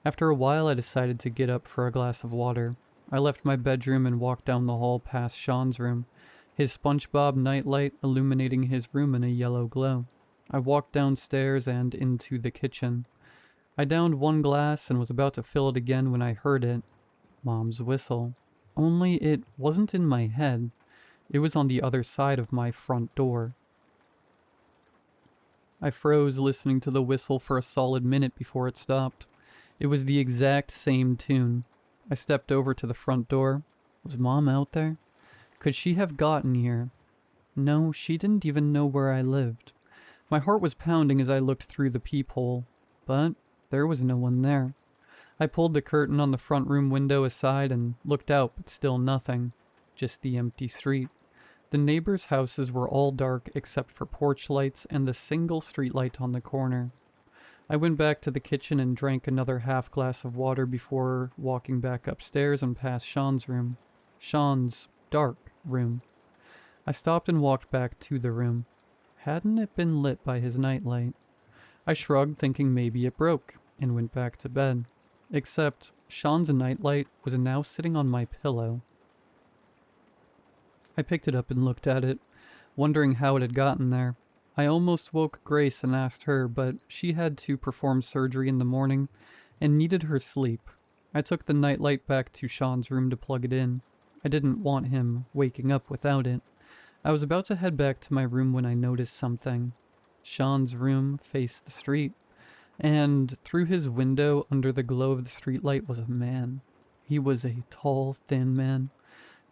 After a while, I decided to get up for a glass of water. I left my bedroom and walked down the hall past Sean's room, his SpongeBob nightlight illuminating his room in a yellow glow. I walked downstairs and into the kitchen. I downed one glass and was about to fill it again when I heard it. Mom's whistle. Only it wasn't in my head. It was on the other side of my front door. I froze listening to the whistle for a solid minute before it stopped. It was the exact same tune. I stepped over to the front door. Was Mom out there? Could she have gotten here? No, she didn't even know where I lived. My heart was pounding as I looked through the peephole, but there was no one there. I pulled the curtain on the front room window aside and looked out, but still nothing. Just the empty street. The neighbors' houses were all dark except for porch lights and the single streetlight on the corner. I went back to the kitchen and drank another half glass of water before walking back upstairs and past Sean's room. Sean's dark room. I stopped and walked back to the room. Hadn't it been lit by his nightlight? I shrugged, thinking maybe it broke, and went back to bed. Except Sean's nightlight was now sitting on my pillow. I picked it up and looked at it, wondering how it had gotten there. I almost woke Grace and asked her, but she had to perform surgery in the morning and needed her sleep. I took the nightlight back to Sean's room to plug it in. I didn't want him waking up without it. I was about to head back to my room when I noticed something. Sean's room faced the street, and through his window under the glow of the streetlight was a man. He was a tall, thin man,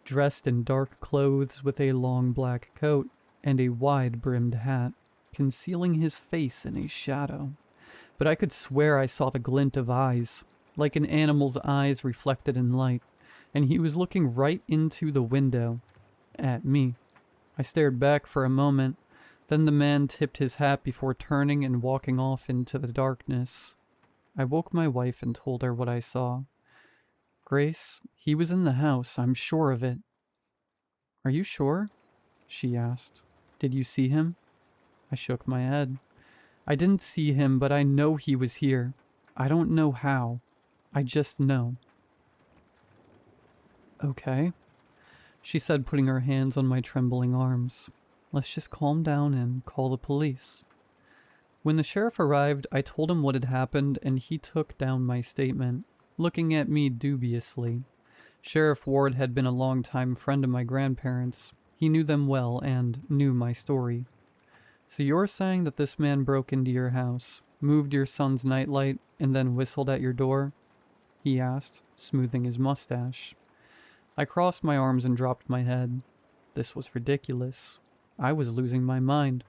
dressed in dark clothes with a long black coat and a wide-brimmed hat, concealing his face in a shadow. But I could swear I saw the glint of eyes, like an animal's eyes reflected in light, and he was looking right into the window, at me. I stared back for a moment, then the man tipped his hat before turning and walking off into the darkness. I woke my wife and told her what I saw. Grace, he was in the house, I'm sure of it. Are you sure? She asked. Did you see him? I shook my head. I didn't see him, but I know he was here. I don't know how. I just know. Okay, she said, putting her hands on my trembling arms. Let's just calm down and call the police. When the sheriff arrived, I told him what had happened, and he took down my statement, looking at me dubiously. Sheriff Ward had been a long-time friend of my grandparents. He knew them well and knew my story. So you're saying that this man broke into your house, moved your son's nightlight, and then whistled at your door? He asked, smoothing his mustache. I crossed my arms and dropped my head. This was ridiculous. I was losing my mind.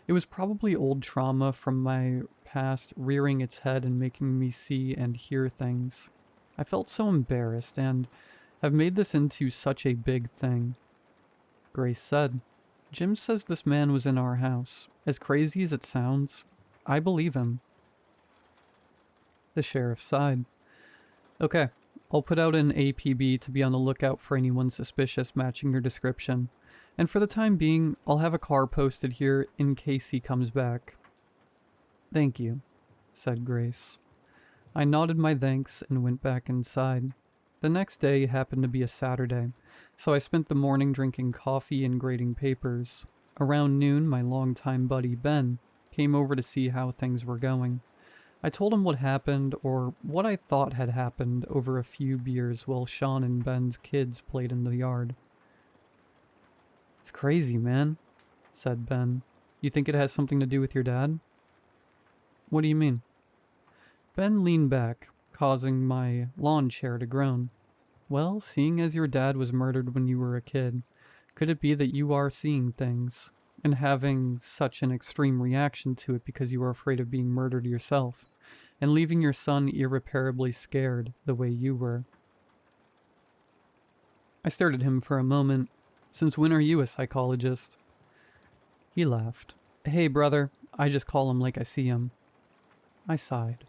It was probably old trauma from my past rearing its head and making me see and hear things. I felt so embarrassed and have made this into such a big thing. Grace said, Jim says this man was in our house. As crazy as it sounds, I believe him. The sheriff sighed. Okay, I'll put out an APB to be on the lookout for anyone suspicious matching your description. And for the time being, I'll have a car posted here in case he comes back. Thank you, said Grace. I nodded my thanks and went back inside. The next day happened to be a Saturday, so I spent the morning drinking coffee and grading papers. Around noon, my longtime buddy Ben came over to see how things were going. I told him what happened, or what I thought had happened, over a few beers while Sean and Ben's kids played in the yard. It's crazy, man, said Ben. You think it has something to do with your dad? What do you mean? Ben leaned back, causing my lawn chair to groan. Well, seeing as your dad was murdered when you were a kid, could it be that you are seeing things, and having such an extreme reaction to it because you are afraid of being murdered yourself, and leaving your son irreparably scared the way you were? I stared at him for a moment. Since when are you a psychologist? He laughed. Hey, brother, I just call him like I see him. I sighed.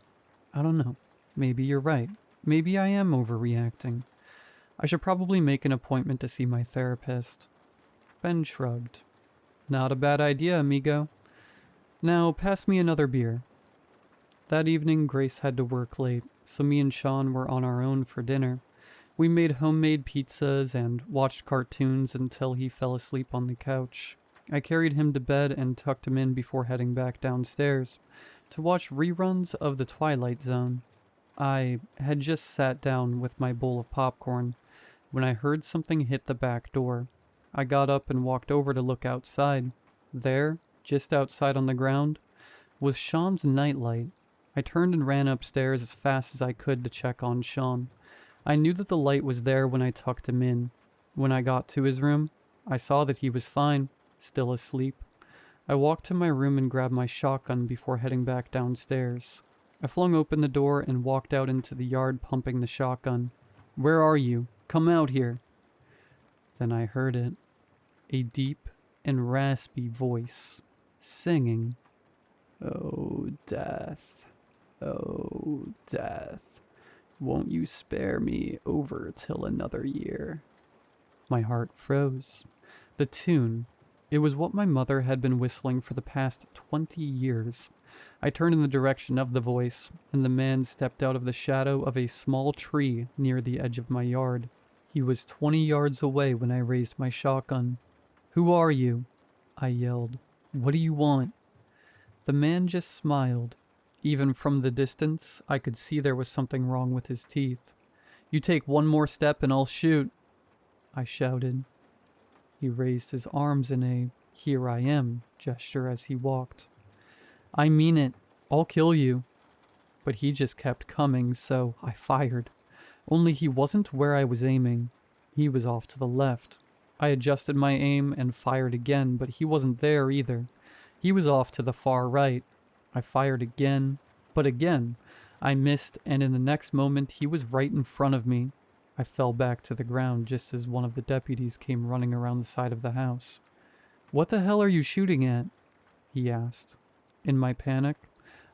I don't know. Maybe you're right. Maybe I am overreacting. I should probably make an appointment to see my therapist. Ben shrugged. Not a bad idea, amigo. Now, pass me another beer. That evening, Grace had to work late, so me and Sean were on our own for dinner. We made homemade pizzas and watched cartoons until he fell asleep on the couch. I carried him to bed and tucked him in before heading back downstairs to watch reruns of The Twilight Zone. I had just sat down with my bowl of popcorn when I heard something hit the back door. I got up and walked over to look outside. There, just outside on the ground, was Sean's nightlight. I turned and ran upstairs as fast as I could to check on Sean. I knew that the light was there when I tucked him in. When I got to his room, I saw that he was fine, still asleep. I walked to my room and grabbed my shotgun before heading back downstairs. I flung open the door and walked out into the yard pumping the shotgun. "Where are you? Come out here." Then I heard it. A deep and raspy voice, singing, "Oh, death, oh, death, won't you spare me over till another year?" My heart froze. The tune, it was what my mother had been whistling for the past 20 years. I turned in the direction of the voice, and the man stepped out of the shadow of a small tree near the edge of my yard. He was 20 yards away when I raised my shotgun. "Who are you?" I yelled. "What do you want?" The man just smiled. Even from the distance, I could see there was something wrong with his teeth. "You take one more step and I'll shoot," I shouted. He raised his arms in a "here I am" gesture as he walked. "I mean it. I'll kill you." But he just kept coming, so I fired. Only he wasn't where I was aiming. He was off to the left. I adjusted my aim and fired again, but he wasn't there either. He was off to the far right. I fired again, but again. I missed, and in the next moment he was right in front of me. I fell back to the ground just as one of the deputies came running around the side of the house. "What the hell are you shooting at?" he asked. In my panic,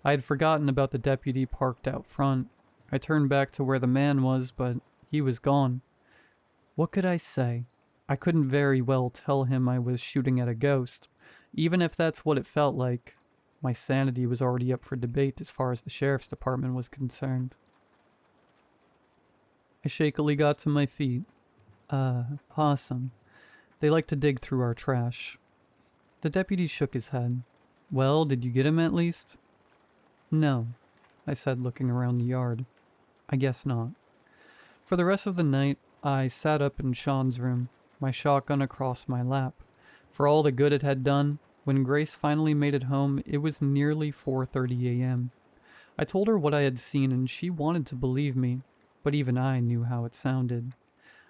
I had forgotten about the deputy parked out front. I turned back to where the man was, but he was gone. What could I say? I couldn't very well tell him I was shooting at a ghost, even if that's what it felt like. My sanity was already up for debate as far as the sheriff's department was concerned. I shakily got to my feet. Possum. They like to dig through our trash." The deputy shook his head. "Well, did you get him at least?" "No," I said, looking around the yard. "I guess not." For the rest of the night, I sat up in Sean's room, my shotgun across my lap. For all the good it had done, when Grace finally made it home, it was nearly 4:30 a.m. I told her what I had seen and she wanted to believe me, but even I knew how it sounded.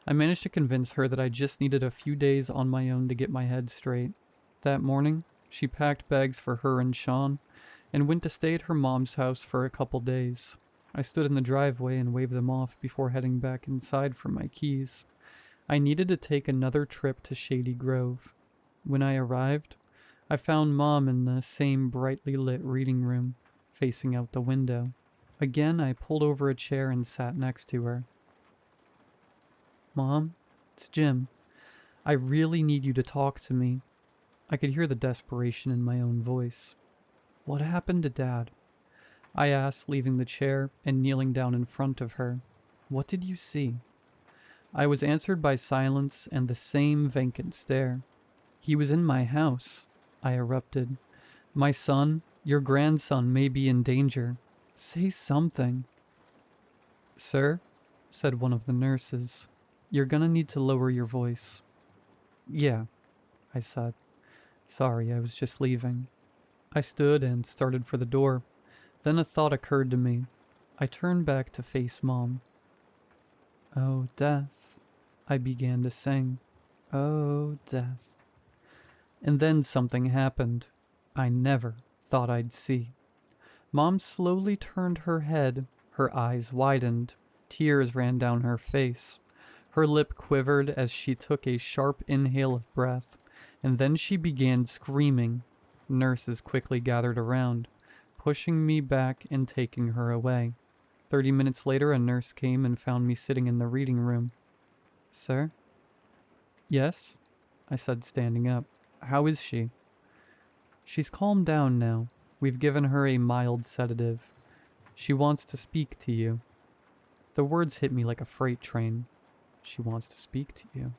I managed to convince her that I just needed a few days on my own to get my head straight. That morning, she packed bags for her and Sean and went to stay at her mom's house for a couple days. I stood in the driveway and waved them off before heading back inside for my keys. I needed to take another trip to Shady Grove. When I arrived, I found Mom in the same brightly lit reading room, facing out the window. Again, I pulled over a chair and sat next to her. "Mom, it's Jim. I really need you to talk to me." I could hear the desperation in my own voice. "What happened to Dad?" I asked, leaving the chair and kneeling down in front of her. "What did you see?" I was answered by silence and the same vacant stare. "He was in my house," I erupted. "My son, your grandson, may be in danger. Say something." "Sir," said one of the nurses, "you're gonna need to lower your voice." "Yeah," I said. "Sorry, I was just leaving." I stood and started for the door. Then a thought occurred to me. I turned back to face Mom. "Oh, death," I began to sing. "Oh, death." And then something happened I never thought I'd see. Mom slowly turned her head, her eyes widened, tears ran down her face. Her lip quivered as she took a sharp inhale of breath, and then she began screaming. Nurses quickly gathered around, pushing me back and taking her away. 30 minutes later, a nurse came and found me sitting in the reading room. "Sir?" "Yes?" I said, standing up. "How is she?" "She's calmed down now. We've given her a mild sedative. She wants to speak to you." The words hit me like a freight train. "She wants to speak to you."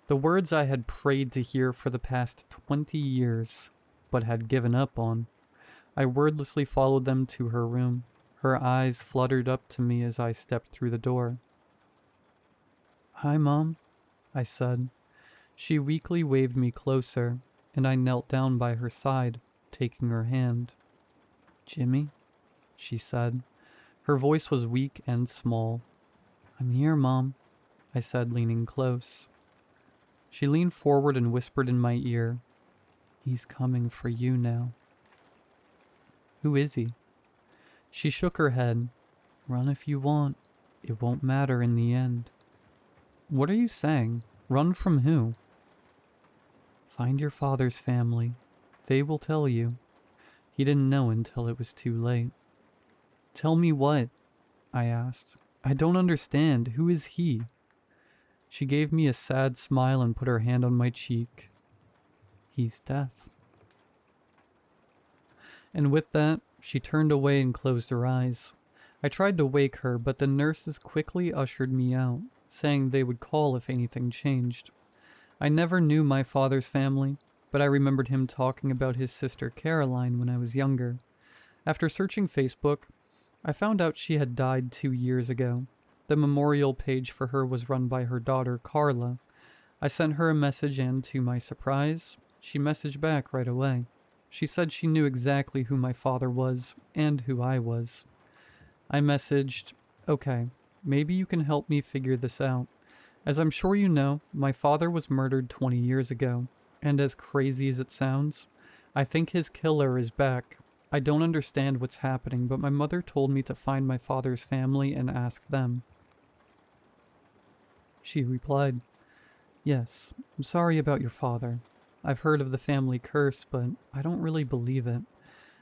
The words I had prayed to hear for the past 20 years, but had given up on. I wordlessly followed them to her room. Her eyes fluttered up to me as I stepped through the door. "Hi, Mom," I said. She weakly waved me closer, and I knelt down by her side, taking her hand. "Jimmy," she said. Her voice was weak and small. "I'm here, Mom," I said, leaning close. She leaned forward and whispered in my ear, "He's coming for you now." "Who is he?" She shook her head. "Run if you want. It won't matter in the end." "What are you saying? Run from who?" "Find your father's family. They will tell you." He didn't know until it was too late. "Tell me what?" I asked. "I don't understand. Who is he?" She gave me a sad smile and put her hand on my cheek. "He's death." And with that, she turned away and closed her eyes. I tried to wake her, but the nurses quickly ushered me out, saying they would call if anything changed. I never knew my father's family, but I remembered him talking about his sister Caroline when I was younger. After searching Facebook, I found out she had died 2 years ago. The memorial page for her was run by her daughter, Carla. I sent her a message and, to my surprise, she messaged back right away. She said she knew exactly who my father was and who I was. I messaged, "Okay, maybe you can help me figure this out. As I'm sure you know, my father was murdered 20 years ago, and as crazy as it sounds, I think his killer is back. I don't understand what's happening, but my mother told me to find my father's family and ask them." She replied, "Yes, I'm sorry about your father. I've heard of the family curse, but I don't really believe it.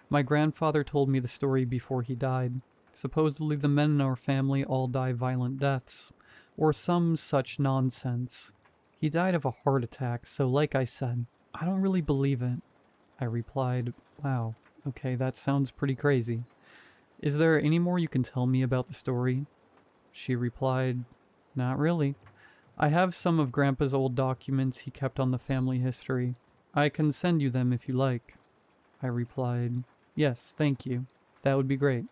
My grandfather told me the story before he died. Supposedly the men in our family all die violent deaths, or some such nonsense. He died of a heart attack, so like I said, I don't really believe it." I replied, "Wow, okay, that sounds pretty crazy. Is there any more you can tell me about the story?" She replied, "Not really. I have some of Grandpa's old documents he kept on the family history. I can send you them if you like." I replied, "Yes, thank you. That would be great."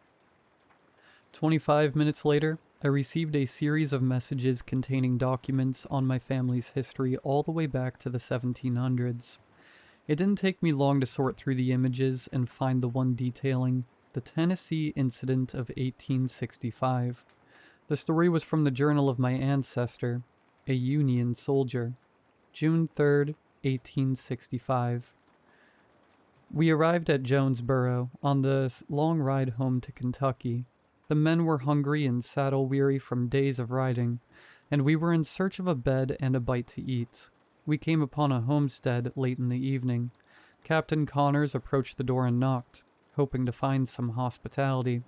25 minutes later, I received a series of messages containing documents on my family's history all the way back to the 1700s. It didn't take me long to sort through the images and find the one detailing the Tennessee incident of 1865. The story was from the journal of my ancestor, a Union soldier. June 3rd, 1865. We arrived at Jonesboro on the long ride home to Kentucky. The men were hungry and saddle-weary from days of riding, and we were in search of a bed and a bite to eat. We came upon a homestead late in the evening. Captain Connors approached the door and knocked, hoping to find some hospitality.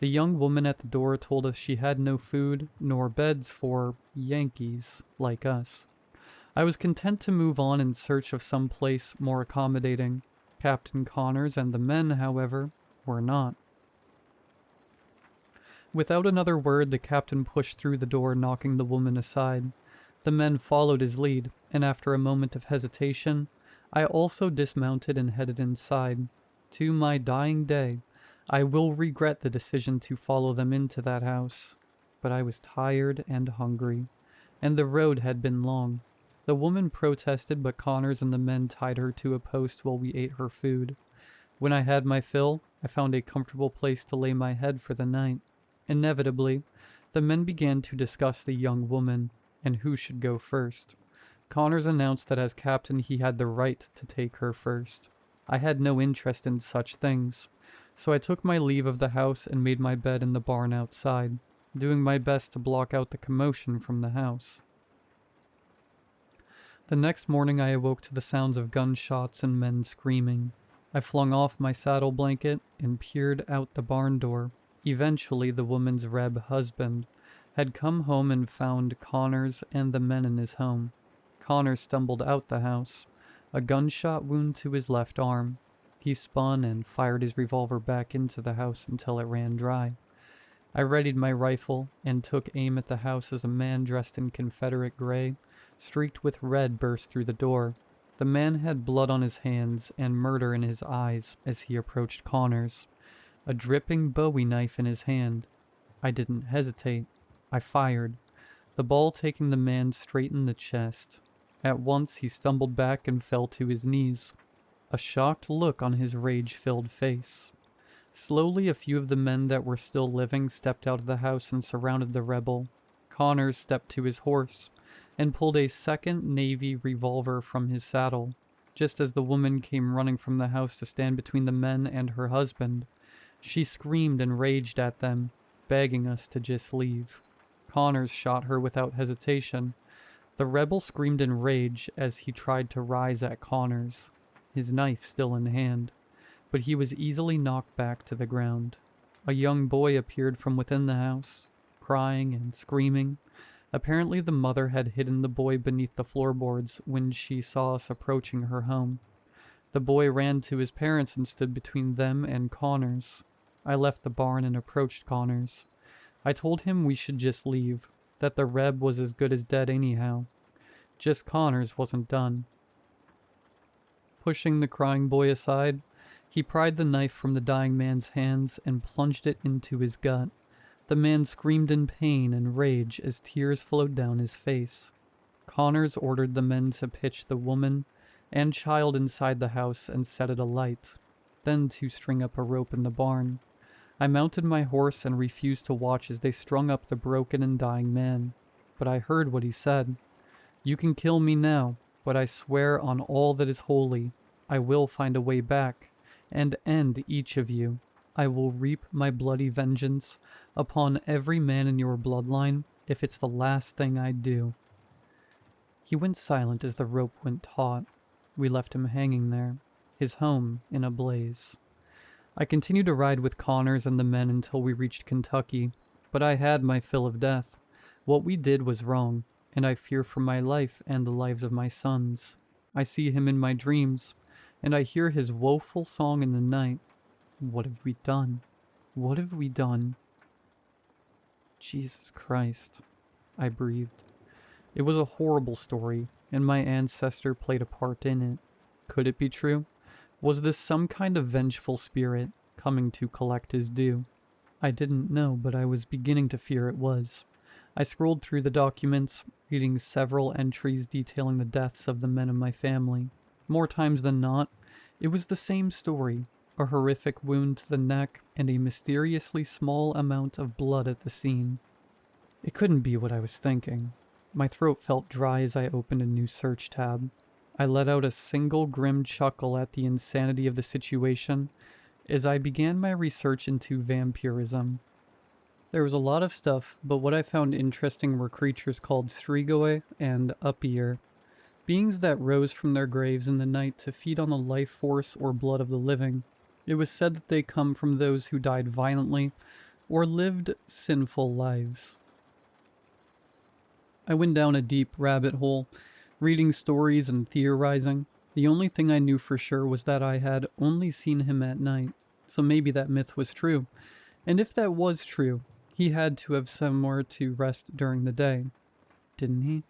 The young woman at the door told us she had no food nor beds for Yankees like us. I was content to move on in search of some place more accommodating. Captain Connors and the men, however, were not. Without another word, the captain pushed through the door, knocking the woman aside. The men followed his lead, and after a moment of hesitation, I also dismounted and headed inside. To my dying day, I will regret the decision to follow them into that house. But I was tired and hungry, and the road had been long. The woman protested, but Connors and the men tied her to a post while we ate her food. When I had my fill, I found a comfortable place to lay my head for the night. Inevitably, the men began to discuss the young woman and who should go first. Connors announced that as captain he had the right to take her first. I had no interest in such things, so I took my leave of the house and made my bed in the barn outside, doing my best to block out the commotion from the house. The next morning I awoke to the sounds of gunshots and men screaming. I flung off my saddle blanket and peered out the barn door. Eventually, the woman's Reb husband had come home and found Connors and the men in his home. Connors stumbled out the house, a gunshot wound to his left arm. He spun and fired his revolver back into the house until it ran dry. I readied my rifle and took aim at the house as a man dressed in Confederate gray streaked with red, burst through the door. The man had blood on his hands and murder in his eyes as he approached Connors, a dripping Bowie knife in his hand. I didn't hesitate. I fired, the ball taking the man straight in the chest. At once he stumbled back and fell to his knees, a shocked look on his rage-filled face. Slowly, a few of the men that were still living stepped out of the house and surrounded the rebel. Connors stepped to his horse and pulled a second Navy revolver from his saddle. Just as the woman came running from the house to stand between the men and her husband, she screamed and raged at them, begging us to just leave. Connors shot her without hesitation. The rebel screamed in rage as he tried to rise at Connors, his knife still in hand, but he was easily knocked back to the ground. A young boy appeared from within the house, crying and screaming. Apparently the mother had hidden the boy beneath the floorboards when she saw us approaching her home. The boy ran to his parents and stood between them and Connors. I left the barn and approached Connors. I told him we should just leave, that the Reb was as good as dead anyhow. Just Connors wasn't done. Pushing the crying boy aside, he pried the knife from the dying man's hands and plunged it into his gut. The man screamed in pain and rage as tears flowed down his face. Connors ordered the men to pitch the woman and child inside the house and set it alight, then to string up a rope in the barn. I mounted my horse and refused to watch as they strung up the broken and dying man. But I heard what he said. "You can kill me now, but I swear on all that is holy, I will find a way back and end each of you. I will reap my bloody vengeance upon every man in your bloodline if it's the last thing I do." He went silent as the rope went taut. We left him hanging there, his home in a blaze. I continued to ride with Connors and the men until we reached Kentucky, but I had my fill of death. What we did was wrong, and I fear for my life and the lives of my sons. I see him in my dreams, and I hear his woeful song in the night. What have we done? What have we done? Jesus Christ, I breathed. It was a horrible story, and my ancestor played a part in it. Could it be true? Was this some kind of vengeful spirit coming to collect his due? I didn't know, but I was beginning to fear it was. I scrolled through the documents, reading several entries detailing the deaths of the men in my family. More times than not, it was the same story. A horrific wound to the neck and a mysteriously small amount of blood at the scene. It couldn't be what I was thinking. My throat felt dry as I opened a new search tab. I let out a single grim chuckle at the insanity of the situation as I began my research into vampirism. There was a lot of stuff, but what I found interesting were creatures called strigoi and upir, beings that rose from their graves in the night to feed on the life force or blood of the living. It was said that they come from those who died violently or lived sinful lives. I went down a deep rabbit hole, reading stories and theorizing. The only thing I knew for sure was that I had only seen him at night, so maybe that myth was true. And if that was true, he had to have somewhere to rest during the day, didn't he?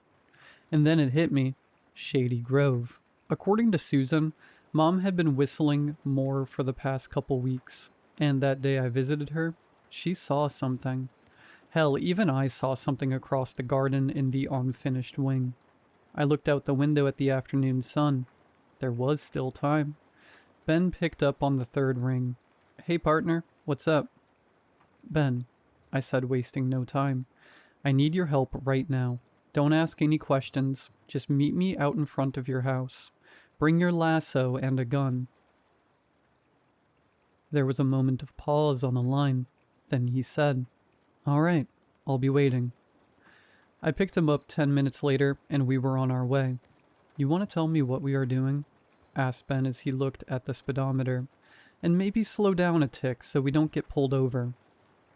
And then it hit me. Shady Grove. According to Susan, Mom had been whistling more for the past couple weeks, and that day I visited her, she saw something. Hell, even I saw something across the garden in the unfinished wing. I looked out the window at the afternoon sun. There was still time. Ben picked up on the third ring. "Hey partner, what's up?" "Ben," I said, wasting no time. "I need your help right now. Don't ask any questions. Just meet me out in front of your house. Bring your lasso and a gun." There was a moment of pause on the line. Then he said, "All right, I'll be waiting." I picked him up 10 minutes later, and we were on our way. "You want to tell me what we are doing?" asked Ben as he looked at the speedometer. "And maybe slow down a tick so we don't get pulled over."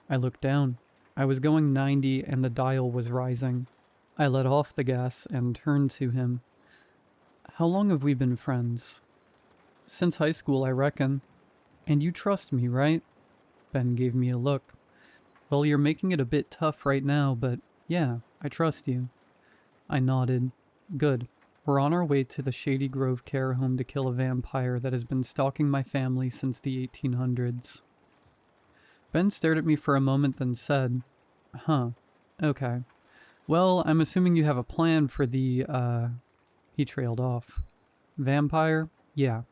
I looked down. I was going 90 and the dial was rising. I let off the gas and turned to him. "How long have we been friends?" "Since high school, I reckon." "And you trust me, right?" Ben gave me a look. "Well, you're making it a bit tough right now, but yeah, I trust you." I nodded. Good. We're on our way to the Shady Grove care home to kill a vampire that has been stalking my family since the 1800s. Ben stared at me for a moment, then said, Huh, okay. Well, I'm assuming you have a plan for the, He trailed off. Vampire? Yeah.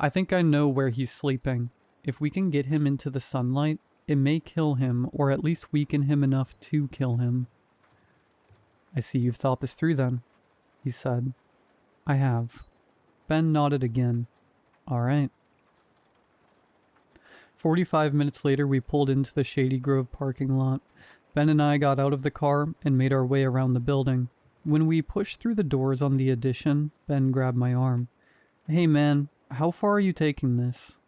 I think I know where he's sleeping. If we can get him into the sunlight, it may kill him, or at least weaken him enough to kill him. I see you've thought this through then, he said. I have. Ben nodded again. All right. 45 minutes later, we pulled into the Shady Grove parking lot. Ben and I got out of the car and made our way around the building. When we pushed through the doors on the addition, Ben grabbed my arm. Hey man, how far are you taking this?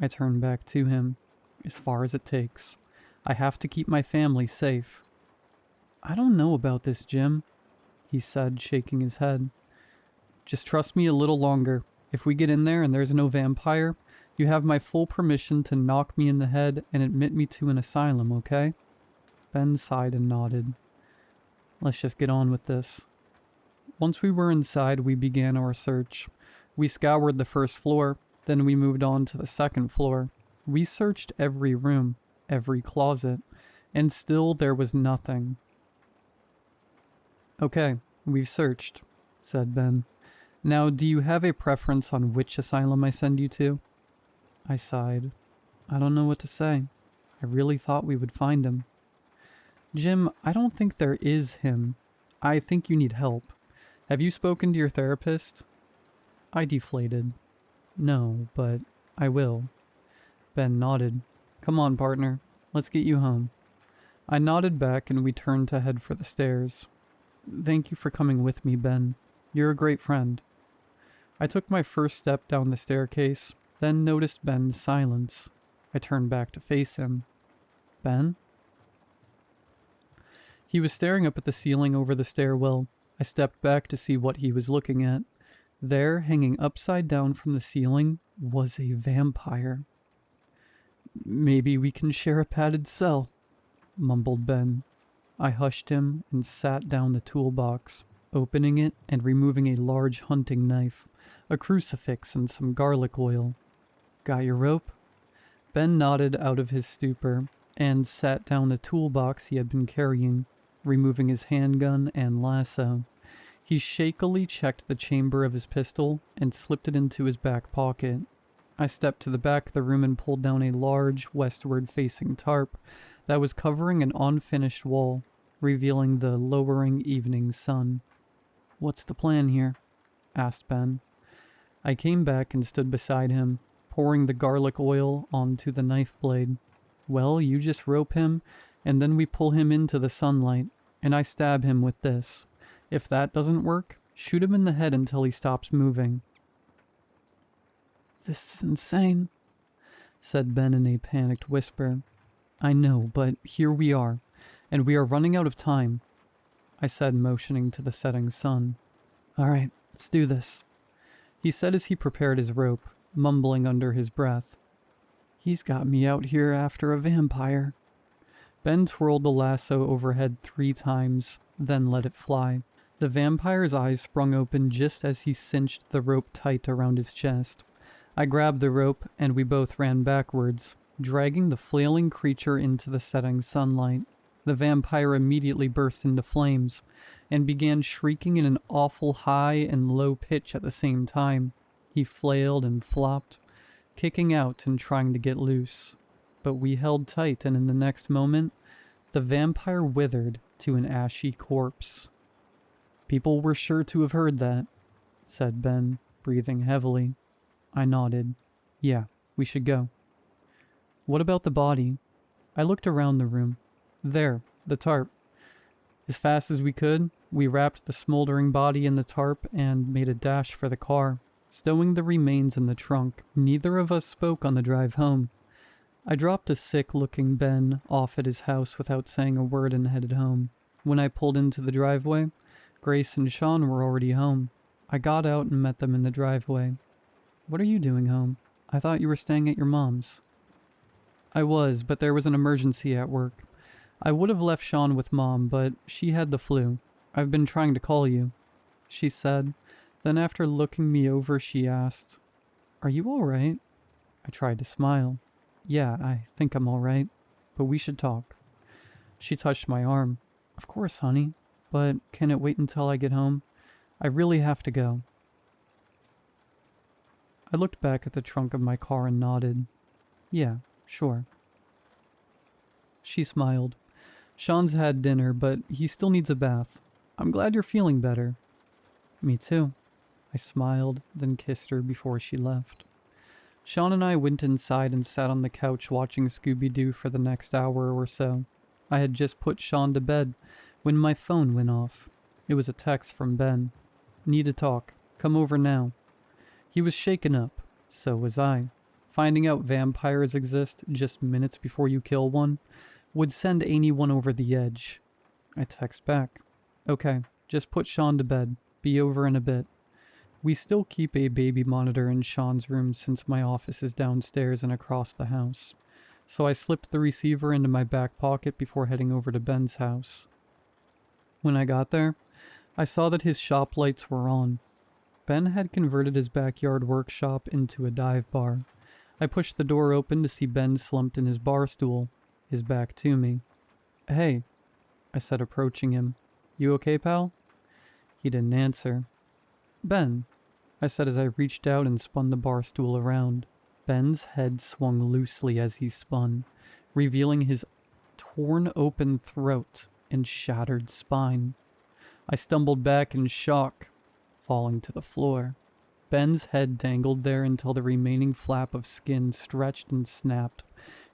I turned back to him. As far as it takes. I have to keep my family safe. I don't know about this, Jim, he said, shaking his head. Just trust me a little longer. If we get in there and there's no vampire, you have my full permission to knock me in the head and admit me to an asylum, okay? Ben sighed and nodded. Let's just get on with this. Once we were inside, we began our search. We scoured the first floor, then we moved on to the second floor. We searched every room, every closet, and still there was nothing. Okay, we've searched, said Ben. Now, do you have a preference on which asylum I send you to? I sighed. I don't know what to say. I really thought we would find him. Jim, I don't think there is him. I think you need help. Have you spoken to your therapist? I deflated. No, but I will. Ben nodded. Come on, partner. Let's get you home. I nodded back and we turned to head for the stairs. Thank you for coming with me, Ben. You're a great friend. I took my first step down the staircase, then noticed Ben's silence. I turned back to face him. Ben? He was staring up at the ceiling over the stairwell. I stepped back to see what he was looking at. There, hanging upside down from the ceiling, was a vampire. Maybe we can share a padded cell, mumbled Ben. I hushed him and sat down the toolbox, opening it and removing a large hunting knife, a crucifix, and some garlic oil. Got your rope? Ben nodded out of his stupor and sat down the toolbox he had been carrying, removing his handgun and lasso. He shakily checked the chamber of his pistol and slipped it into his back pocket. I stepped to the back of the room and pulled down a large, westward-facing tarp that was covering an unfinished wall, revealing the lowering evening sun. What's the plan here? Asked Ben. I came back and stood beside him, pouring the garlic oil onto the knife blade. Well, you just rope him, and then we pull him into the sunlight, and I stab him with this. If that doesn't work, shoot him in the head until he stops moving. This is insane, said Ben in a panicked whisper. I know, but here we are, and we are running out of time, I said, motioning to the setting sun. All right, let's do this, he said as he prepared his rope, mumbling under his breath. He's got me out here after a vampire. Ben twirled the lasso overhead 3 times, then let it fly. The vampire's eyes sprung open just as he cinched the rope tight around his chest. I grabbed the rope, and we both ran backwards, dragging the flailing creature into the setting sunlight. The vampire immediately burst into flames, and began shrieking in an awful high and low pitch at the same time. He flailed and flopped, kicking out and trying to get loose. But we held tight, and in the next moment, the vampire withered to an ashy corpse. People were sure to have heard that, said Ben, breathing heavily. I nodded. Yeah, we should go. What about the body? I looked around the room. There, the tarp. As fast as we could, we wrapped the smoldering body in the tarp and made a dash for the car, stowing the remains in the trunk. Neither of us spoke on the drive home. I dropped a sick-looking Ben off at his house without saying a word and headed home. When I pulled into the driveway, Grace and Sean were already home. I got out and met them in the driveway. What are you doing home? I thought you were staying at your mom's. I was, but there was an emergency at work. I would have left Sean with Mom, but she had the flu. I've been trying to call you. she said. Then after looking me over, she asked, "Are you all right?" I tried to smile. "Yeah, I think I'm all right, but we should talk." She touched my arm. "Of course, honey, but can it wait until I get home? I really have to go." I looked back at the trunk of my car and nodded. "Yeah, sure." She smiled. "Sean's had dinner, but he still needs a bath. I'm glad you're feeling better." "Me too." I smiled, then kissed her before she left. Sean and I went inside and sat on the couch watching Scooby-Doo for the next hour or so. I had just put Sean to bed when my phone went off. It was a text from Ben. "Need to talk. Come over now." He was shaken up. So was I. Finding out vampires exist just minutes before you kill one would send anyone over the edge. I text back. "Okay, just put Sean to bed. Be over in a bit." We still keep a baby monitor in Sean's room since my office is downstairs and across the house. So I slipped the receiver into my back pocket before heading over to Ben's house. When I got there, I saw that his shop lights were on. Ben had converted his backyard workshop into a dive bar. I pushed the door open to see Ben slumped in his bar stool, his back to me. "Hey," I said, approaching him. "You okay, pal?" He didn't answer. "Ben," I said as I reached out and spun the bar stool around. Ben's head swung loosely as he spun, revealing his torn open throat and shattered spine. I stumbled back in shock, falling to the floor. Ben's head dangled there until the remaining flap of skin stretched and snapped.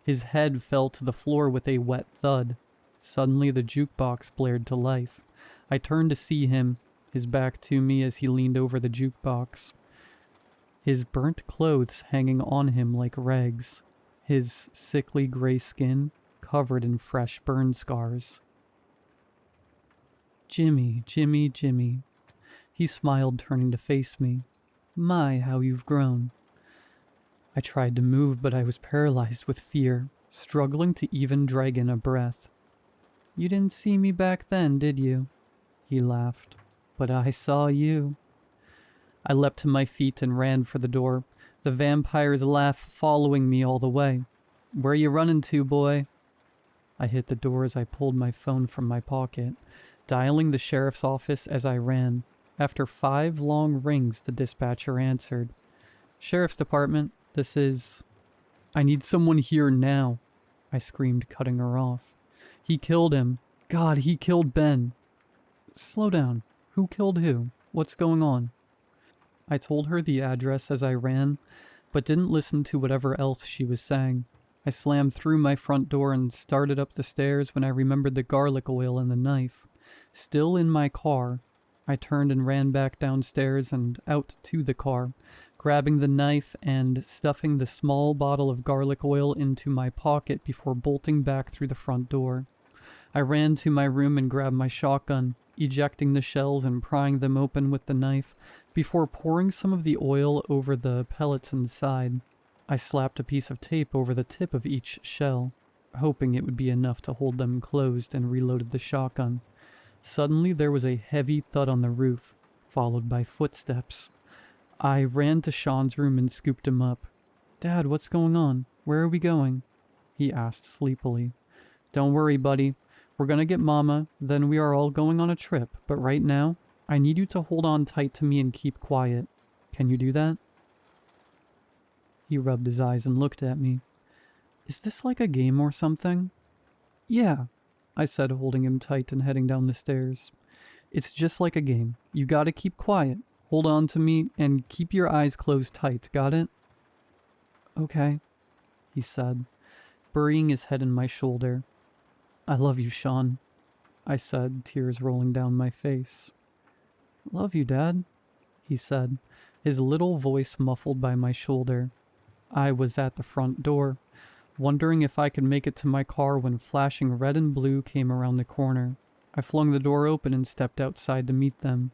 His head fell to the floor with a wet thud. Suddenly the jukebox blared to life. I turned to see him, his back to me as he leaned over the jukebox. His burnt clothes hanging on him like rags. His sickly gray skin covered in fresh burn scars. "Jimmy, Jimmy, Jimmy." He smiled, turning to face me. "My, how you've grown." I tried to move, but I was paralyzed with fear, struggling to even drag in a breath. "You didn't see me back then, did you?" He laughed. "But I saw you." I leapt to my feet and ran for the door, the vampire's laugh following me all the way. "Where you running to, boy?" I hit the door as I pulled my phone from my pocket, dialing the sheriff's office as I ran. After 5 long rings, the dispatcher answered. "Sheriff's Department, this is..." "I need someone here now," I screamed, cutting her off. "He killed him. God, he killed Ben." "Slow down. Who killed who? What's going on?" I told her the address as I ran, but didn't listen to whatever else she was saying. I slammed through my front door and started up the stairs when I remembered the garlic oil and the knife. Still in my car, I turned and ran back downstairs and out to the car, grabbing the knife and stuffing the small bottle of garlic oil into my pocket before bolting back through the front door. I ran to my room and grabbed my shotgun, ejecting the shells and prying them open with the knife before pouring some of the oil over the pellets inside. I slapped a piece of tape over the tip of each shell, hoping it would be enough to hold them closed, and reloaded the shotgun. Suddenly there was a heavy thud on the roof, followed by footsteps. I ran to Sean's room and scooped him up. "Dad, what's going on? Where are we going?" he asked sleepily. "Don't worry, buddy. We're gonna get Mama, then we are all going on a trip, but right now, I need you to hold on tight to me and keep quiet. Can you do that?" He rubbed his eyes and looked at me. "Is this like a game or something?" "Yeah," I said, holding him tight and heading down the stairs. "It's just like a game. You gotta keep quiet. Hold on to me and keep your eyes closed tight, got it?" "Okay," he said, burying his head in my shoulder. "I love you, Sean," I said, tears rolling down my face. "Love you, Dad," he said, his little voice muffled by my shoulder. I was at the front door, wondering if I could make it to my car when flashing red and blue came around the corner. I flung the door open and stepped outside to meet them.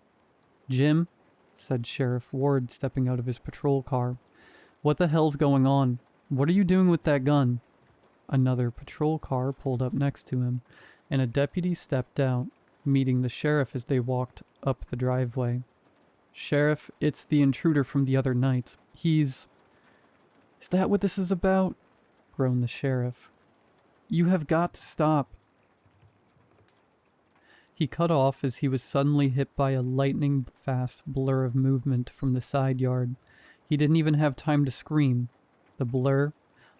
"Jim," said Sheriff Ward, stepping out of his patrol car. "What the hell's going on? What are you doing with that gun?" Another patrol car pulled up next to him, and a deputy stepped out, meeting the sheriff as they walked up the driveway. Sheriff, it's the intruder from the other night. He's... Is that what this is about? Groaned the sheriff. You have got to stop. He cut off as he was suddenly hit by a lightning-fast blur of movement from the side yard. He didn't even have time to scream. The blur,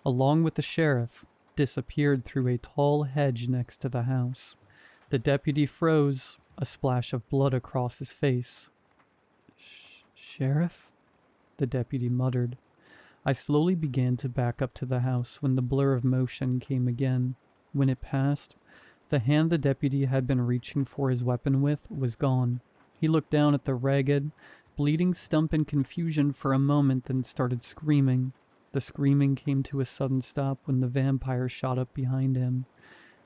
along with the sheriff, disappeared through a tall hedge next to the house. The deputy froze, a splash of blood across his face. Sheriff? The deputy muttered. I slowly began to back up to the house when the blur of motion came again. When it passed, the hand the deputy had been reaching for his weapon with was gone. He looked down at the ragged, bleeding stump in confusion for a moment, then started screaming. The screaming came to a sudden stop when the vampire shot up behind him,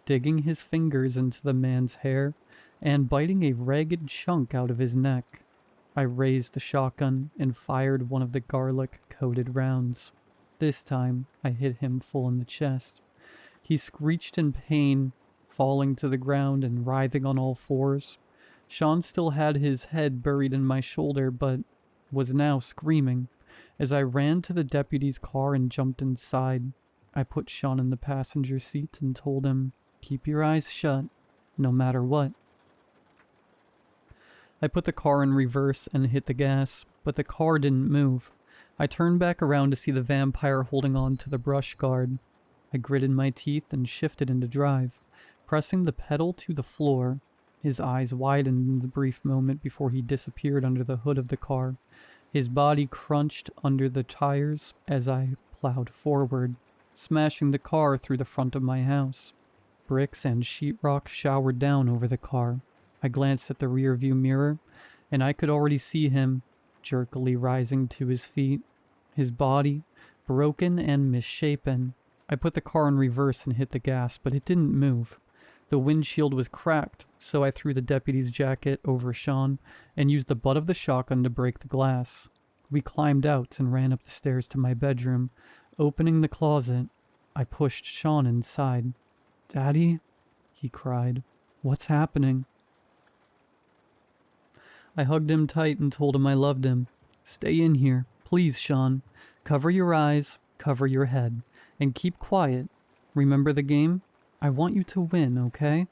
digging his fingers into the man's hair and biting a ragged chunk out of his neck. I raised the shotgun and fired one of the garlic-coated rounds. This time, I hit him full in the chest. He screeched in pain, falling to the ground and writhing on all fours. Sean still had his head buried in my shoulder, but was now screaming. As I ran to the deputy's car and jumped inside, I put Sean in the passenger seat and told him, "Keep your eyes shut, no matter what." I put the car in reverse and hit the gas, but the car didn't move. I turned back around to see the vampire holding on to the brush guard. I gritted my teeth and shifted into drive, pressing the pedal to the floor. His eyes widened in the brief moment before he disappeared under the hood of the car. His body crunched under the tires as I plowed forward, smashing the car through the front of my house. Bricks and sheetrock showered down over the car. I glanced at the rearview mirror, and I could already see him, jerkily rising to his feet, his body broken and misshapen. I put the car in reverse and hit the gas, but it didn't move. The windshield was cracked, so I threw the deputy's jacket over Sean and used the butt of the shotgun to break the glass. We climbed out and ran up the stairs to my bedroom. Opening the closet, I pushed Sean inside. "Daddy?" he cried. "What's happening?" I hugged him tight and told him I loved him. "Stay in here, please, Sean. Cover your eyes, cover your head, and keep quiet. Remember the game? I want you to win, okay?"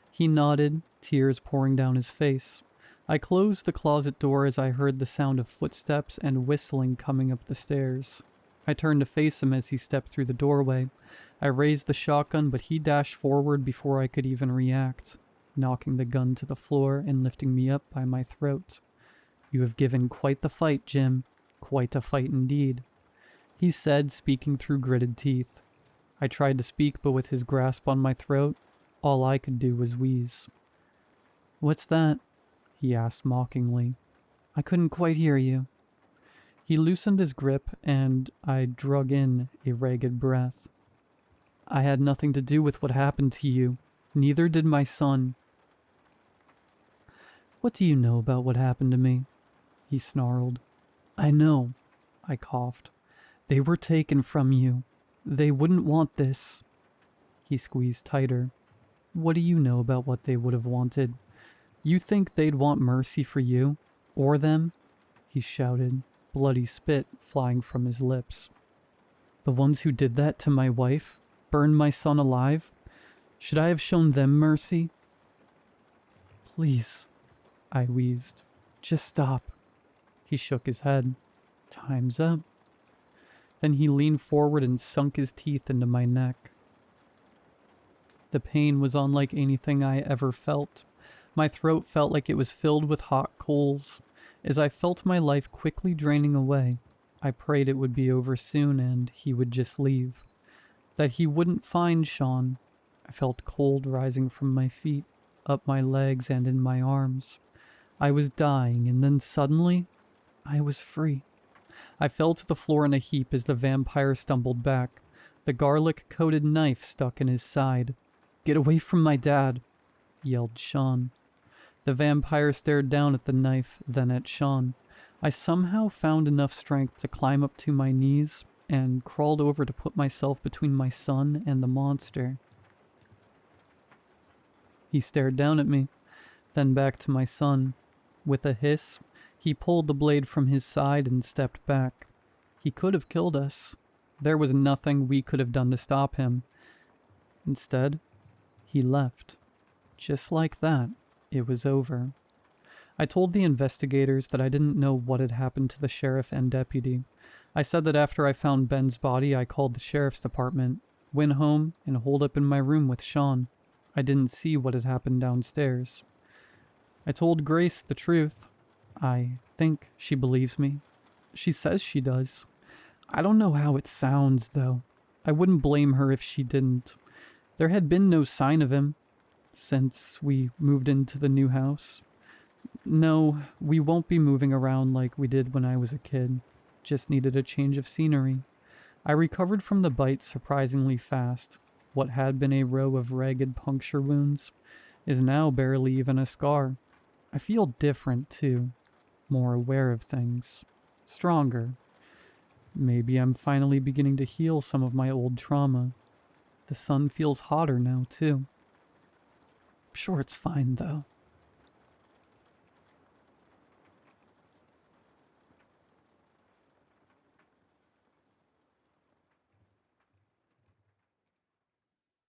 He nodded, tears pouring down his face. I closed the closet door as I heard the sound of footsteps and whistling coming up the stairs. I turned to face him as he stepped through the doorway. I raised the shotgun, but he dashed forward before I could even react, knocking the gun to the floor and lifting me up by my throat. "You have given quite the fight, Jim. Quite a fight indeed," he said, speaking through gritted teeth. I tried to speak, but with his grasp on my throat, all I could do was wheeze. "What's that?" he asked mockingly. "I couldn't quite hear you." He loosened his grip, and I drug in a ragged breath. "I had nothing to do with what happened to you. Neither did my son." "What do you know about what happened to me?" he snarled. "I know," I coughed. "They were taken from you. They wouldn't want this." He squeezed tighter. "What do you know about what they would have wanted? You think they'd want mercy for you? Or them?" he shouted, bloody spit flying from his lips. "The ones who did that to my wife? Burned my son alive? Should I have shown them mercy?" "Please," I wheezed. "Just stop." He shook his head. "Time's up." Then he leaned forward and sunk his teeth into my neck. The pain was unlike anything I ever felt. My throat felt like it was filled with hot coals. As I felt my life quickly draining away, I prayed it would be over soon and he would just leave. That he wouldn't find Sean. I felt cold rising from my feet, up my legs and in my arms. I was dying, and then suddenly, I was free. I fell to the floor in a heap as the vampire stumbled back, the garlic-coated knife stuck in his side. "Get away from my dad," yelled Sean. The vampire stared down at the knife, then at Sean. I somehow found enough strength to climb up to my knees and crawled over to put myself between my son and the monster. He stared down at me, then back to my son. With a hiss, He pulled the blade from his side and stepped back. He could have killed us. There was nothing we could have done to stop him. Instead, he left. Just like that, it was over. I told the investigators that I didn't know what had happened to the sheriff and deputy. I said that after I found Ben's body, I called the sheriff's department, went home, and holed up in my room with Sean. I didn't see what had happened downstairs. I told Grace the truth. I think she believes me. She says she does. I don't know how it sounds, though. I wouldn't blame her if she didn't. There had been no sign of him since we moved into the new house. No, we won't be moving around like we did when I was a kid. Just needed a change of scenery. I recovered from the bite surprisingly fast. What had been a row of ragged puncture wounds is now barely even a scar. I feel different, too. More aware of things. Stronger. Maybe I'm finally beginning to heal some of my old trauma. The sun feels hotter now, too. I'm sure it's fine, though.